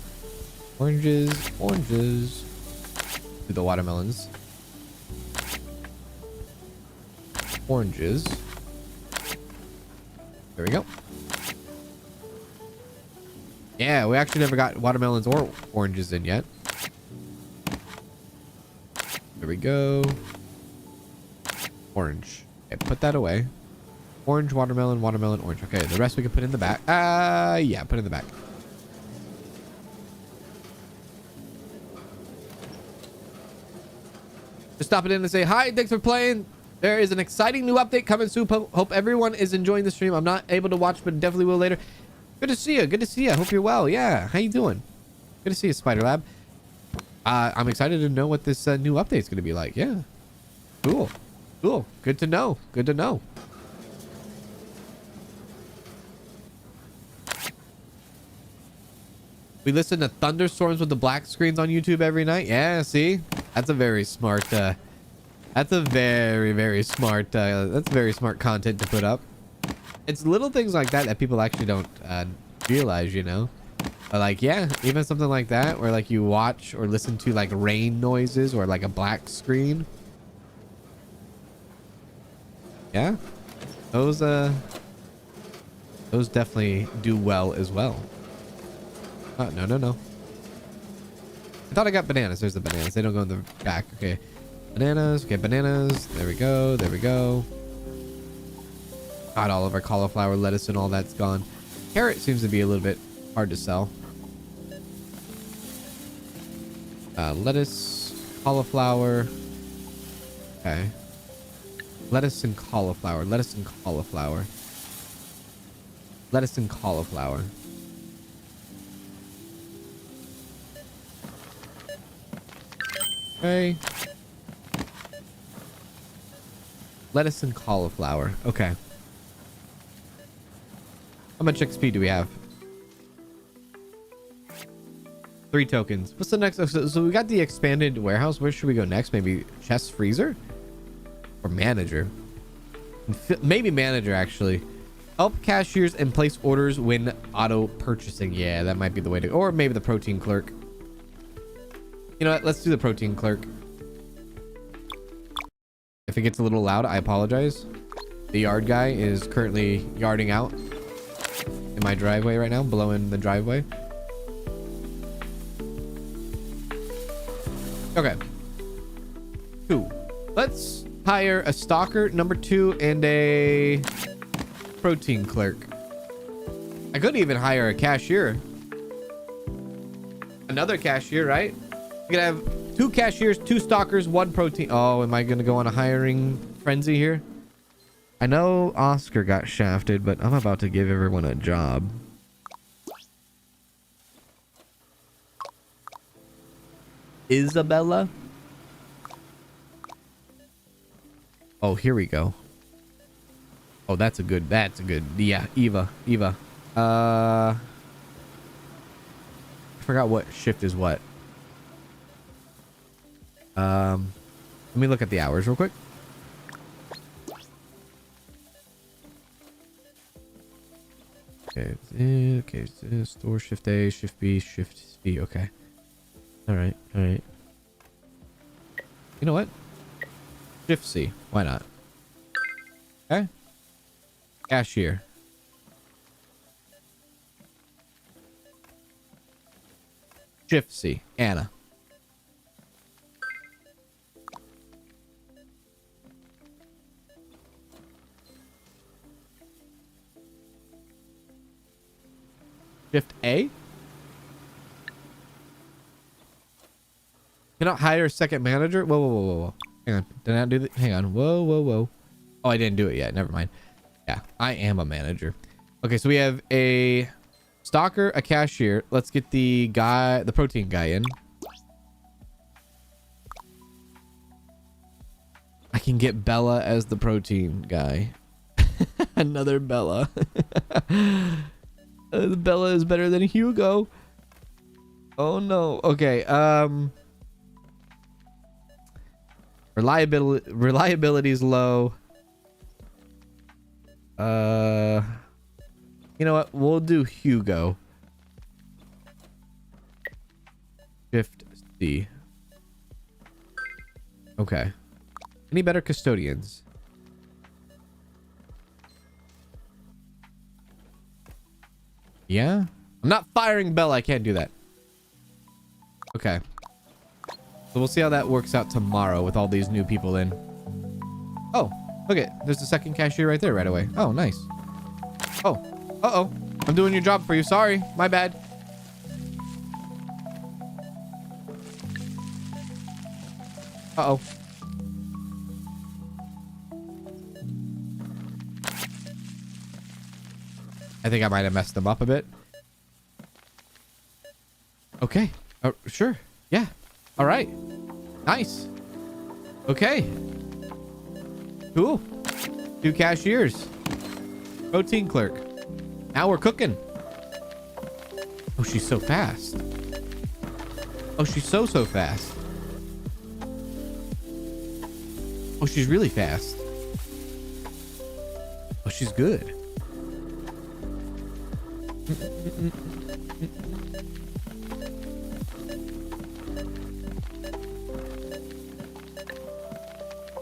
Oranges. The watermelons. Oranges. There we go. Yeah, we actually never got watermelons or oranges in yet. There we go. Orange. Okay, put that away. Orange, watermelon, orange. Okay, the rest we can put in the back. Yeah, put in the back. Just stop it in and say hi. Thanks for playing. There is an exciting new update coming soon. Hope everyone is enjoying the stream. I'm not able to watch, but definitely will later. Good to see you. Good to see you. I hope you're well. Yeah. How you doing? Good to see you, Spider Lab. I'm excited to know what this new update is going to be like. Yeah. Cool. Cool. Good to know. Good to know. We listen to thunderstorms with the black screens on YouTube every night. Yeah, see? That's a very smart, that's a very, very smart, that's very smart content to put up. It's little things like that that people actually don't realize, you know? Like, yeah, even something like that where like you watch or listen to like rain noises or like a black screen. Yeah, those definitely do well as well. No, no, no. I thought I got bananas. There's the bananas. They don't go in the back. Okay. Bananas. Okay, bananas. There we go. There we go. Got all of our cauliflower, lettuce, and all that's gone. Carrot seems to be a little bit hard to sell. Lettuce, cauliflower. Okay. Lettuce and cauliflower. Lettuce and cauliflower. Lettuce and cauliflower. Okay. Lettuce and cauliflower. Okay. How much XP do we have? 3 tokens. What's the next? So we got the expanded warehouse. Where should we go next? Maybe chest freezer? Or manager? Maybe manager, actually. Help cashiers and place orders when auto purchasing. Yeah, that might be the way to go. Or maybe the protein clerk. You know what? Let's do the protein clerk. If it gets a little loud, I apologize. The yard guy is currently yarding out in my driveway right now, blowing the driveway. Okay. 2. Let's hire a stalker, number 2, and a protein clerk. I could even hire a cashier. Another cashier, right? We could have 2 cashiers, 2 stalkers, 1 protein. Oh, am I going to go on a hiring frenzy here? I know Oscar got shafted, but I'm about to give everyone a job. Isabella? Oh, here we go. Oh, that's a good, yeah, Eva. I forgot what shift is what. Let me look at the hours real quick. Okay, store shift A, shift B, shift C. Okay. All right. You know what? Shift C. Why not? Okay. Cashier. Shift C. Anna. Shift A. Cannot hire a second manager. Whoa. Hang on. Did I not do that? Hang on. Whoa. Oh, I didn't do it yet. Never mind. Yeah, I am a manager. Okay, so we have a stalker, a cashier. Let's get the protein guy in. I can get Bella as the protein guy. Another Bella. Bella is better than Hugo. Oh no. Okay. Reliability is low. You know what? We'll do Hugo. Shift C. Okay. Any better custodians? Yeah? I'm not firing Bella. I can't do that. Okay. So we'll see how that works out tomorrow with all these new people in. Oh, okay. There's the second cashier right there right away. Oh, nice. Oh, uh-oh. I'm doing your job for you. Sorry. My bad. Uh-oh. I think I might have messed them up a bit. Okay. Sure. Yeah. All right. Nice. Okay. Cool. 2 cashiers. Protein clerk. Now we're cooking. Oh, she's so fast. Oh, she's so fast. Oh, she's really fast. Oh, she's good.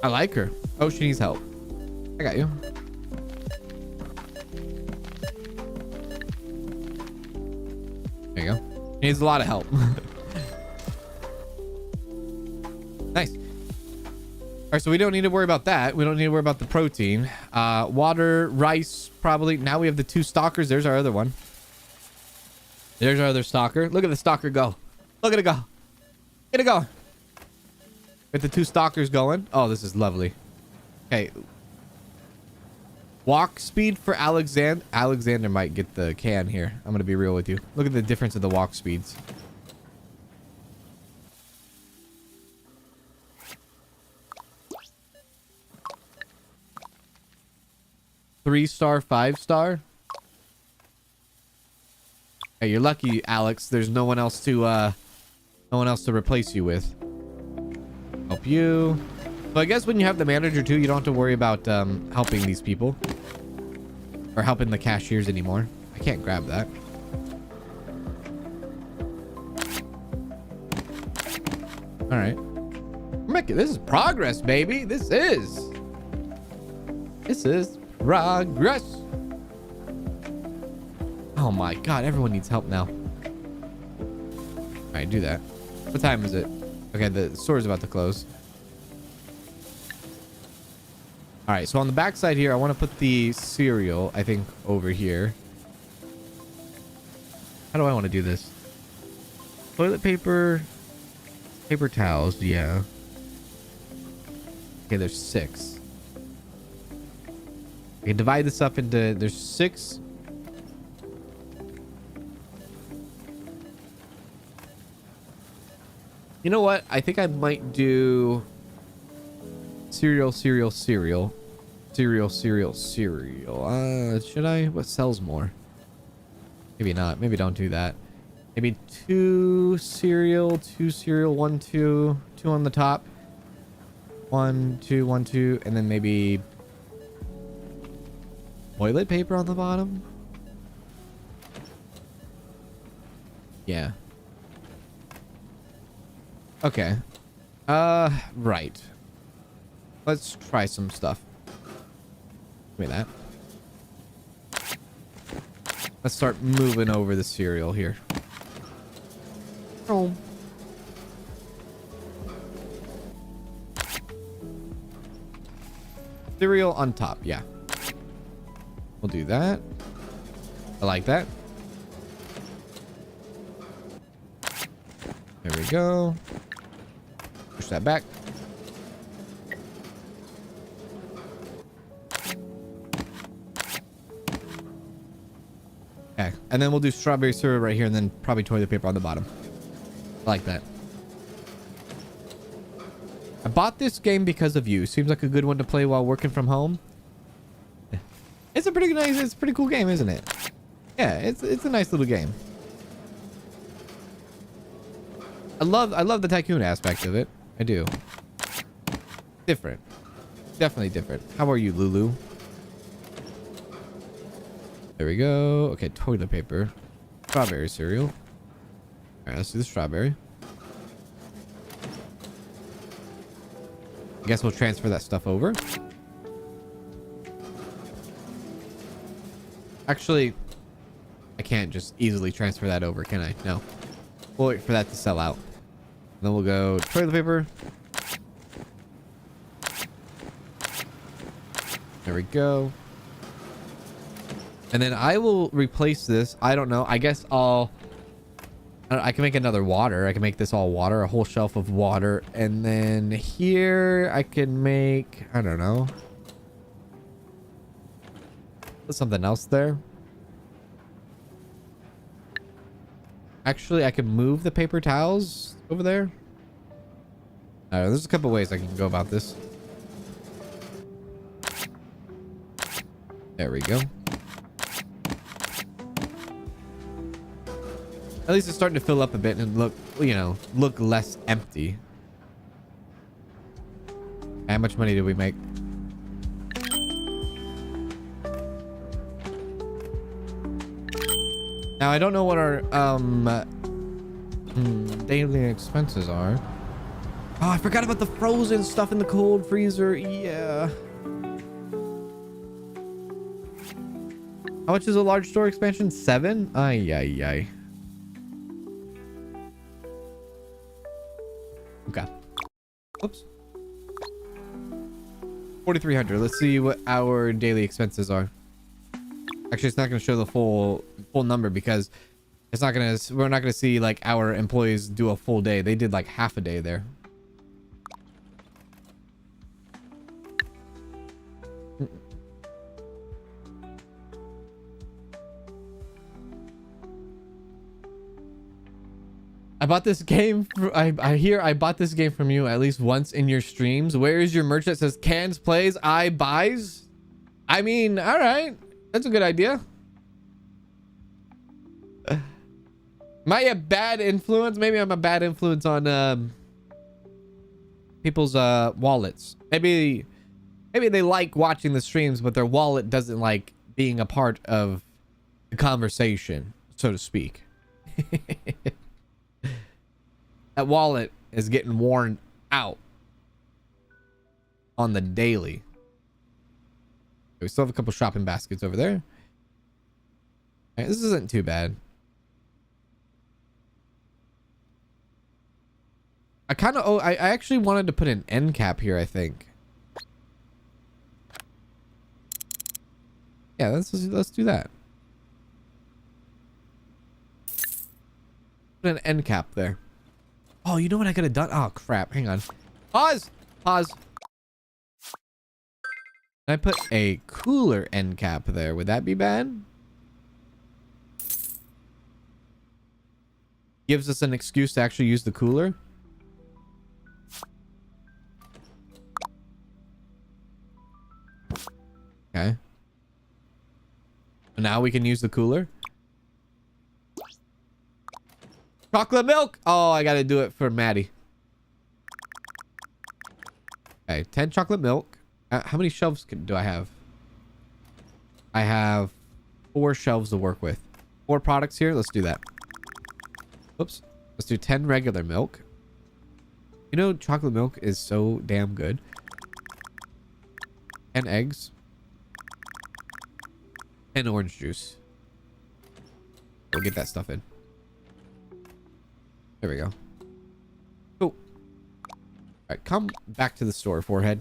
I like her. Oh, she needs help. I got you. There you go. She needs a lot of help. Nice. All right, so we don't need to worry about that. We don't need to worry about the protein. Water, rice, probably. Now we have the 2 stalkers. There's our other one. There's our other stalker. Look at the stalker go. Look at it go. Get it going. With the 2 stalkers going. Oh, this is lovely. Okay. Walk speed for Alexander. Alexander might get the can here. I'm going to be real with you. Look at the difference of the walk speeds. Three-star, 5-star. Hey, you're lucky, Alex. There's no one else to replace you with. Help you. So I guess when you have the manager too, you don't have to worry about helping these people or helping the cashiers anymore. I can't grab that. All right. This is progress, baby. This is progress. Oh my god, everyone needs help now. All right, do that. What time is it? Okay, the store's about to close. All right, so on the back side here, I want to put the cereal, I think, over here. How do I want to do this? Toilet paper, paper towels, yeah. Okay, there's 6. I can divide this up into, there's 6. You know what? I think I might do cereal. Should I? What sells more? Maybe not. Maybe don't do that. Maybe 2 cereal, 1, 2 on the top. 1, 2, 1, 2, and then maybe toilet paper on the bottom. Yeah. Okay. Right. Let's try some stuff. Give me that. Let's start moving over the cereal here. Oh. Cereal on top, yeah. We'll do that. I like that. There we go. Push that back. Okay, and then we'll do strawberry syrup right here and then probably toilet paper on the bottom. I like that. I bought this game because of you. Seems like a good one to play while working from home. It's a pretty nice, it's a pretty cool game, isn't it? Yeah, it's a nice little game. I love the Tycoon aspect of it. I do. Different. Definitely different. How are you, Lulu? There we go. Okay, toilet paper. Strawberry cereal. All right, let's do the strawberry. I guess we'll transfer that stuff over. Actually, I can't just easily transfer that over, can I? No. We'll wait for that to sell out. Then we'll go toilet paper. There we go. And then I will replace this. I don't know. I guess I can make another water. I can make this all water, a whole shelf of water. And then here I can make, I don't know. Put something else there. Actually, I can move the paper towels over there. There's a couple ways I can go about this. There we go. At least it's starting to fill up a bit and look, you know, look less empty. How much money did we make? Now, I don't know what our daily expenses are. Oh, I forgot about the frozen stuff in the cold freezer. Yeah. How much is a large store expansion? 7? Ay, ay, ay. Okay. Oops. 4,300. Let's see what our daily expenses are. Actually, it's not going to show the full number because it's not going to. We're not going to see like our employees do a full day. They did like half a day there. I bought this game. I hear I bought this game from you at least once in your streams. Where is your merch that says Kanz plays, I buys? I mean, all right, that's a good idea. Am I a bad influence? Maybe I'm a bad influence on people's wallets. Maybe they like watching the streams, but their wallet doesn't like being a part of the conversation, so to speak. That wallet is getting worn out on the daily. We still have a couple shopping baskets over there. All right, this isn't too bad. I actually wanted to put an end cap here, I think. Yeah, let's do that. Put an end cap there. Oh, you know what I could have done? Oh, crap. Hang on. Pause. Can I put a cooler end cap there? Would that be bad? Gives us an excuse to actually use the cooler. Okay. And now we can use the cooler. Chocolate milk. Oh, I gotta do it for Maddie. Okay, 10 chocolate milk. How many shelves do I have? I have 4 shelves to work with. 4 products here. Let's do that. Oops. Let's do 10 regular milk. You know, chocolate milk is so damn good. 10 eggs. And orange juice. We'll get that stuff in. There we go. Cool. Alright, come back to the store, forehead.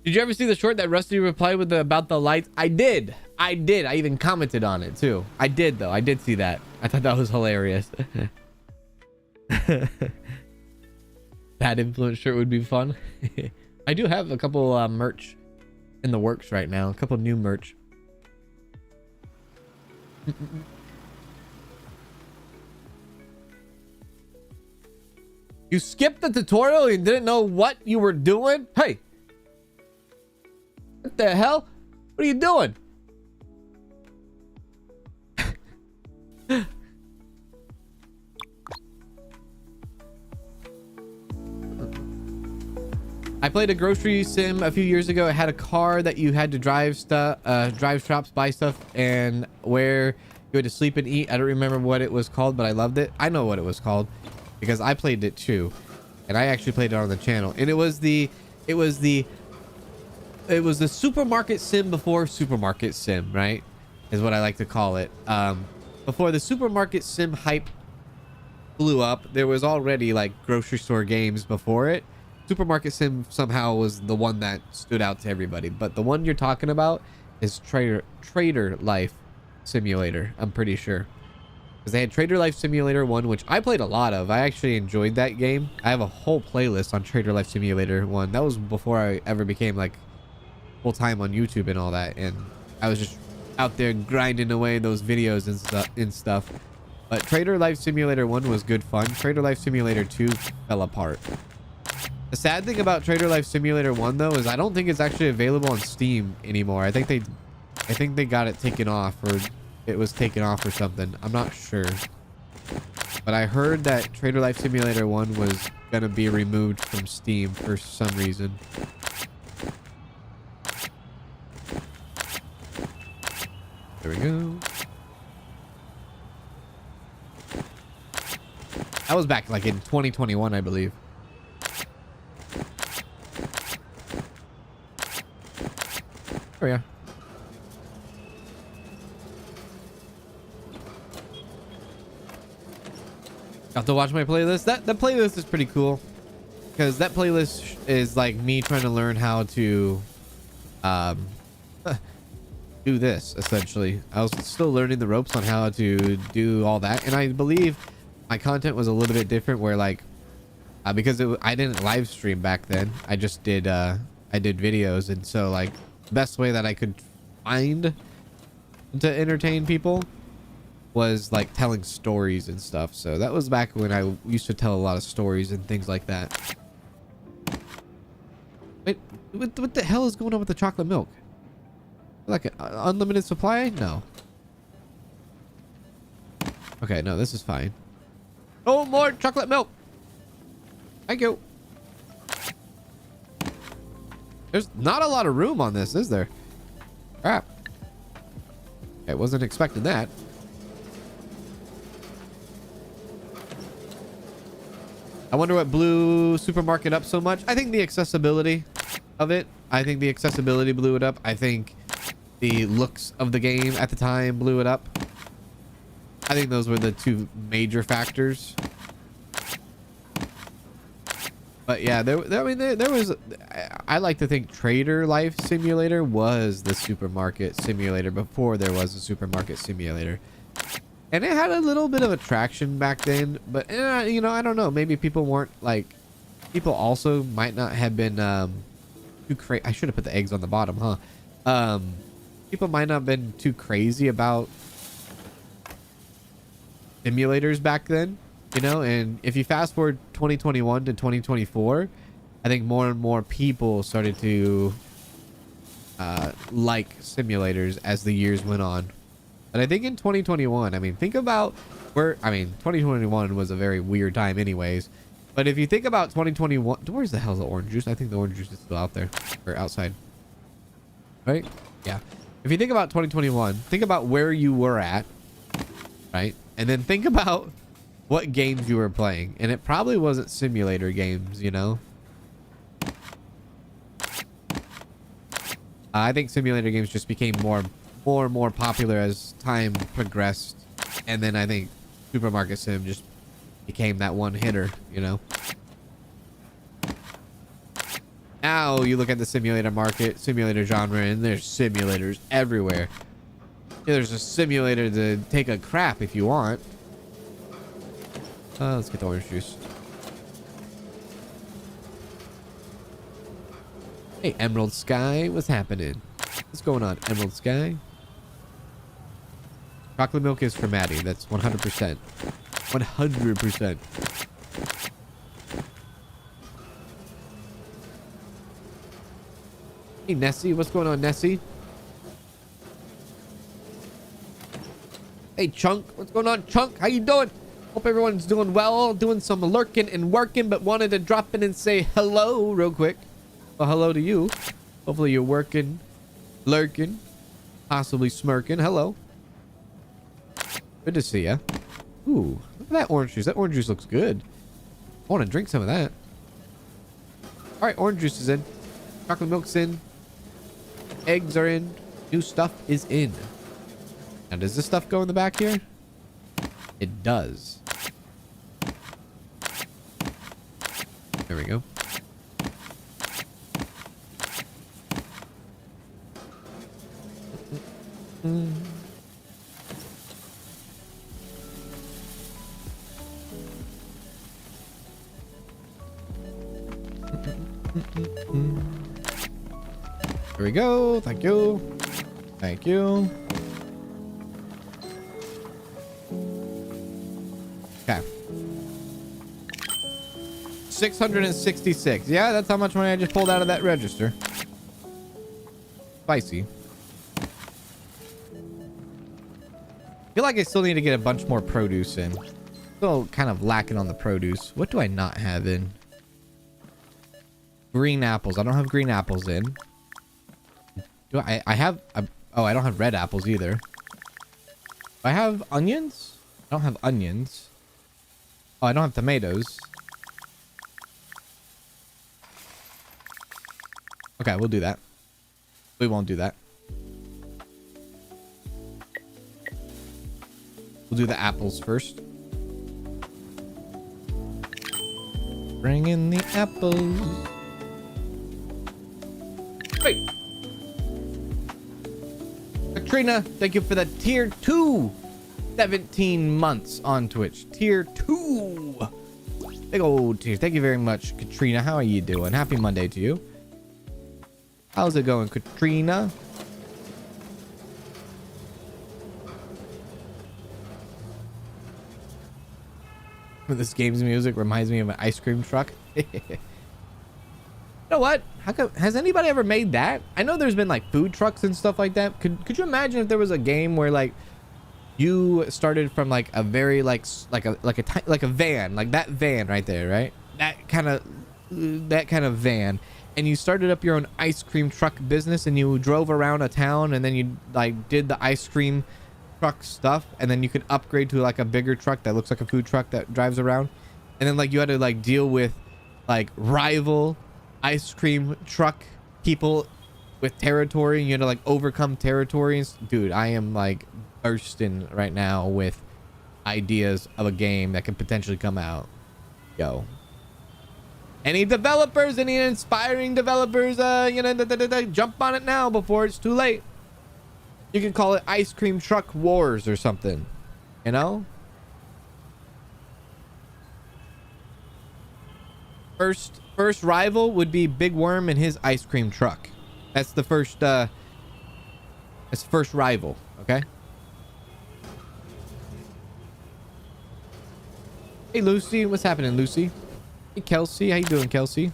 Did you ever see the short that Rusty replied with about the lights? I did. I even commented on it too. I did though. I did see that. I thought that was hilarious. Bad influence shirt would be fun. I do have a couple merch in the works right now. A couple new merch. You skipped the tutorial and didn't know what you were doing? Hey! What the hell? What are you doing? I played a grocery sim a few years ago. It had a car that you had to drive shops, buy stuff, and where you had to sleep and eat. I don't remember what it was called, but I loved it. I know what it was called because I played it too, and I actually played it on the channel. And it was the supermarket sim before supermarket sim, right? Is what I like to call it. Before the supermarket sim hype blew up, there was already like grocery store games before it. Supermarket sim somehow was the one that stood out to everybody, but the one you're talking about is Trader Life Simulator. I'm pretty sure because they had Trader Life Simulator 1, which I played a lot of. I actually enjoyed that game. I have a whole playlist on Trader Life Simulator 1. That was before I ever became like full time on YouTube and all that, and I was just out there grinding away those videos and stuff. But Trader Life Simulator 1 was good fun. Trader Life Simulator 2 fell apart. The sad thing about Trader Life Simulator 1 though is I don't think it's actually available on Steam anymore. I think they got it taken off, or it was taken off or something. I'm not sure. But I heard that Trader Life Simulator 1 was gonna be removed from Steam for some reason. There we go. That was back like in 2021, I believe. Oh yeah. Got to watch my playlist. That playlist is pretty cool because that playlist is like me trying to learn how to do this. Essentially, I was still learning the ropes on how to do all that, and I believe my content was a little bit different where like because I didn't live stream back then. I just did I did videos, and so like the best way that I could find to entertain people was like telling stories and stuff. So that was back when I used to tell a lot of stories and things like that. Wait, what the hell is going on with the chocolate milk? Like an unlimited supply? No. Okay, no, this is fine. Oh, more chocolate milk. Thank you. There's not a lot of room on this, is there? Crap. I wasn't expecting that. I wonder what blew Supermarket up so much. I think the accessibility of it. I think the accessibility blew it up. I think the looks of the game at the time blew it up. I think those were the two major factors. But yeah, there was. I like to think Trader Life Simulator was the supermarket simulator before there was a supermarket simulator. And it had a little bit of attraction back then, but you know, I don't know. Maybe people weren't like, people also might not have been too crazy. I should have put the eggs on the bottom, huh? People might not have been too crazy about simulators back then, you know. And if you fast forward 2021 to 2024, I think more and more people started to like simulators as the years went on. But I think in 2021, I mean, think about where, I mean, 2021 was a very weird time anyways. But if you think about 2021, where's the hell's the orange juice? I think the orange juice is still out there or outside. Right? Yeah. If you think about 2021, think about where you were at, right? And then think about what games you were playing. And it probably wasn't simulator games, you know? I think simulator games just became more and more popular as time progressed, and then I think Supermarket Sim just became that one hitter, you know. Now you look at the simulator market, simulator genre, and there's simulators everywhere. There's a simulator to take a crap if you want. Let's get the orange juice. Hey, Emerald Sky, what's happening? What's going on, Emerald Sky? Chocolate milk is for Maddie. That's 100%. 100%. Hey, Nessie. What's going on, Nessie? Hey, Chunk. What's going on, Chunk? How you doing? Hope everyone's doing well. Doing some lurking and working, but wanted to drop in and say hello real quick. Well, hello to you. Hopefully you're working, lurking, possibly smirking. Hello. Good to see ya. Ooh, look at that orange juice. That orange juice looks good. I want to drink some of that. All right, orange juice is in. Chocolate milk's in. Eggs are in. New stuff is in. Now, does this stuff go in the back here? It does. There we go. Here we go. Thank you. Thank you. Okay. 666. Yeah, that's how much money I just pulled out of that register. Spicy. I feel like I still need to get a bunch more produce in. Still kind of lacking on the produce. What do I not have in? Green apples. I don't have green apples in. Do I have... oh, I don't have red apples either. I have onions? I don't have onions. Oh, I don't have tomatoes. Okay, we'll do that. We won't do that. We'll do the apples first. Bring in the apples. Hey! Katrina, thank you for the tier 2. 17 months on Twitch. Tier 2. Big old tier. Thank you very much, Katrina. How are you doing? Happy Monday to you. How's it going, Katrina? This game's music reminds me of an ice cream truck. You know what? How come, has anybody ever made that? I know there's been like food trucks and stuff like that. Could you imagine if there was a game where like you started from like a very like a van, like that van right there, right? That kind of van, and you started up your own ice cream truck business, and you drove around a town, and then you like did the ice cream truck stuff, and then you could upgrade to like a bigger truck that looks like a food truck that drives around, and then like you had to like deal with like rival ice cream truck people with territory, and you had to like overcome territories. Dude, I am like bursting right now with ideas of a game that could potentially come out. Yo, any developers, any inspiring developers, jump on it now before it's too late. You can call it Ice Cream Truck Wars or something, you know? First rival would be Big Worm and his ice cream truck. That's the first rival, okay? Hey Lucy, what's happening, Lucy? Hey Kelsey, how you doing, Kelsey?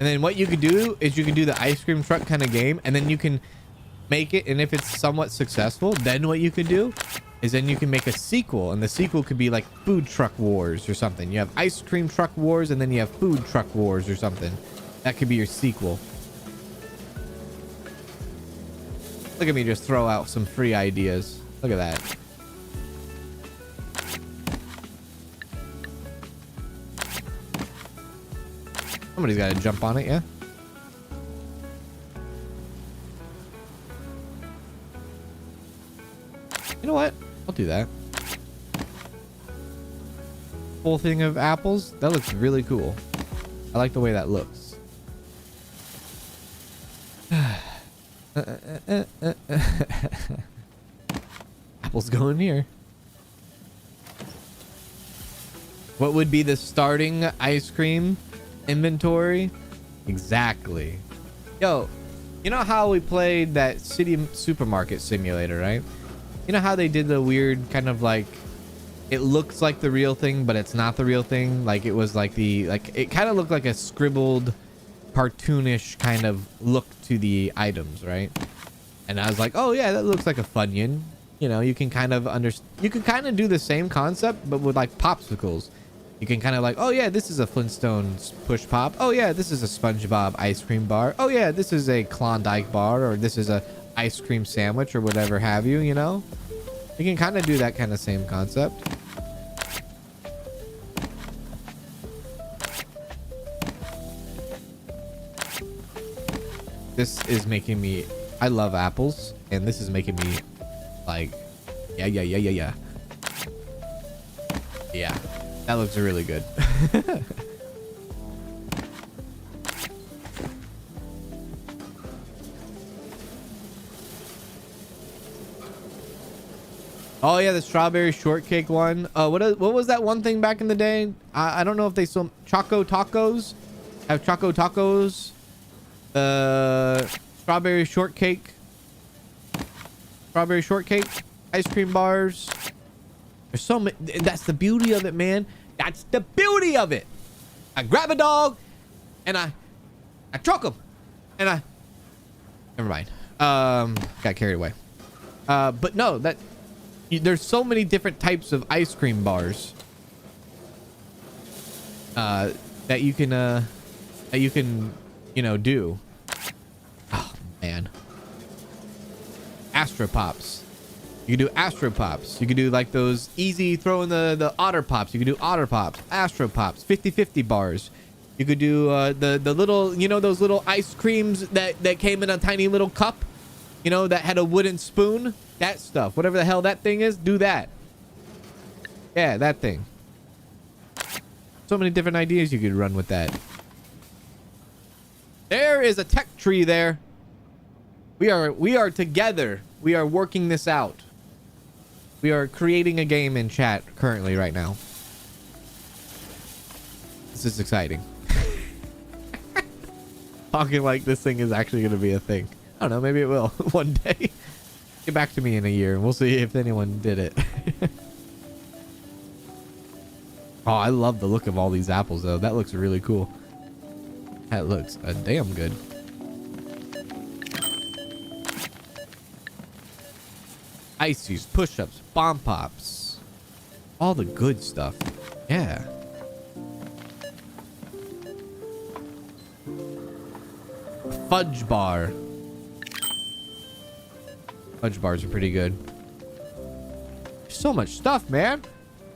And then what you could do is you can do the ice cream truck kind of game, and then you can make it, and if it's somewhat successful, then what you could do is then you can make a sequel, and the sequel could be like Food Truck Wars or something. You have Ice Cream Truck Wars, and then you have Food Truck Wars or something. That could be your sequel. Look at me just throw out some free ideas. Look at that. Somebody's got to jump on it, yeah? You know what? I'll do that. Full thing of apples. That looks really cool. I like the way that looks. Apples going here. What would be the starting ice cream inventory? Exactly. Yo, you know how we played that city supermarket simulator, right? You know how they did the weird kind of like, it looks like the real thing, but it's not the real thing. Like it was like it kind of looked like a scribbled cartoonish kind of look to the items, right? And I was like, oh yeah, that looks like a Funyun. You know, you can kind of you can kind of do the same concept, but with like popsicles. You can kind of like, oh yeah, this is a Flintstones push pop. Oh yeah, this is a SpongeBob ice cream bar. Oh yeah, this is a Klondike bar, or this is a ice cream sandwich, or whatever have you, you know? You can kind of do that kind of same concept. This is making me, I love apples, and this is making me like, yeah. Yeah, that looks really good. Oh yeah, the strawberry shortcake one. What was that one thing back in the day? I don't know if they still Choco Tacos have Choco Tacos. Strawberry shortcake ice cream bars. There's so many. That's the beauty of it, man. That's the beauty of it. I grab a dog and I choke him, and I never mind. Got carried away. But no, there's so many different types of ice cream bars. that you can do. Oh man, Astro Pops. You can do Astro Pops. You can do like those easy throw in the Otter Pops. You can do Otter Pops, Astro Pops, 50-50 bars. You could do the little, those little ice creams that came in a tiny little cup, that had a wooden spoon. That stuff, whatever the hell that thing is, do that. Yeah, that thing. So many different ideas you could run with that. There is a tech tree there. We are together. We are working this out. We are creating a game in chat currently right now. This is exciting. Talking like this thing is actually going to be a thing. I don't know. Maybe it will one day. Get back to me in a year and we'll see if anyone did it. Oh, I love the look of all these apples though. That looks really cool. That looks damn good. Ices, push-ups, bomb pops. All the good stuff. Yeah. Fudge bar. Fudge bars are pretty good. So much stuff, man.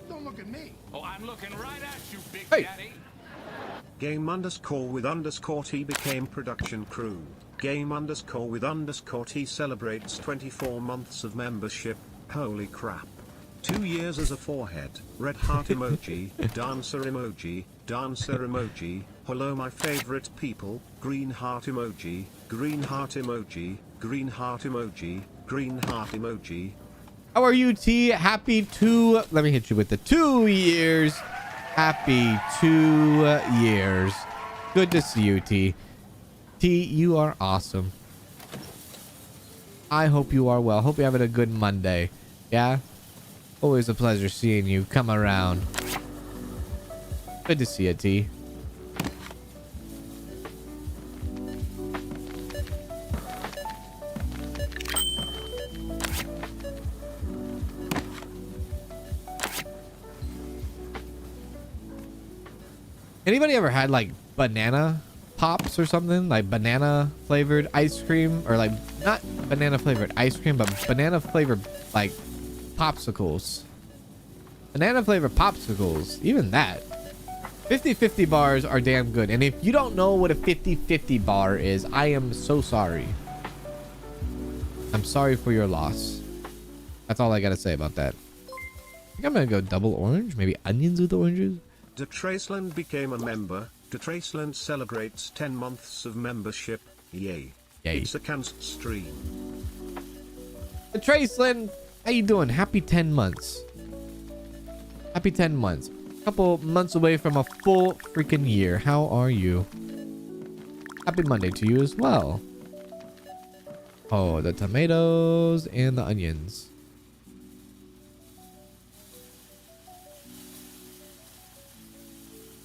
Don't look at me. Oh, I'm looking right at you, Big Hey. Daddy. Game_with_T became production crew. Game_with_T celebrates 24 months of membership. Holy crap. 2 years as a forehead. Red heart emoji. Dancer emoji. Dancer emoji. Hello my favorite people. Green heart emoji. Green heart emoji. Green heart emoji. Green heart emoji. How are you, T? Happy 2. Let me hit you with the 2 years. Happy 2 years. Good to see you, T. T, you are awesome. I hope you are well. Hope you're having a good Monday. Yeah? Always a pleasure seeing you. Come around. Good to see you, T. Anybody ever had like banana pops or something, like banana flavored ice cream, or like not banana flavored ice cream but banana flavored like popsicles? Banana flavored popsicles, even that. 50-50 bars are damn good, and if you don't know what a 50-50 bar is, I am so sorry. I'm sorry for your loss. That's all I gotta say about that. I think I'm gonna go double orange, maybe onions with oranges. Detraceland became a member. Detraceland celebrates 10 months of membership. Yay. Yay. It's a KANZd stream. Traceland, how you doing? Happy 10 months. Happy 10 months. A couple months away from a full freaking year. How are you? Happy Monday to you as well. Oh, the tomatoes and the onions.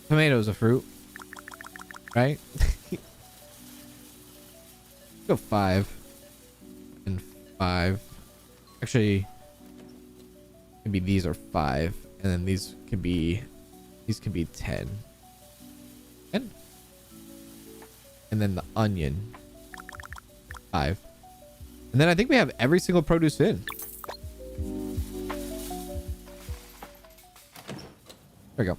Tomatoes a fruit, right? Go 5 and 5. Actually, maybe these are 5, and then these could be 10. 10. And then the onion 5. And then I think we have every single produce in. There we go.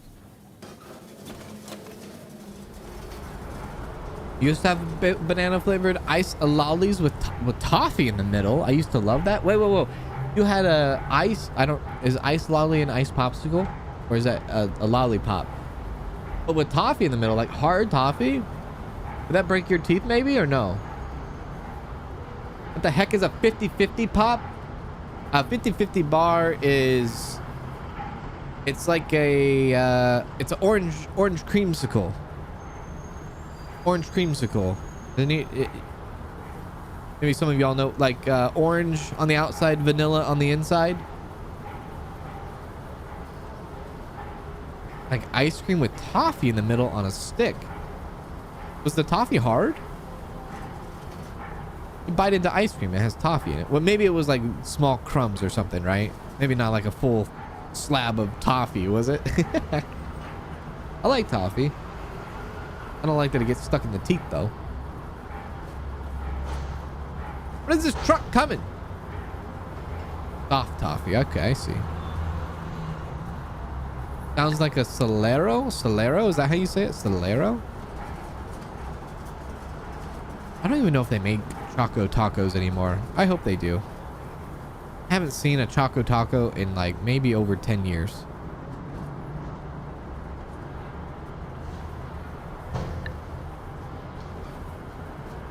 You used to have banana flavored ice lollies with toffee in the middle. I used to love that. Wait, whoa. You had a ice. Is ice lolly an ice popsicle, or is that a lollipop? But with toffee in the middle, like hard toffee. Would that break your teeth maybe, or no? What the heck is a 50-50 pop? A 50-50 bar is. It's like a. It's an orange creamsicle. Orange creamsicle. Maybe some of y'all know, like orange on the outside, vanilla on the inside. Like ice cream with toffee in the middle on a stick. Was the toffee hard? You bite into ice cream, it has toffee in it. Well, maybe it was like small crumbs or something, right? Maybe not like a full slab of toffee, was it? I like toffee. I don't like that it gets stuck in the teeth though. What is this truck coming? Soft toffee. Okay, I see. Sounds like a Solero. Solero? Is that how you say it? Solero? I don't even know if they make Choco Tacos anymore. I hope they do. I haven't seen a Choco Taco in like maybe over 10 years.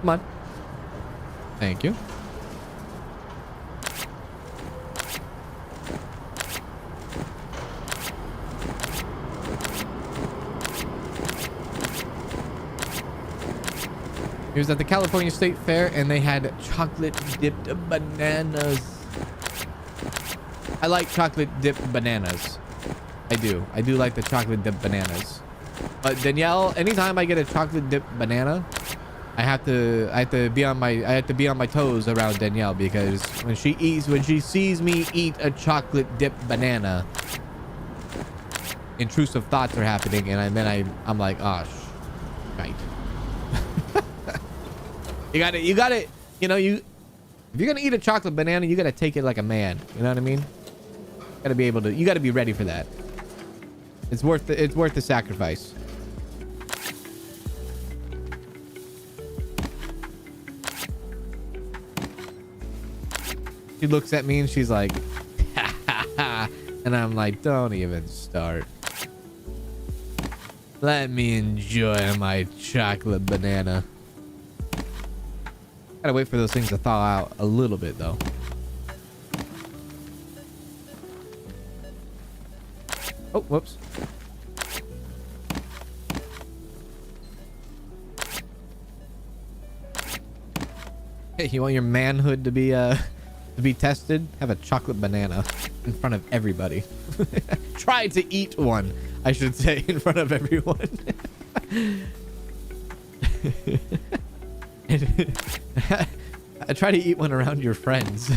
Come on. Thank you. He was at the California State Fair and they had chocolate dipped bananas. I like chocolate dipped bananas. I do. I do like the chocolate dipped bananas. But Danielle, anytime I get a chocolate dipped banana, I have to be on my toes around Danielle, because when she sees me eat a chocolate dipped banana, intrusive thoughts are happening, and I'm like, oh, right. You got it. You know, if you're gonna eat a chocolate banana, you gotta take it like a man. You know what I mean? You gotta be ready for that. It's worth the sacrifice. She looks at me and she's like, ha, ha, ha. And I'm like, don't even start. Let me enjoy my chocolate banana. Gotta wait for those things to thaw out a little bit though. Oh, whoops. Hey, you want your manhood to be tested? Have a chocolate banana in front of everybody. Try to eat one, I should say, in front of everyone. I try to eat one around your friends.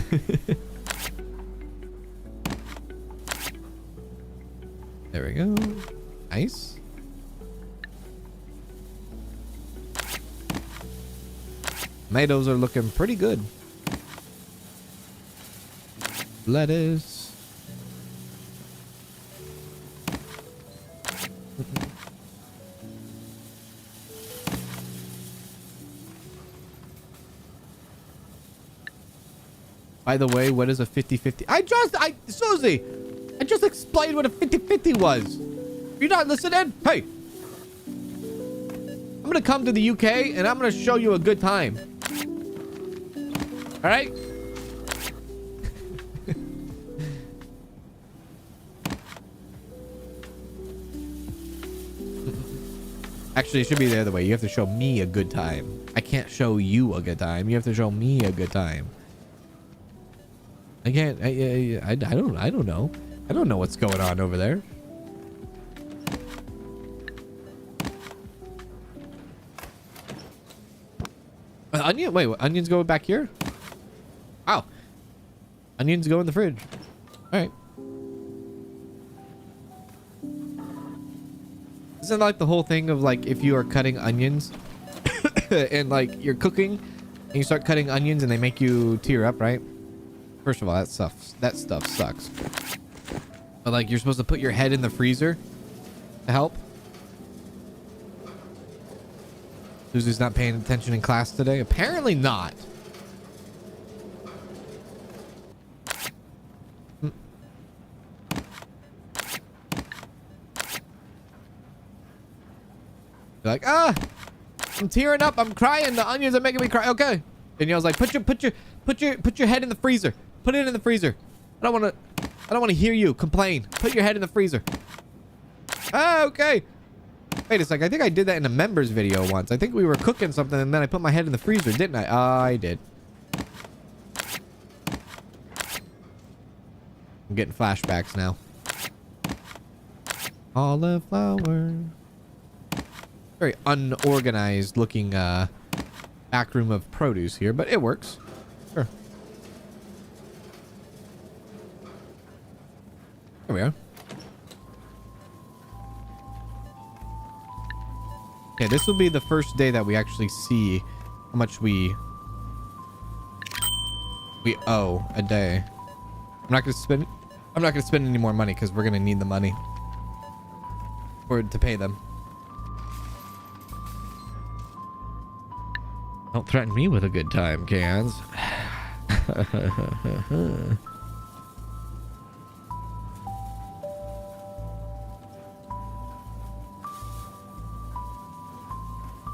There we go. Nice. Tomatoes are looking pretty good. Lettuce. By the way, what is a 50-50? Susie, I just explained what a 50-50 was. You're not listening? Hey. I'm going to come to the UK and I'm going to show you a good time. All right? Actually, it should be the other way. You have to show me a good time. I can't show you a good time. You have to show me a good time. I can't. I don't know. I don't know what's going on over there. Onion? Wait, onions go back here? Wow. Onions go in the fridge. All right. Isn't like the whole thing of like if you are cutting onions and like you're cooking and you start cutting onions and they make you tear up, right? First of all, that stuff sucks. But like you're supposed to put your head in the freezer to help. Susie's not paying attention in class today? Apparently not. You're like, I'm tearing up. I'm crying. The onions are making me cry. Okay. Danielle's like, put your head in the freezer. Put it in the freezer. I don't want to hear you complain. Put your head in the freezer. Okay. Wait a sec. I think I did that in a members video once. I think we were cooking something and then I put my head in the freezer, didn't I? I did. I'm getting flashbacks now. Cauliflower. Very unorganized looking back room of produce here, but it works. Sure. There we are. Okay, this will be the first day that we actually see how much we owe a day. I'm not gonna spend any more money because we're gonna need the money to pay them. Don't threaten me with a good time, Kanz.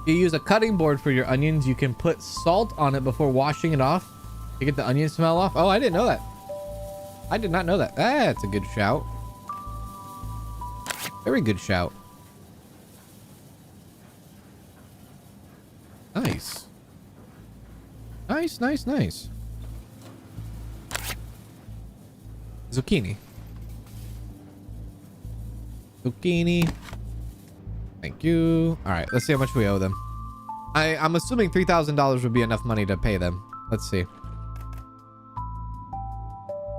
You use a cutting board for your onions. You can put salt on it before washing it off to get the onion smell off. Oh, I didn't know that. I did not know that. That's a good shout. Very good shout. Nice. Nice, nice, nice. Zucchini. Zucchini. Thank you. All right, let's see how much we owe them. I'm assuming $3,000 would be enough money to pay them. Let's see.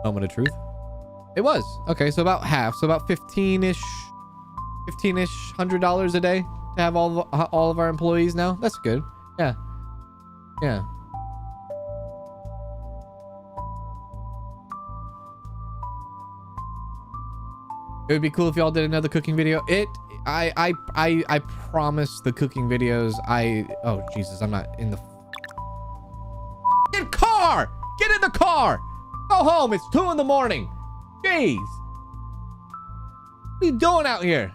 Moment of truth. It was. Okay, so about half. So about 15-ish $100 a day to have all of our employees now. That's good. Yeah. Yeah. It would be cool if y'all did another cooking video. I promise the cooking videos. Oh Jesus, I'm not in the car. Get in the car. Go home. It's 2 in the morning. Jeez. What are you doing out here?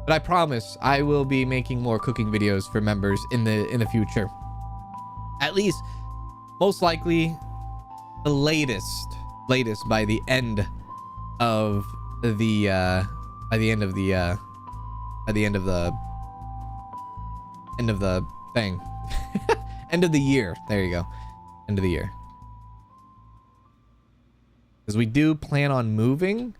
But I promise I will be making more cooking videos for members in the future. At least, most likely, the latest by the end of the end of the thing. End of the year. There you go. End of the year. Because we do plan on moving.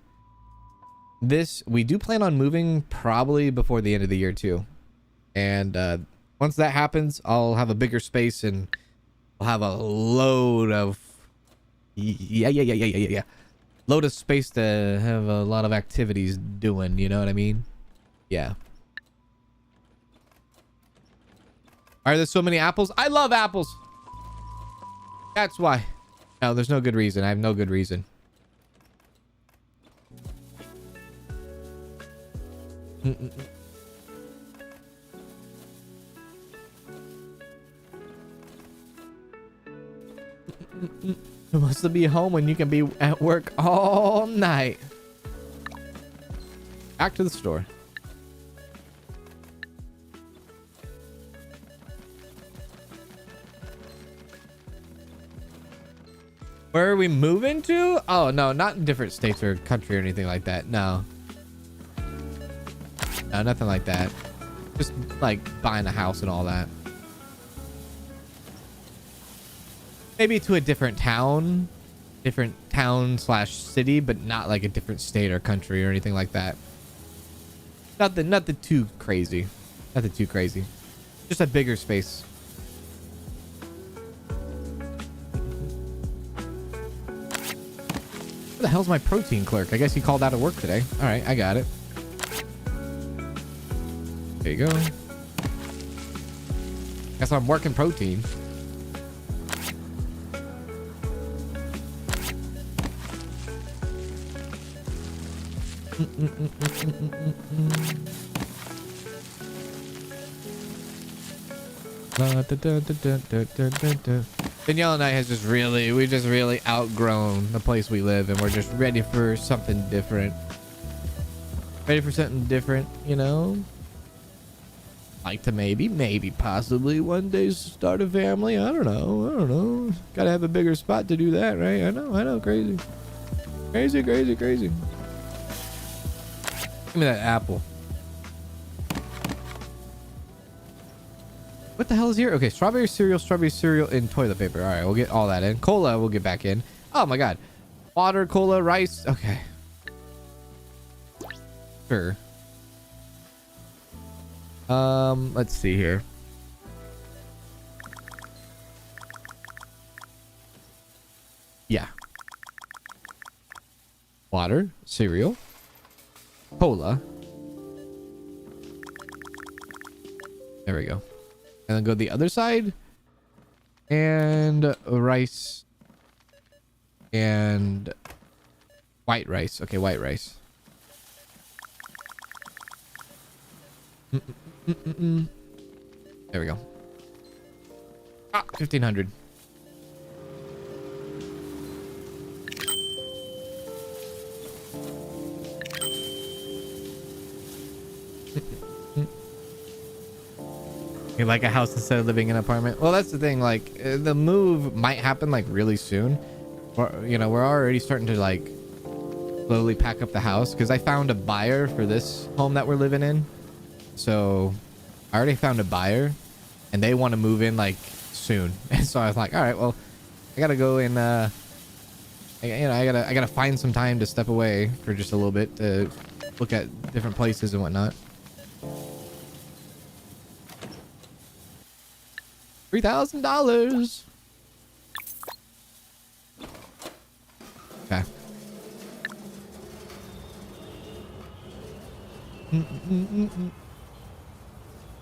We do plan on moving probably before the end of the year too. And once that happens, I'll have a bigger space and I'll have a load of load of space to have a lot of activities doing, you know what I mean? Yeah. Are there so many apples? I love apples. That's why. No, there's no good reason. I have no good reason. It wants to be home when you can be at work all night. Back to the store. Where are we moving to? Oh, no, not in different states or country or anything like that. No. No, nothing like that. Just like buying a house and all that. Maybe to a different town slash city, but not like a different state or country or anything like that. Nothing too crazy. Nothing too crazy. Just a bigger space. Where the hell's my protein clerk? I guess he called out of work today. All right, I got it. There you go. Guess I'm working protein. Danielle and I has just really outgrown the place we live, and we're just ready for something different. Ready for something different, you know? Like to maybe possibly one day start a family. I don't know. Gotta have a bigger spot to do that, right? I know. Crazy. Give me that apple. What the hell is here? Okay, strawberry cereal, and toilet paper. All right, we'll get all that in. Cola, we'll get back in. Oh my god. Water, cola, rice. Okay. Sure. Let's see here. Yeah. Water, cereal, cola, There we go. And then go the other side. And rice. And white rice. Okay, white rice. There we go. Ah, 1500. You like a house instead of living in an apartment? Well, that's the thing. Like, the move might happen like really soon. Or, you know, we're already starting to like slowly pack up the house because I found a buyer for this home that we're living in. So I already found a buyer and they want to move in like soon. And so I was like, all right, well, I gotta go and I gotta find some time to step away for just a little bit to look at different places and whatnot. $3,000. Okay.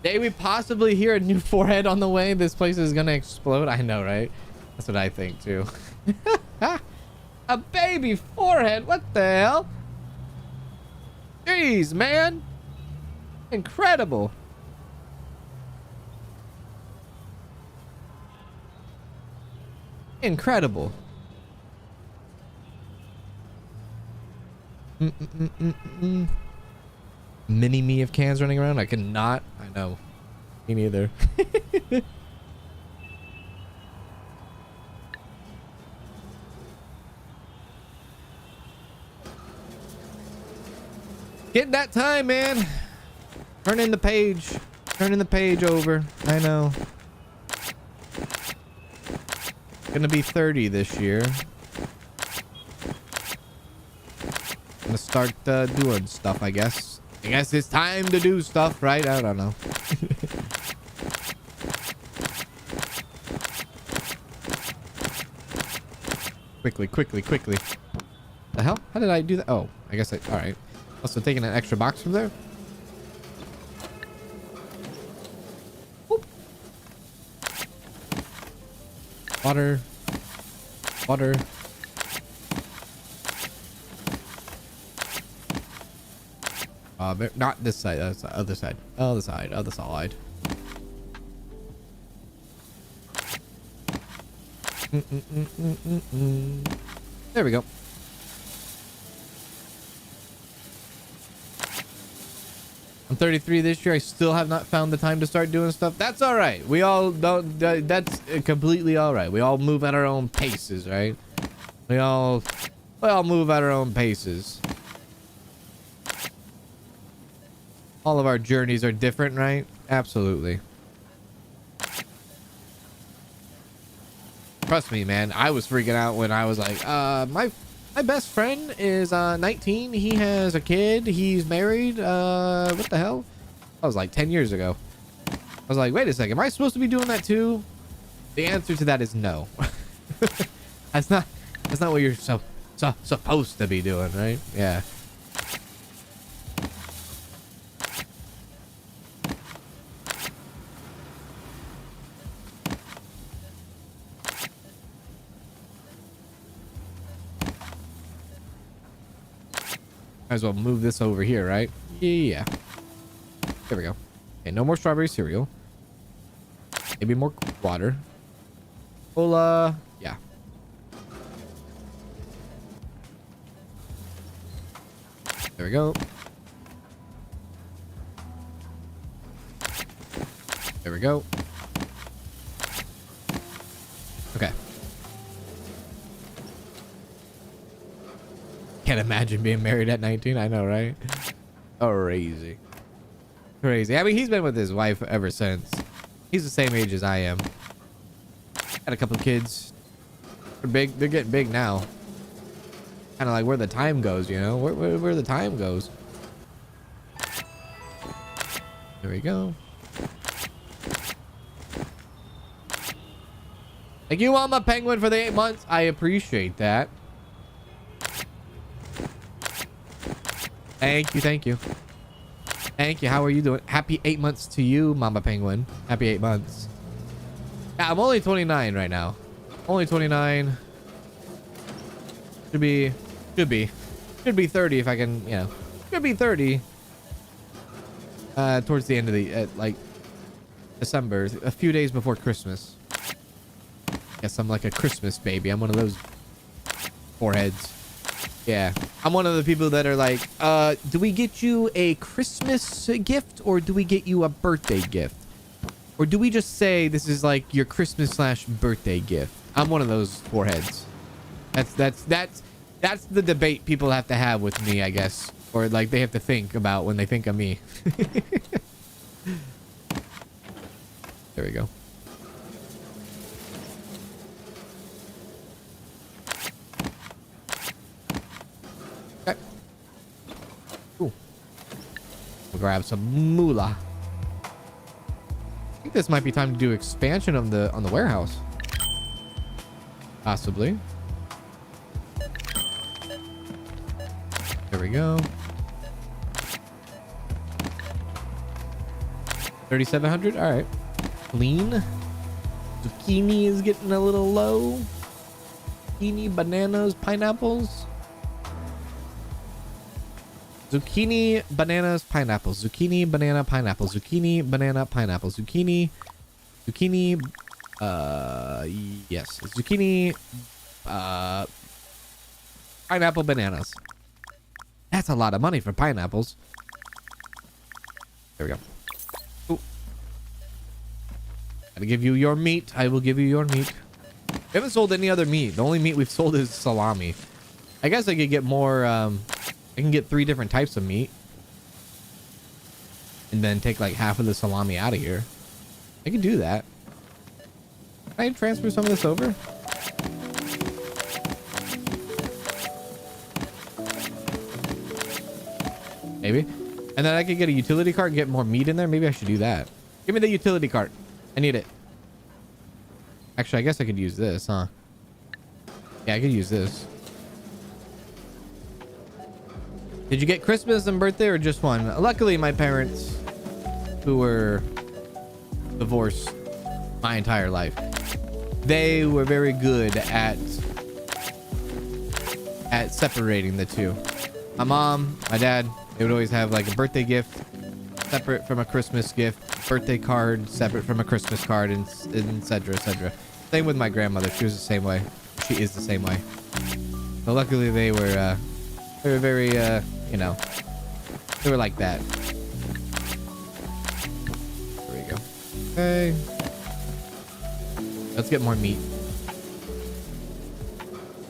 May we possibly hear a new forehead on the way? This place is gonna explode. I know, right? That's what I think too. A baby forehead? What the hell? Jeez, man. Incredible. Incredible. Mini me of cans running around. I cannot. I know. Me neither. Getting that time, man. Turning the page. Turning the page over. I know. Gonna be 30 this year. Gonna start doing stuff, I guess. I guess it's time to do stuff, right? I don't know. Quickly. The hell? How did I do that? Oh, I guess all right. Also taking an extra box from there. Whoop. Water. Not this side. That's the other side. Other side. There we go. I'm 33 this year. I still have not found the time to start doing stuff. That's all right. We all don't. That's completely all right. We all move at our own paces, right? We all move at our own paces. All of our journeys are different, right? Absolutely. Trust me, man. I was freaking out when I was like, my best friend is 19. He has a kid. He's married. What the hell? That was like 10 years ago. I was like, wait a second. Am I supposed to be doing that too? The answer to that is no. That's not what you're supposed to be doing, right? Yeah. Might as well move this over here, right? Yeah. There we go. Okay, no more strawberry cereal. Maybe more water. Well, yeah. There we go. There we go. Okay. Can't imagine being married at 19. I know, right? Crazy. I mean, he's been with his wife ever since. He's the same age as I am. Got a couple of kids. They're big. They're getting big now. Kind of like where the time goes, you know? Where the time goes. There we go. Thank you, Mama Penguin, for the 8 months. I appreciate that. Thank you. Thank you. How are you doing? Happy 8 months to you, Mama Penguin. Happy 8 months. Yeah, I'm only 29 right now. Only 29. Should be 30 if I can, you know. Should be 30. Towards the end of the, like, December. A few days before Christmas. Guess I'm like a Christmas baby. I'm one of those foreheads. Yeah. I'm one of the people that are like, do we get you a Christmas gift or do we get you a birthday gift? Or do we just say this is like your Christmas / birthday gift? I'm one of those foreheads. That's the debate people have to have with me, I guess. Or like they have to think about when they think of me. There we go. Okay. Cool. We'll grab some moolah. I think this might be time to do expansion on the warehouse. Possibly. There we go. 3,700. All right. Clean. Zucchini is getting a little low. Zucchini, bananas, pineapples. Zucchini, bananas, pineapples. Zucchini, banana, pineapple. Zucchini, banana, pineapple. Zucchini. Yes. Zucchini, pineapple, bananas. That's a lot of money for pineapples. There we go. Ooh. Gotta give you your meat. I will give you your meat. We haven't sold any other meat. The only meat we've sold is salami. I guess I could get more, I can get 3 different types of meat. And then take like half of the salami out of here. I can do that. Can I transfer some of this over? Maybe. And then I could get a utility cart and get more meat in there. Maybe I should do that. Give me the utility cart. I need it. Actually, I guess I could use this, huh? Yeah, I could use this. Did you get Christmas and birthday or just one? Luckily, my parents, who were divorced my entire life, they were very good at separating the two. My mom, my dad, they would always have like a birthday gift separate from a Christmas gift, birthday card separate from a Christmas card, and etc, etc. Same with my grandmother. She was the same way. She is the same way. So luckily they were very you know, they were like that. There we go. Okay, let's get more meat.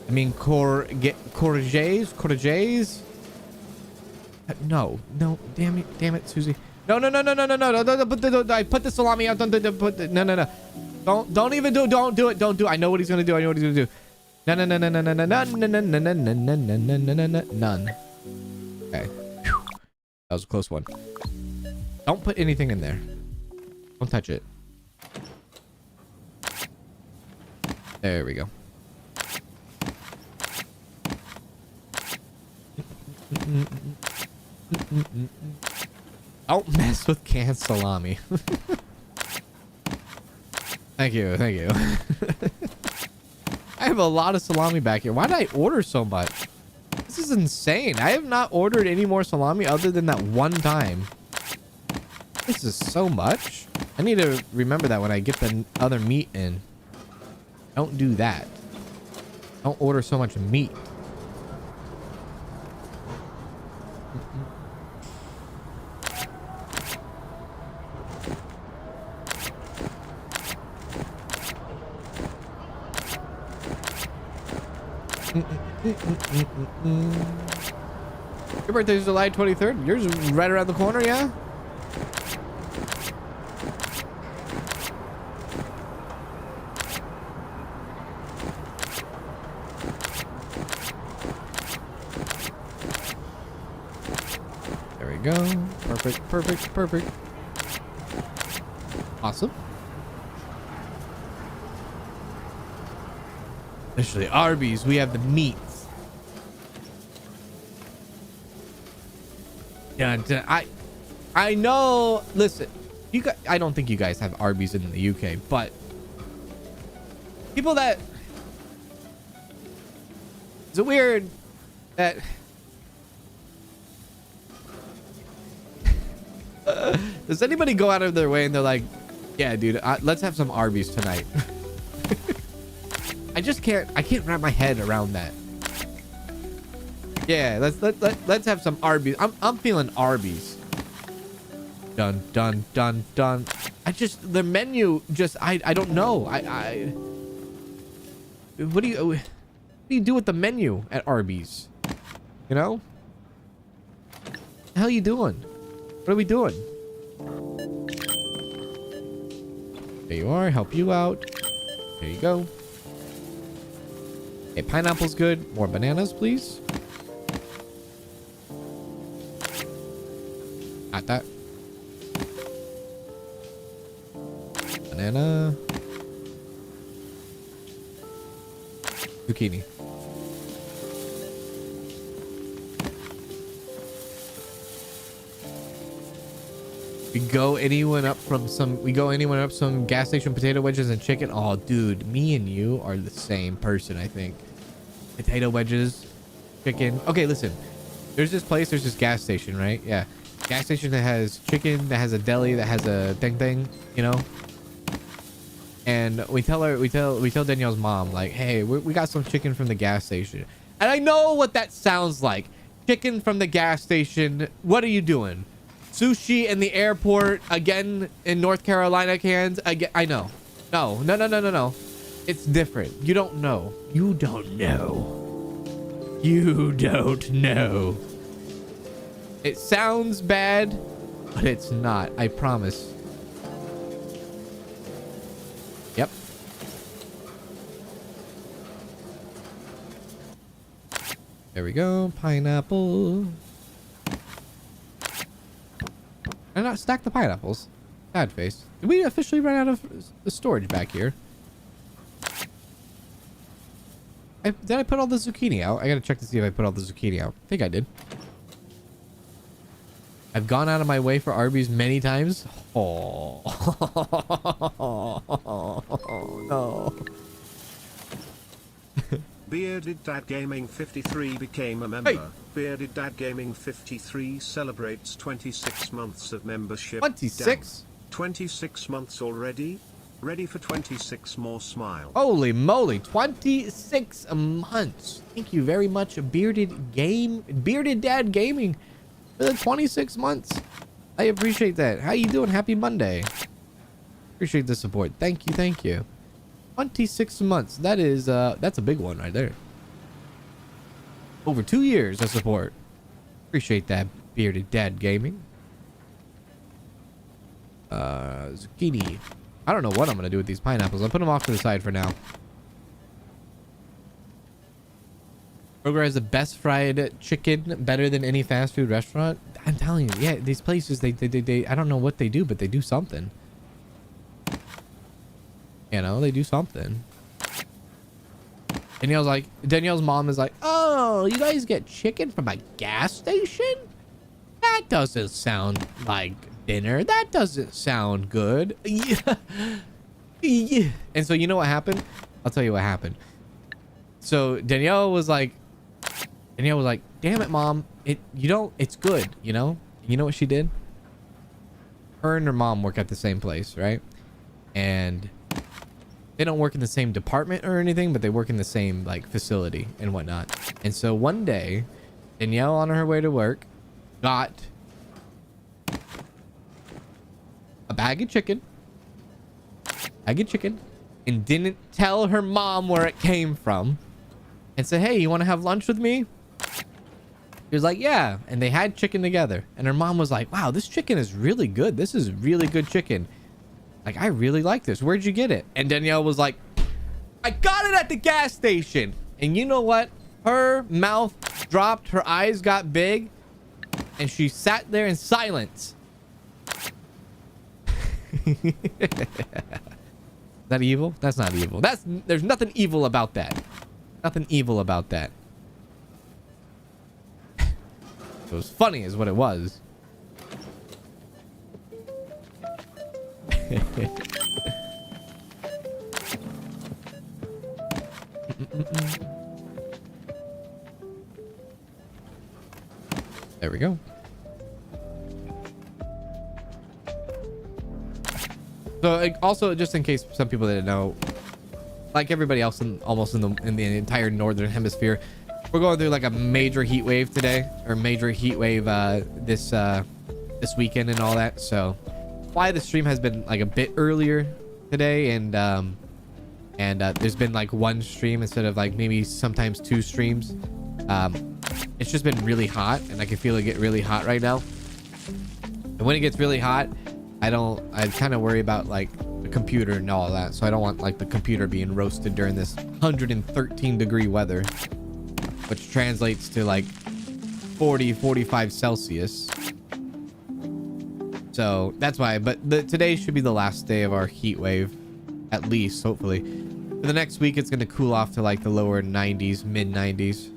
I mean, courgettes. No, damn it, Susie. No. I put the salami out. No. Don't even do it. Don't do it. I know what he's gonna do. No. None. Okay. That was a close one. Don't put anything in there. Don't touch it. There we go. Don't mess with canned salami. Thank you. I have a lot of salami back here. Why did I order so much? This is insane. I have not ordered any more salami other than that one time. This is so much. I need to remember that when I get the other meat in. Don't do that. Don't order so much meat. Your birthday is July 23rd. Yours is right around the corner, yeah? There we go. Perfect. Awesome. Especially Arby's, we have the meats. Yeah, I know. Listen, you guys, I don't think you guys have Arby's in the UK, but people that, is it weird that does anybody go out of their way and they're like, yeah, dude, let's have some Arby's tonight? I can't wrap my head around that. Yeah, let's have some Arby's. I'm feeling Arby's. Dun dun dun dun. The menu just I don't know. What do you do with the menu at Arby's? You know? What the hell are you doing? What are we doing? There you are. Help you out. There you go. Okay, pineapple's good. More bananas, please. Got that. Banana. Zucchini. We go anyone up some gas station potato wedges and chicken. Oh, dude, me and you are the same person, I think. Potato wedges, chicken. Okay, listen. There's this gas station, right? Yeah. Gas station that has chicken, that has a deli, that has a thing, you know? And we tell Danielle's mom, like, hey, we got some chicken from the gas station. And I know what that sounds like. Chicken from the gas station. What are you doing? Sushi in the airport again in North Carolina cans again. I know. No. It's different. You don't know. You don't know. It sounds bad, but it's not. I promise. Yep. There we go. Pineapple. And not stack the pineapples. Sad face. Did we officially run out of the storage back here? Did I put all the zucchini out? I gotta check to see if I put all the zucchini out. I think I did. I've gone out of my way for Arby's many times. Oh, no. Bearded Dad Gaming 53 became a member. Hey. Bearded Dad Gaming 53 celebrates 26 months of membership. 26? Damn. 26 months already? Ready for 26 more smiles. Holy moly, 26 months. Thank you very much, Bearded Dad Gaming, for the 26 months. I appreciate that. How you doing? Happy Monday. Appreciate the support. Thank you. 26 months. That's a big one right there. Over 2 years of support. Appreciate that, Bearded Dad Gaming. Zucchini. I don't know what I'm gonna do with these pineapples. I'll put them off to the side for now. Burger has the best fried chicken, better than any fast food restaurant. I'm telling you, yeah, these places, they I don't know what they do, but they do something. You know, they do something. Danielle's mom is like, oh, you guys get chicken from a gas station? That doesn't sound like dinner. That doesn't sound good. Yeah. And so you know what happened? I'll tell you what happened. So Danielle was like, damn it, mom. It's good, you know? You know what she did? Her and her mom work at the same place, right? And they don't work in the same department or anything, but they work in the same like facility and whatnot. And so one day, Danielle on her way to work got a bag of chicken, and didn't tell her mom where it came from, and said, hey, you want to have lunch with me? She was like, yeah. And they had chicken together, and her mom was like, wow, this chicken is really good. This is really good chicken. Like, I really like this. Where'd you get it? And Danielle was like, I got it at the gas station. And you know what? Her mouth dropped, her eyes got big, and she sat there in silence. Is that evil? That's not evil. There's nothing evil about that. Nothing evil about that. It was funny is what it was. There we go. So also, just in case some people didn't know, like everybody else almost in the entire northern hemisphere, we're going through like a major heat wave today, or major heat wave this weekend and all that. So why the stream has been like a bit earlier today, and there's been like one stream instead of like maybe sometimes two streams. It's just been really hot, and I can feel it get really hot right now. And when it gets really hot, I kind of worry about like the computer and all that. So I don't want like the computer being roasted during this 113 degree weather, which translates to like 45 Celsius. So that's why. But today should be the last day of our heat wave, at least, hopefully. For the next week, it's going to cool off to like the lower 90s, mid 90s.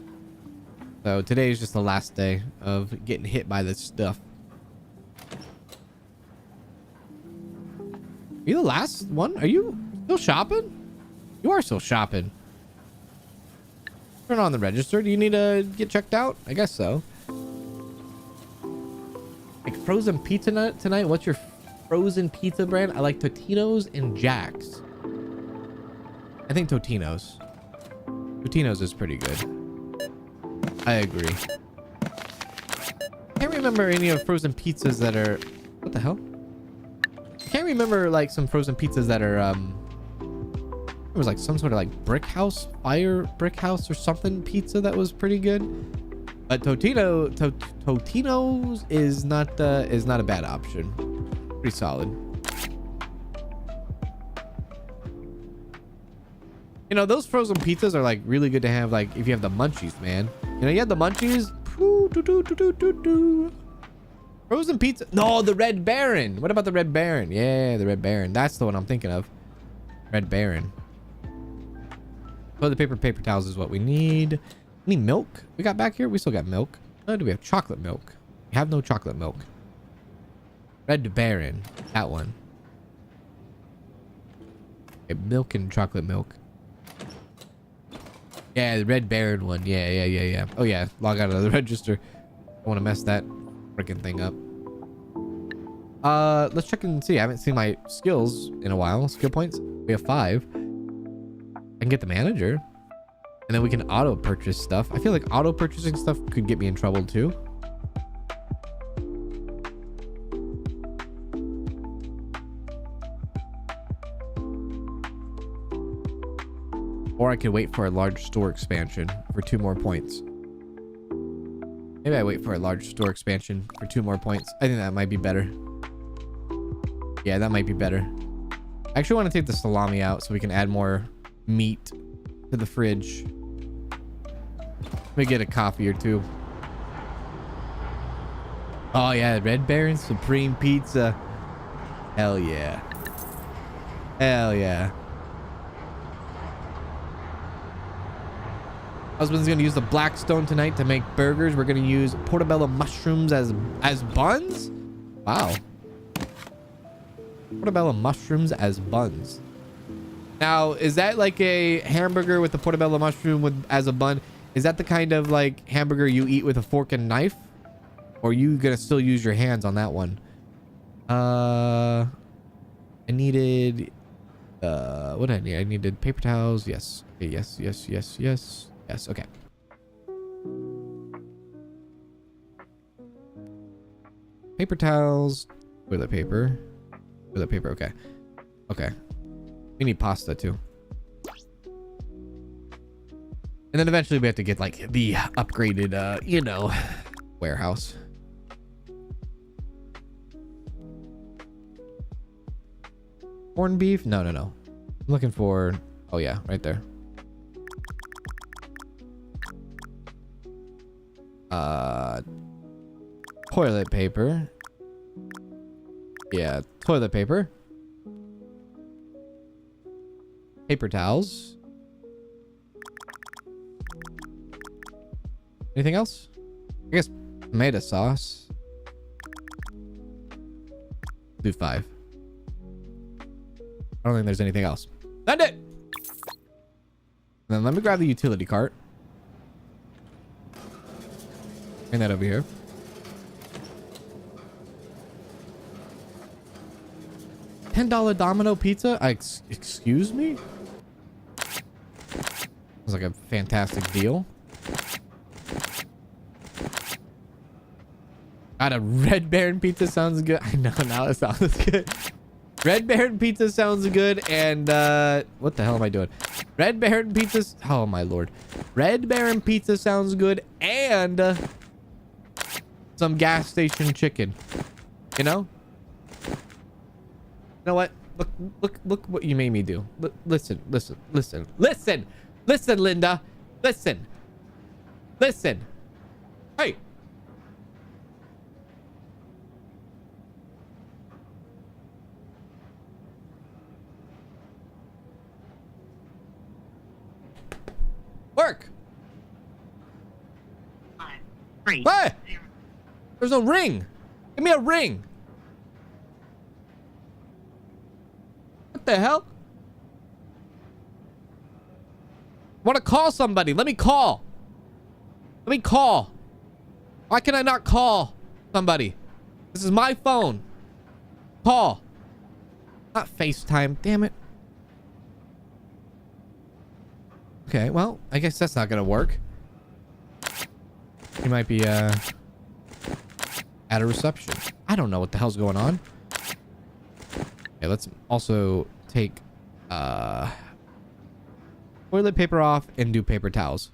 So today is just the last day of getting hit by this stuff. Are you the last one? Are you still shopping? You are still shopping. Turn on the register. Do you need to get checked out? I guess so. Like frozen pizza nut tonight. What's your frozen pizza brand? I like Totino's and Jack's. I think Totino's. Totino's is pretty good. I agree. Can't remember any of frozen pizzas that are... What the hell? Can't remember like some frozen pizzas that are it was like some sort of like fire brick house or something pizza that was pretty good. But Totino's is not a bad option. Pretty solid. You know, those frozen pizzas are like really good to have like if you have the munchies, man. You know, you have the munchies. Frozen pizza. No, the Red Baron. What about the Red Baron? Yeah, the Red Baron. That's the one I'm thinking of. Red Baron. Toilet paper, paper towels is what we need. Any milk we got back here? We still got milk. Oh, do we have chocolate milk? We have no chocolate milk. Red Baron. That one. Okay, milk and chocolate milk. Yeah, the Red Baron one. Yeah. Oh, yeah. Log out of the register. Don't want to mess that freaking thing up. Let's check and see. I haven't seen my skills in a while. Skill points. We have 5. I can get the manager, and then we can auto purchase stuff. I feel like auto purchasing stuff could get me in trouble too. Or I could wait for a large store expansion for 2 more points. Maybe I wait for a large store expansion for 2 more points. I think that might be better. Yeah, that might be better. I actually want to take the salami out so we can add more meat to the fridge. Let me get a coffee or 2. Oh yeah, Red Baron Supreme Pizza. Hell yeah. Hell yeah. Husband's gonna use the Blackstone tonight to make burgers. We're gonna use portobello mushrooms as buns. Wow. Portobello mushrooms as buns. Now, is that like a hamburger with the portobello mushroom as a bun? Is that the kind of like hamburger you eat with a fork and knife? Or are you gonna still use your hands on that one? I needed what did I need? I needed paper towels. Yes. Okay, yes. Yes, okay. Paper towels, toilet paper, okay. Okay. We need pasta too. And then eventually we have to get like the upgraded, you know, warehouse. Corned beef? No. I'm looking for, oh yeah, right there. Toilet paper. Yeah, toilet paper. Paper towels. Anything else? I guess tomato sauce. Do 5. I don't think there's anything else. Send it. Then let me grab the utility cart. Bring that over here. $10 Domino pizza? Excuse me? It's like a fantastic deal. God, a Red Baron pizza sounds good. I know, now it sounds good. Red Baron pizza sounds good. And what the hell am I doing? Red Baron pizza. Oh my lord. Red Baron pizza sounds good. And some gas station chicken. You know? You know what? Look what you made me do. Listen, Linda. Listen. Hey. Work. What? There's no ring. Give me a ring. What the hell? I want to call somebody. Let me call. Why can I not call somebody? This is my phone. Call. Not FaceTime. Damn it. Okay, well, I guess that's not gonna work. You might be at a reception. I don't know what the hell's going on. Okay, let's also take toilet paper off and do paper towels.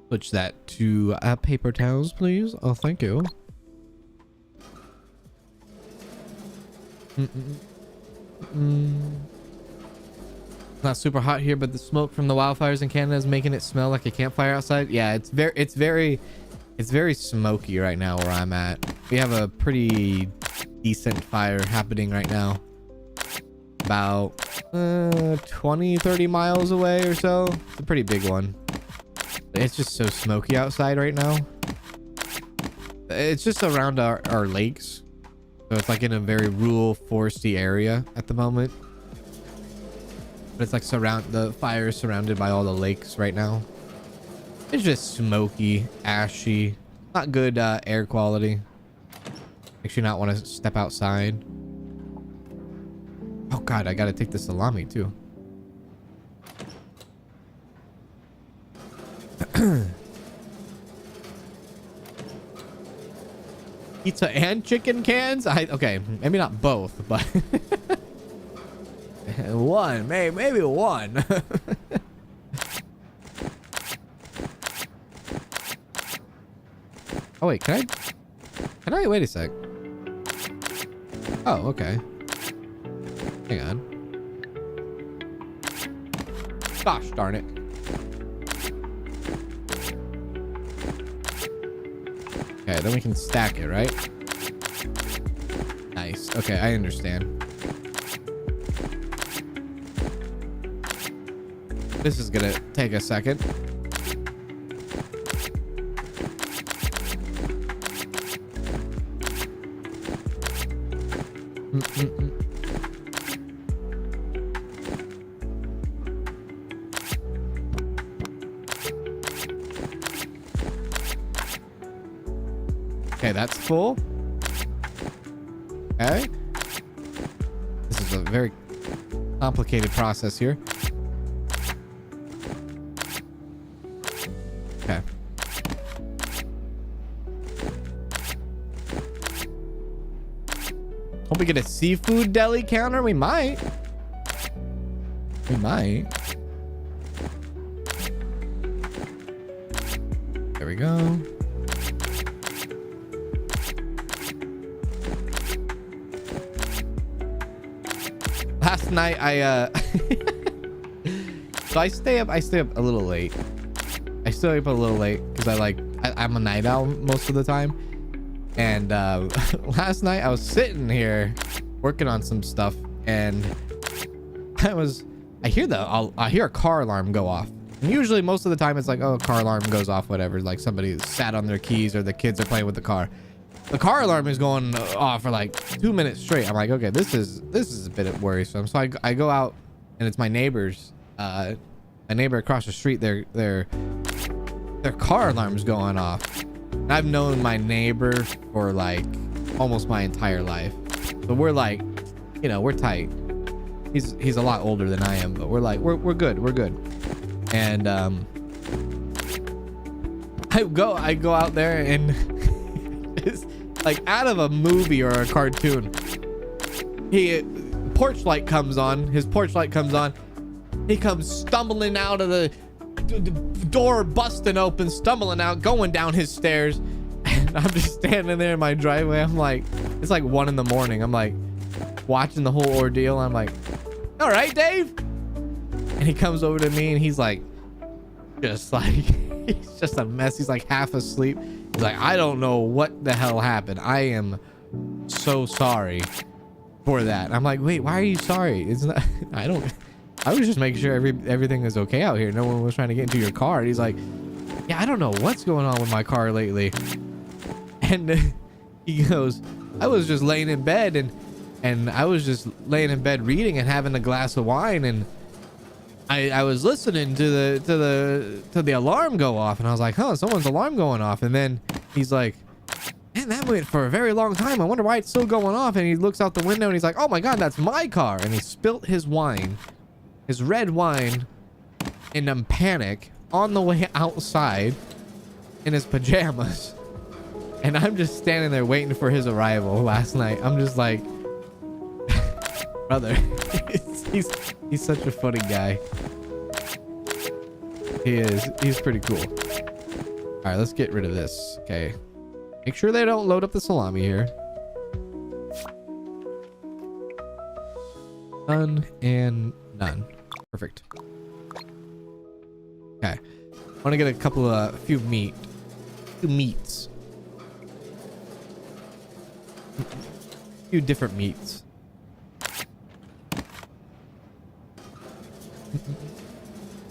Switch that to paper towels, please. Oh, thank you. Not super hot here, but the smoke from the wildfires in Canada is making it smell like a campfire outside. Yeah, it's very smoky right now where I'm at. We have a pretty decent fire happening right now, about 20-30 miles away or so. It's a pretty big one. It's just so smoky outside right now. It's just around our lakes, so it's like in a very rural foresty area at the moment. But it's like the fire is surrounded by all the lakes right now. It's just smoky, ashy, not good air quality. Makes you not want to step outside. Oh god, I gotta take the salami too. Pizza and chicken cans? Okay, maybe not both, but one, maybe one. Oh wait, can I wait a sec? Oh, okay. Hang on. Gosh darn it. Okay, then we can stack it, right? Nice. Okay, I understand. This is gonna take a second. Okay, that's full. Okay. This is a very complicated process here. Okay. Hope we get a seafood deli counter. We might. There we go. Last night so I stay up a little late. I stay up a little late because I'm a night owl most of the time. And last night I was sitting here working on some stuff, and I hear a car alarm go off. And usually most of the time it's like, oh, a car alarm goes off, whatever, like somebody sat on their keys or the kids are playing with the car. the car alarm is going off for like 2 minutes straight. I'm like, okay, this is a bit worrisome. So I go out, and it's my neighbors. My neighbor across the street. Their car alarm's going off. And I've known my neighbor for like almost my entire life. So we're like, you know, we're tight. He's a lot older than I am, but we're like, we're good. We're good. And I go out there, and it's like out of a movie or a cartoon. Porch light comes on. His porch light comes on. He comes stumbling out of the door, busting open, stumbling out, going down his stairs. And I'm just standing there in my driveway. I'm like, it's like 1 a.m. I'm like watching the whole ordeal. I'm like, all right, Dave. And he comes over to me, and he's like, just like, he's just a mess. He's like half asleep. He's like, I don't know what the hell happened. I am so sorry for that. I'm like, wait, why are you sorry? It's not, I was just making sure everything is okay out here. No one was trying to get into your car. And he's like, yeah, I don't know what's going on with my car lately. And he goes, I was just laying in bed, and I was just laying in bed reading and having a glass of wine, and I was listening to the alarm go off, and I was like, huh, someone's alarm going off. And then he's like, man, that went for a very long time. I wonder why it's still going off. And he looks out the window, and he's like, oh my god, that's my car. And he spilt his wine, his red wine, in a panic on the way outside in his pajamas. And I'm just standing there waiting for his arrival last night. I'm just like, brother, he's such a funny guy. He is. He's pretty cool. All right, let's get rid of this. Okay. Make sure they don't load up the salami here. None and none. Perfect. Okay. I want to get a few meats. A few different meats.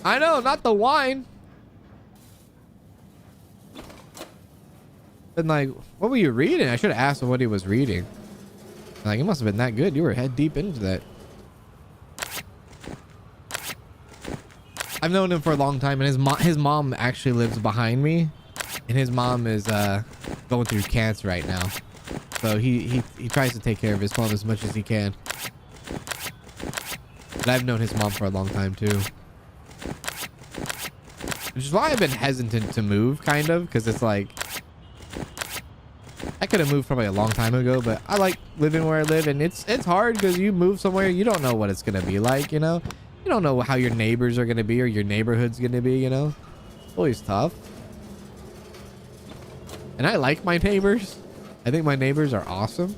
I know, not the wine. But like, what were you reading? I should have asked him what he was reading. Like, it must have been that good. You were head deep into that. I've known him for a long time, and his mom actually lives behind me, and his mom is going through cancer right now. So he tries to take care of his mom as much as he can. But I've known his mom for a long time too. Which is why I've been hesitant to move, kind of, because it's like, I could have moved probably a long time ago, but I like living where I live, and it's hard because you move somewhere, you don't know what it's gonna be like, you know? You don't know how your neighbors are gonna be or your neighborhood's gonna be, you know? It's always tough. And I like my neighbors. I think my neighbors are awesome.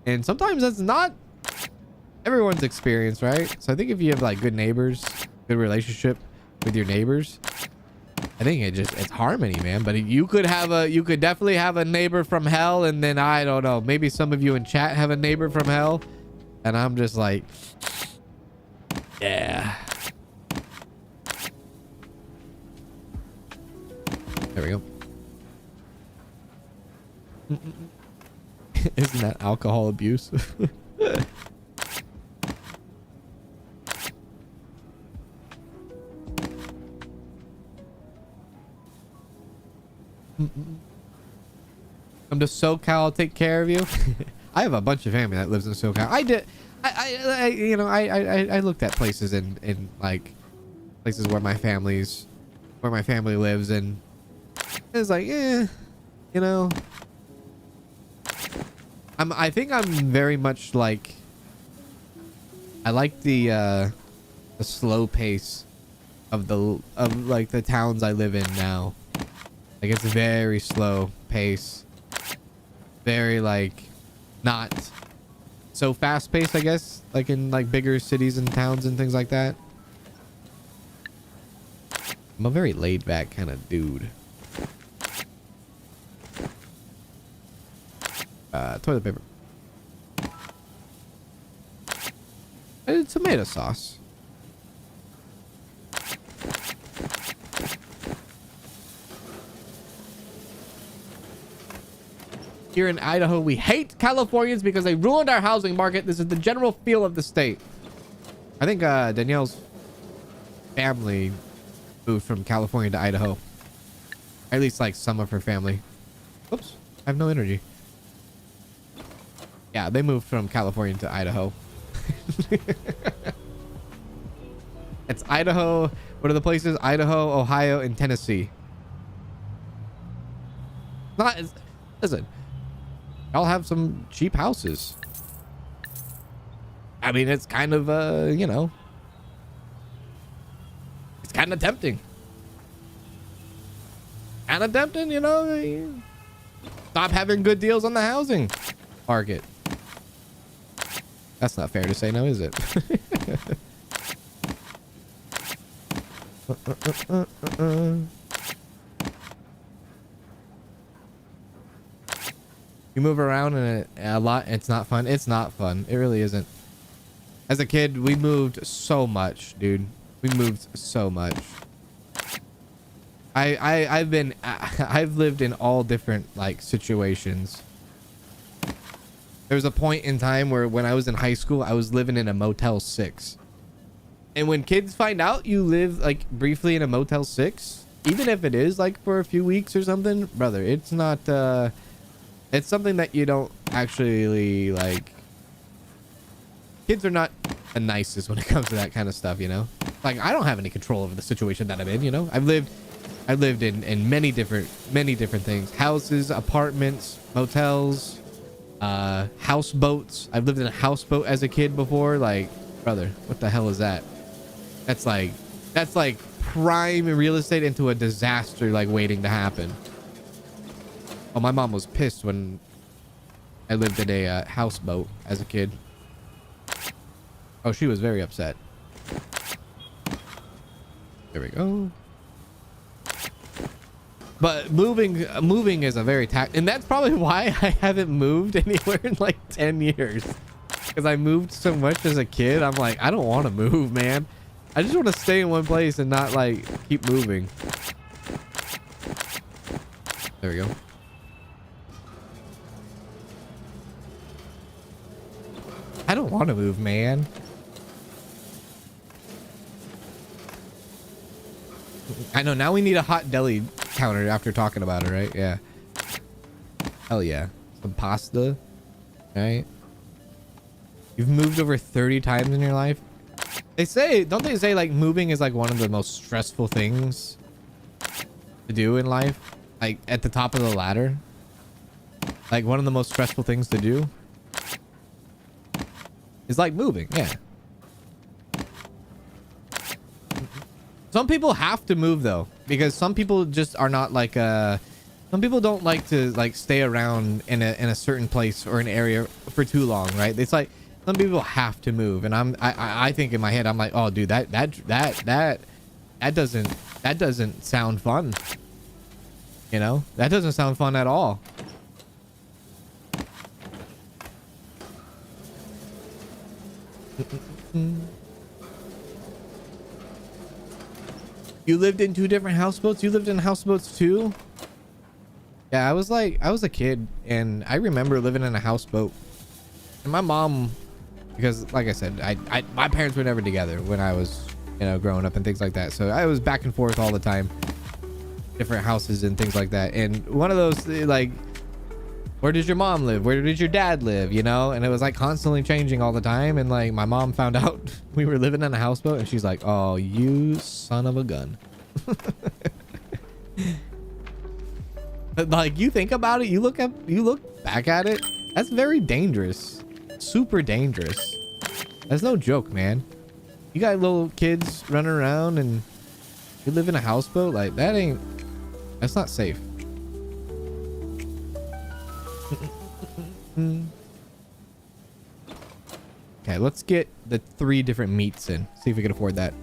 And sometimes that's not everyone's experience, right? So I think if you have like good neighbors, good relationship with your neighbors, I think it's harmony, man. But you could definitely have a neighbor from hell, and then I don't know, maybe some of you in chat have a neighbor from hell, and I'm just like, yeah. There we go. Isn't that alcohol abuse? Come to SoCal, I'll take care of you. I have a bunch of family that lives in SoCal. I looked at places in like places where my family lives, and it's like, you know, I think I'm very much like, I like the slow pace of like the towns I live in now. Like, it's very slow pace, very like not so fast paced, I guess, like in like bigger cities and towns and things like that. I'm a very laid back kind of dude. Toilet paper. Tomato sauce. Here in Idaho, we hate Californians because they ruined our housing market. This is the general feel of the state. I think Danielle's family moved from California to Idaho. At least like some of her family. Oops, I have no energy. Yeah, they moved from California to Idaho. It's Idaho. What are the places? Idaho, Ohio, and Tennessee. Listen, y'all have some cheap houses. I mean, it's kind of you know, it's kind of tempting. Kind of tempting, you know. Stop having good deals on the housing market. That's not fair to say, now is it? You move around in a lot. It's not fun. It's not fun. It really isn't. As a kid, we moved so much, dude. We moved so much. I've lived in all different like situations. There was a point in time where when I was in high school, I was living in a Motel 6. And when kids find out you live like briefly in a Motel 6, even if it is like for a few weeks or something, brother, it's not it's something that you don't actually like. Kids are not the nicest when it comes to that kind of stuff, you know? Like, I don't have any control over the situation that I'm in, you know? I've lived in many different things. Houses, apartments, motels, houseboats. I've lived in a houseboat as a kid before. Like, brother, what the hell is that? That's like prime real estate into a disaster like waiting to happen. Oh, my mom was pissed when I lived in a houseboat as a kid. Oh, she was very upset. There we go. But moving is a very and that's probably why I haven't moved anywhere in like 10 years. Because I moved so much as a kid. I'm like, I don't want to move, man. I just want to stay in one place and not like keep moving. There we go. I don't want to move, man. I know, now we need a hot deli counter after talking about it, right? Yeah. Hell yeah. Some pasta. Right? You've moved over 30 times in your life? Don't they say like moving is like one of the most stressful things to do in life? Like at the top of the ladder? Like one of the most stressful things to do? Is like moving, yeah. Some people have to move though, because some people just are not like some people don't like to like stay around in a certain place or an area for too long, right? It's like some people have to move, and I think in my head I'm like, oh dude, that doesn't sound fun. You know, that doesn't sound fun at all. You lived in 2 different houseboats? You lived in houseboats too? Yeah, I was a kid and I remember living in a houseboat. And my mom, because like I said, my parents were never together when I was, you know, growing up and things like that. So I was back and forth all the time. Different houses and things like that. And one of those like, where does your mom live? Where did your dad live? You know? And it was like constantly changing all the time. And like my mom found out we were living in a houseboat and she's like, oh, you son of a gun. But like you think about it, you look back at it, that's very dangerous. Super dangerous. That's no joke, man. You got little kids running around and you live in a houseboat, like that's not safe. Okay, let's get the 3 different meats in. See if we can afford that.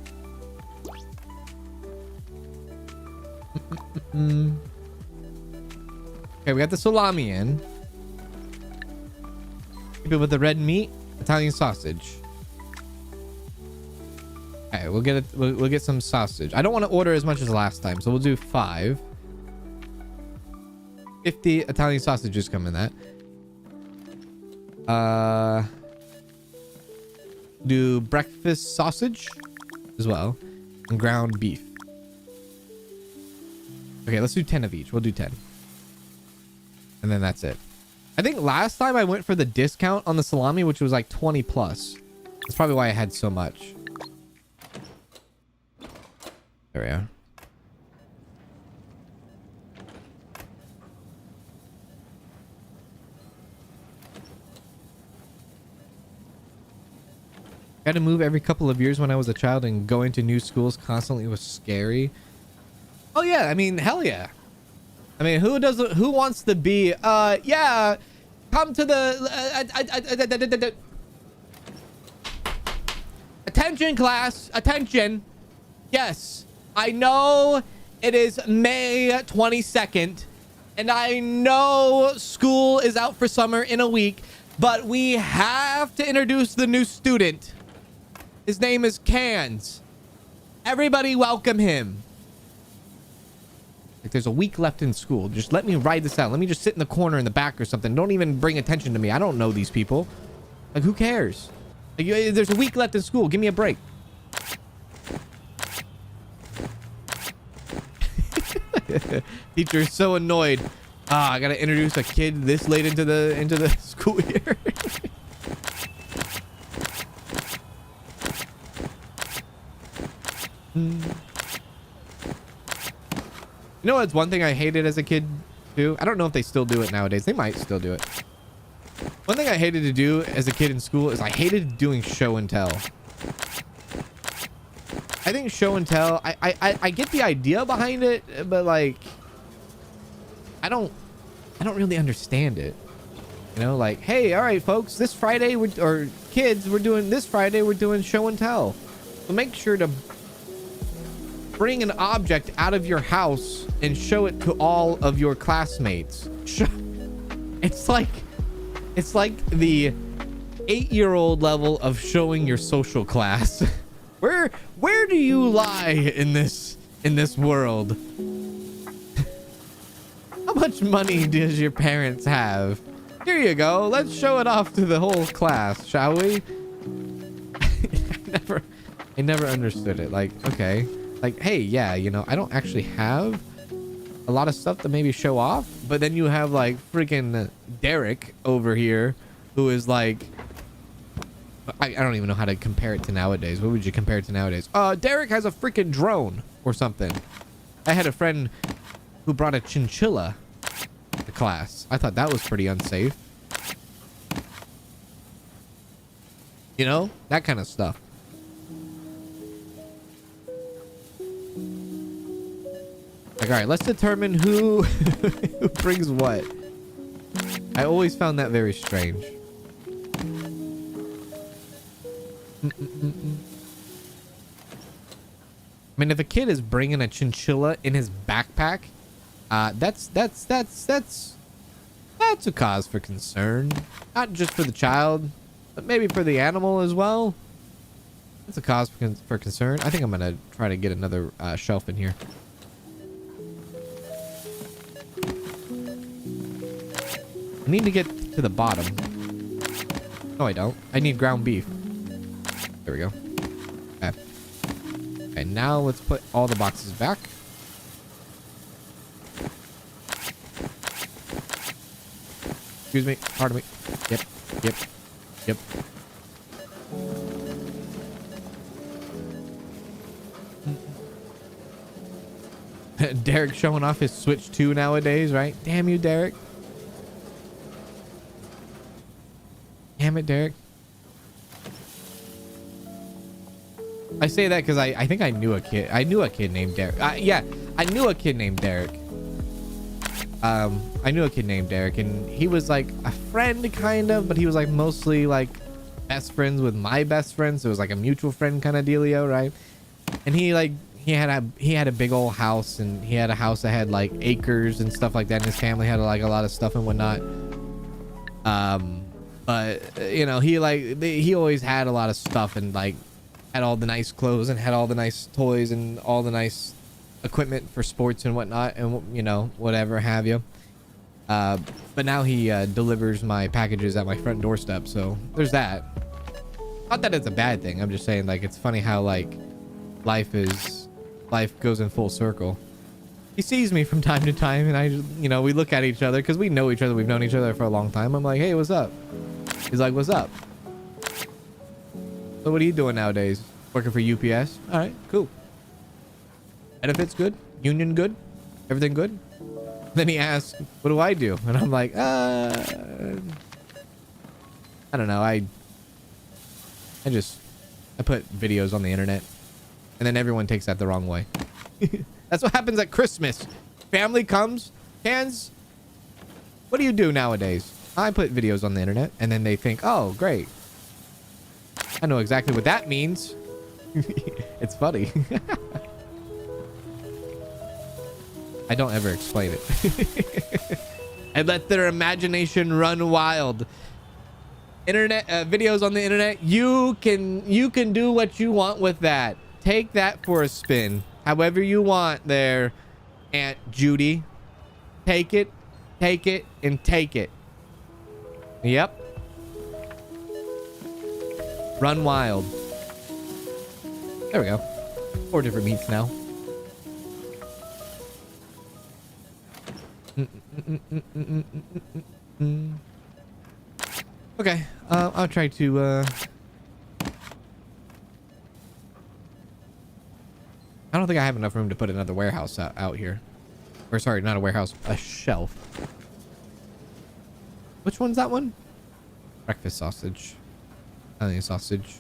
Okay, we got the salami in. Keep it with the red meat, Italian sausage. Okay, we'll get some sausage. I don't want to order as much as last time, so we'll do 5. 50 Italian sausages come in that. Do breakfast sausage as well, and ground beef. Okay, let's do 10 of each. We'll do 10. And then that's it. I think last time I went for the discount on the salami, which was like 20 plus. That's probably why I had so much. There we are. I had to move every couple of years when I was a child, and going to new schools constantly was scary. Oh yeah, I mean, hell yeah. I mean, who wants to be, yeah, come to the, attention class, attention. Yes, I know it is May 22nd, and I know school is out for summer in a week, but we have to introduce the new student. His name is KANZd. Everybody welcome him. Like, there's a week left in school. Just let me ride this out. Let me just sit in the corner in the back or something. Don't even bring attention to me. I don't know these people. Like, who cares? Like, there's a week left in school. Give me a break. Teacher's so annoyed. I gotta introduce a kid this late into the school year. You know what's one thing I hated as a kid too? I don't know if they still do it nowadays. They might still do it. One thing I hated to do as a kid in school is I hated doing show and tell. I think show and tell, I get the idea behind it, but like, I don't really understand it. You know, like, hey, all right, folks, this Friday, we're doing show and tell. So make sure to bring an object out of your house and show it to all of your classmates. It's like the 8-year-old level of showing your social class. Where do you lie in this world? How much money does your parents have? Here you go. Let's show it off to the whole class, shall we? I never understood it. Like, okay. Like, hey, yeah, you know, I don't actually have a lot of stuff to maybe show off, but then you have like freaking Derek over here who is like, I don't even know how to compare it to nowadays. What would you compare it to nowadays? Derek has a freaking drone or something. I had a friend who brought a chinchilla to class. I thought that was pretty unsafe. You know, that kind of stuff. Like, all right, let's determine who brings what. I always found that very strange. I mean, if a kid is bringing a chinchilla in his backpack, that's a cause for concern. Not just for the child, but maybe for the animal as well. That's a cause for concern. I think I'm gonna try to get another shelf in here. I need to get to the bottom. No, I don't. I need ground beef. There we go. Okay. Okay, now let's put all the boxes back. Excuse me. Pardon me. Yep. Yep. Yep. Derek showing off his Switch 2 nowadays, right? Damn you, Derek. Damn it, Derek. I say that because I think I knew a kid. I knew a kid named Derek. Yeah, I knew a kid named Derek. I knew a kid named Derek, and he was like a friend, kind of, but he was like mostly like best friends with my best friend. So it was like a mutual friend kind of dealio, right? And he had a big old house, and he had a house that had like acres and stuff like that. And his family had like a lot of stuff and whatnot. But you know, he always had a lot of stuff, and like had all the nice clothes and had all the nice toys and all the nice equipment for sports and whatnot, and you know, whatever have you. But now he delivers my packages at my front doorstep. So there's that. Not that it's a bad thing. I'm just saying, like, it's funny how, like, life goes in full circle. He sees me from time to time, and I, you know, we look at each other because we know each other. We've known each other for a long time. I'm like, hey, what's up? He's like, what's up? So what are you doing nowadays? Working for UPS? All right, cool. Benefits good? Union good? Everything good? Then he asks, what do I do? And I'm like, I don't know. I put videos on the internet, and then everyone takes that the wrong way. That's what happens at Christmas. Family comes, Kanz, what do you do nowadays? I put videos on the internet, and then they think, oh, great. I know exactly what that means. It's funny. I don't ever explain it. I let their imagination run wild. Internet videos on the internet, you can do what you want with that. Take that for a spin however you want there, Aunt Judy. Take it and take it. Yep. Run wild. There we go. 4 different meats now. Okay, I'll try to I don't think I have enough room to put another warehouse out here. Or sorry, not a warehouse, a shelf. Which one's that one? Breakfast sausage. Onion sausage.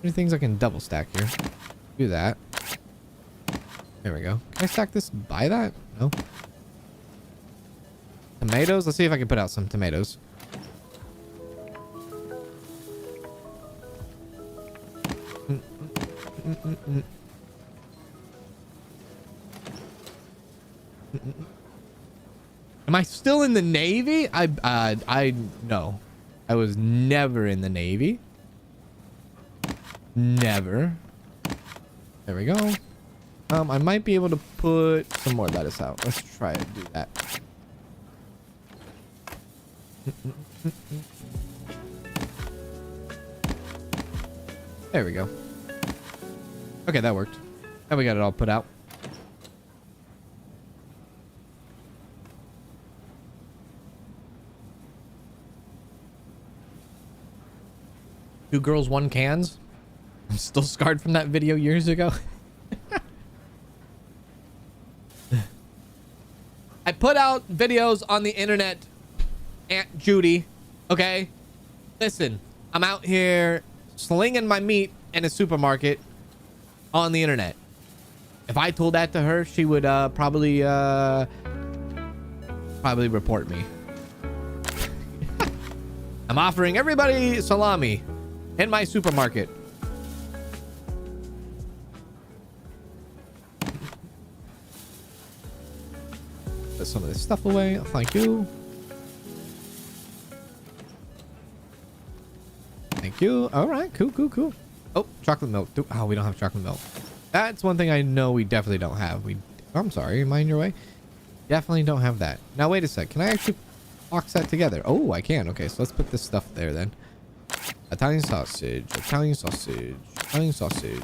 Any things I can double stack here? Do that. There we go. Can I stack this by that? No. Tomatoes. Let's see if I can put out some tomatoes. Am I still in the Navy? I no. I was never in the Navy. Never. There we go. I might be able to put some more lettuce out. Let's try to do that. There we go. Okay, that worked. Now we got it all put out. Two girls, one Kanz. I'm still scarred from that video years ago. I put out videos on the internet, Aunt Judy. Okay? Listen, I'm out here slinging my meat in a supermarket on the internet. If I told that to her, she would probably report me. I'm offering everybody salami in my supermarket. Put some of this stuff away. Thank you. Thank you. All right. Cool, cool, cool. Oh, chocolate milk. Oh, we don't have chocolate milk. That's one thing I know we definitely don't have. I'm sorry. Am I in your way? Definitely don't have that. Now, wait a sec. Can I actually box that together? Oh, I can. Okay, so let's put this stuff there then. Italian sausage. Italian sausage. Italian sausage.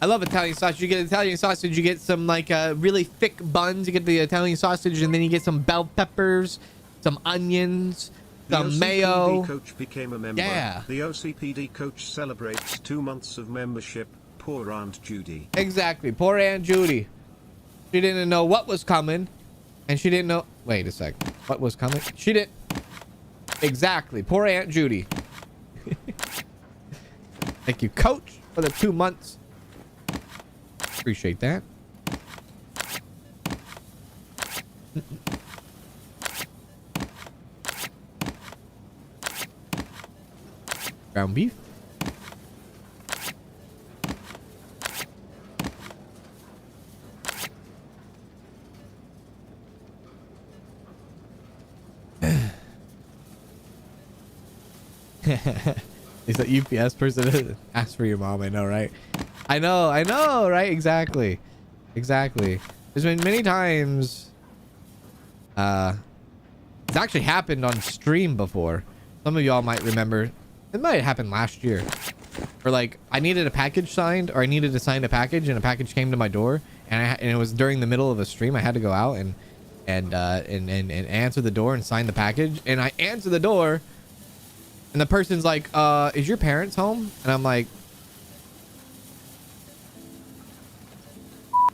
I love Italian sausage. You get Italian sausage, you get some like really thick buns. You get the Italian sausage, and then you get some bell peppers, some onions, some mayo. The OCPD coach became a member. Yeah. The OCPD coach celebrates 2 months of membership. Poor Aunt Judy. Exactly. Poor Aunt Judy. She didn't know what was coming, and she didn't know. Wait a sec. What was coming? She didn't. Exactly. Poor Aunt Judy. Thank you, coach, for the 2 months. Appreciate that. Ground beef. Is that UPS person? Ask for your mom. I know, right? I know, right? Exactly. There's been many times It's actually happened on stream before. Some of y'all might remember. It might have happened last year. Or like I needed a package signed, or I needed to sign a package, and a package came to my door, and it was during the middle of a stream. I had to go out and answer the door and sign the package. And I answer the door, and the person's like, "Is your parents home?" And I'm like,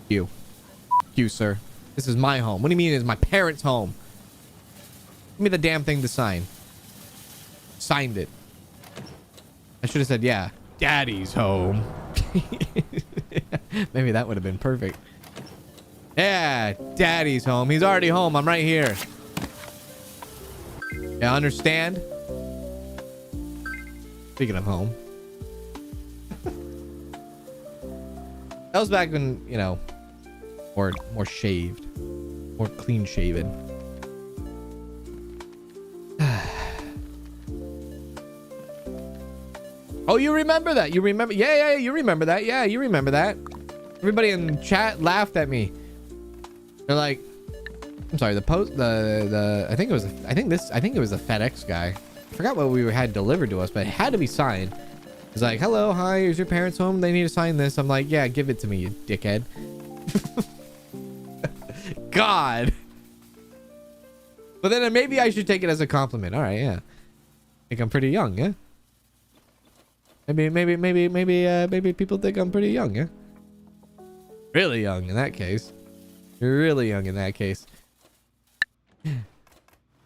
"You, you, sir. This is my home. What do you mean it's my parents' home? Give me the damn thing to sign." Signed it. I should have said, yeah, daddy's home. Maybe that would have been perfect. Yeah, daddy's home. He's already home. I'm right here. Yeah, understand? Speaking of home. That was back when, you know, more shaved. More clean shaven. Oh, you remember that? You remember? Yeah, you remember that. Yeah, you remember that. Everybody in chat laughed at me. They're like, I'm sorry, I think it was a FedEx guy. I forgot what we had delivered to us, but it had to be signed. He's like, "Hello, hi, is your parents home? They need to sign this." I'm like, "Yeah, give it to me, you dickhead." God. But then maybe I should take it as a compliment. All right, yeah. I think I'm pretty young, yeah. Maybe people think I'm pretty young, yeah? Really young in that case. You're really young in that case.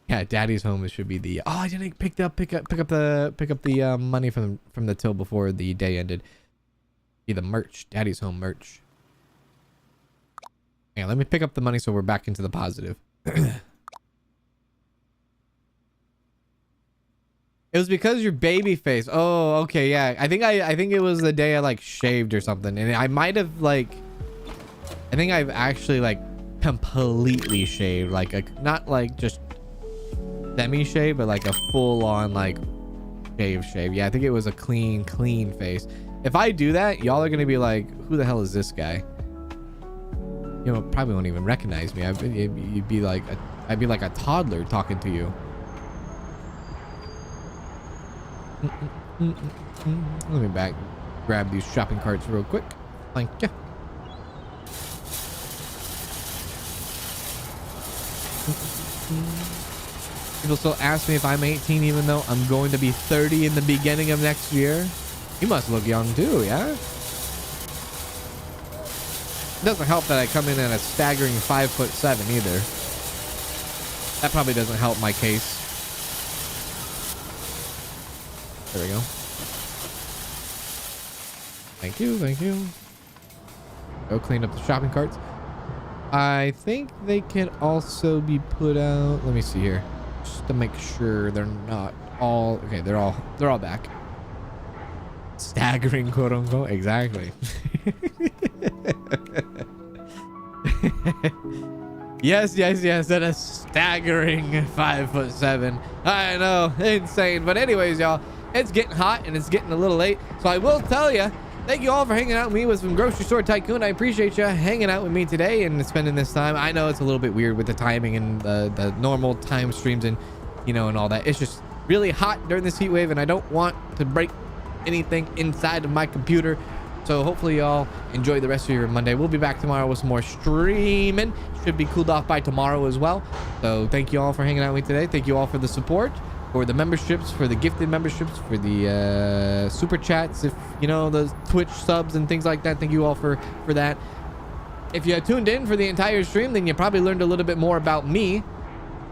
Yeah, daddy's home should be the... Oh, I didn't pick up the money from the till before the day ended. Be the merch, daddy's home merch. Yeah, let me pick up the money so we're back into the positive. It was because your baby face. Oh, okay, yeah. I think it was the day I like shaved or something, and I might have like. I think I've actually like completely shaved, like a not like just semi shave, but like a full on like shave. Yeah, I think it was a clean face. If I do that, y'all are gonna be like, "Who the hell is this guy?" You know, probably won't even recognize me. You'd be like, I'd be like a toddler talking to you. Let me grab these shopping carts real quick. Thank you. People still ask me if I'm 18 even though I'm going to be 30 in the beginning of next year. You must look young too, yeah? It doesn't help that I come in at a staggering 5'7" either. That probably doesn't help my case. There we go. Thank you. Go clean up the shopping carts. I think they can also be put out. Let me see here, just to make sure they're not all okay. They're all back. Staggering, quote unquote. Exactly. Yes. At a staggering 5'7". I know, insane. But anyways, y'all. It's getting hot and it's getting a little late. So I will tell you, thank you all for hanging out with me with some Grocery Store Tycoon. I appreciate you hanging out with me today and spending this time. I know it's a little bit weird with the timing and the normal time streams and, you know, and all that. It's just really hot during this heat wave and I don't want to break anything inside of my computer. So hopefully y'all enjoy the rest of your Monday. We'll be back tomorrow with some more streaming. Should be cooled off by tomorrow as well. So thank you all for hanging out with me today. Thank you all for the support. For the memberships, for the gifted memberships, for the super chats, if you know, the Twitch subs and things like that. Thank you all for that. If you tuned in for the entire stream, then you probably learned a little bit more about me.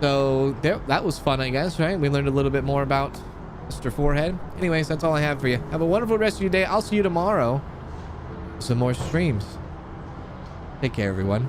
So that was fun, I guess, right? We learned a little bit more about Mr. Forehead. Anyways, that's all I have for you. Have a wonderful rest of your day. I'll see you tomorrow for some more streams. Take care, everyone.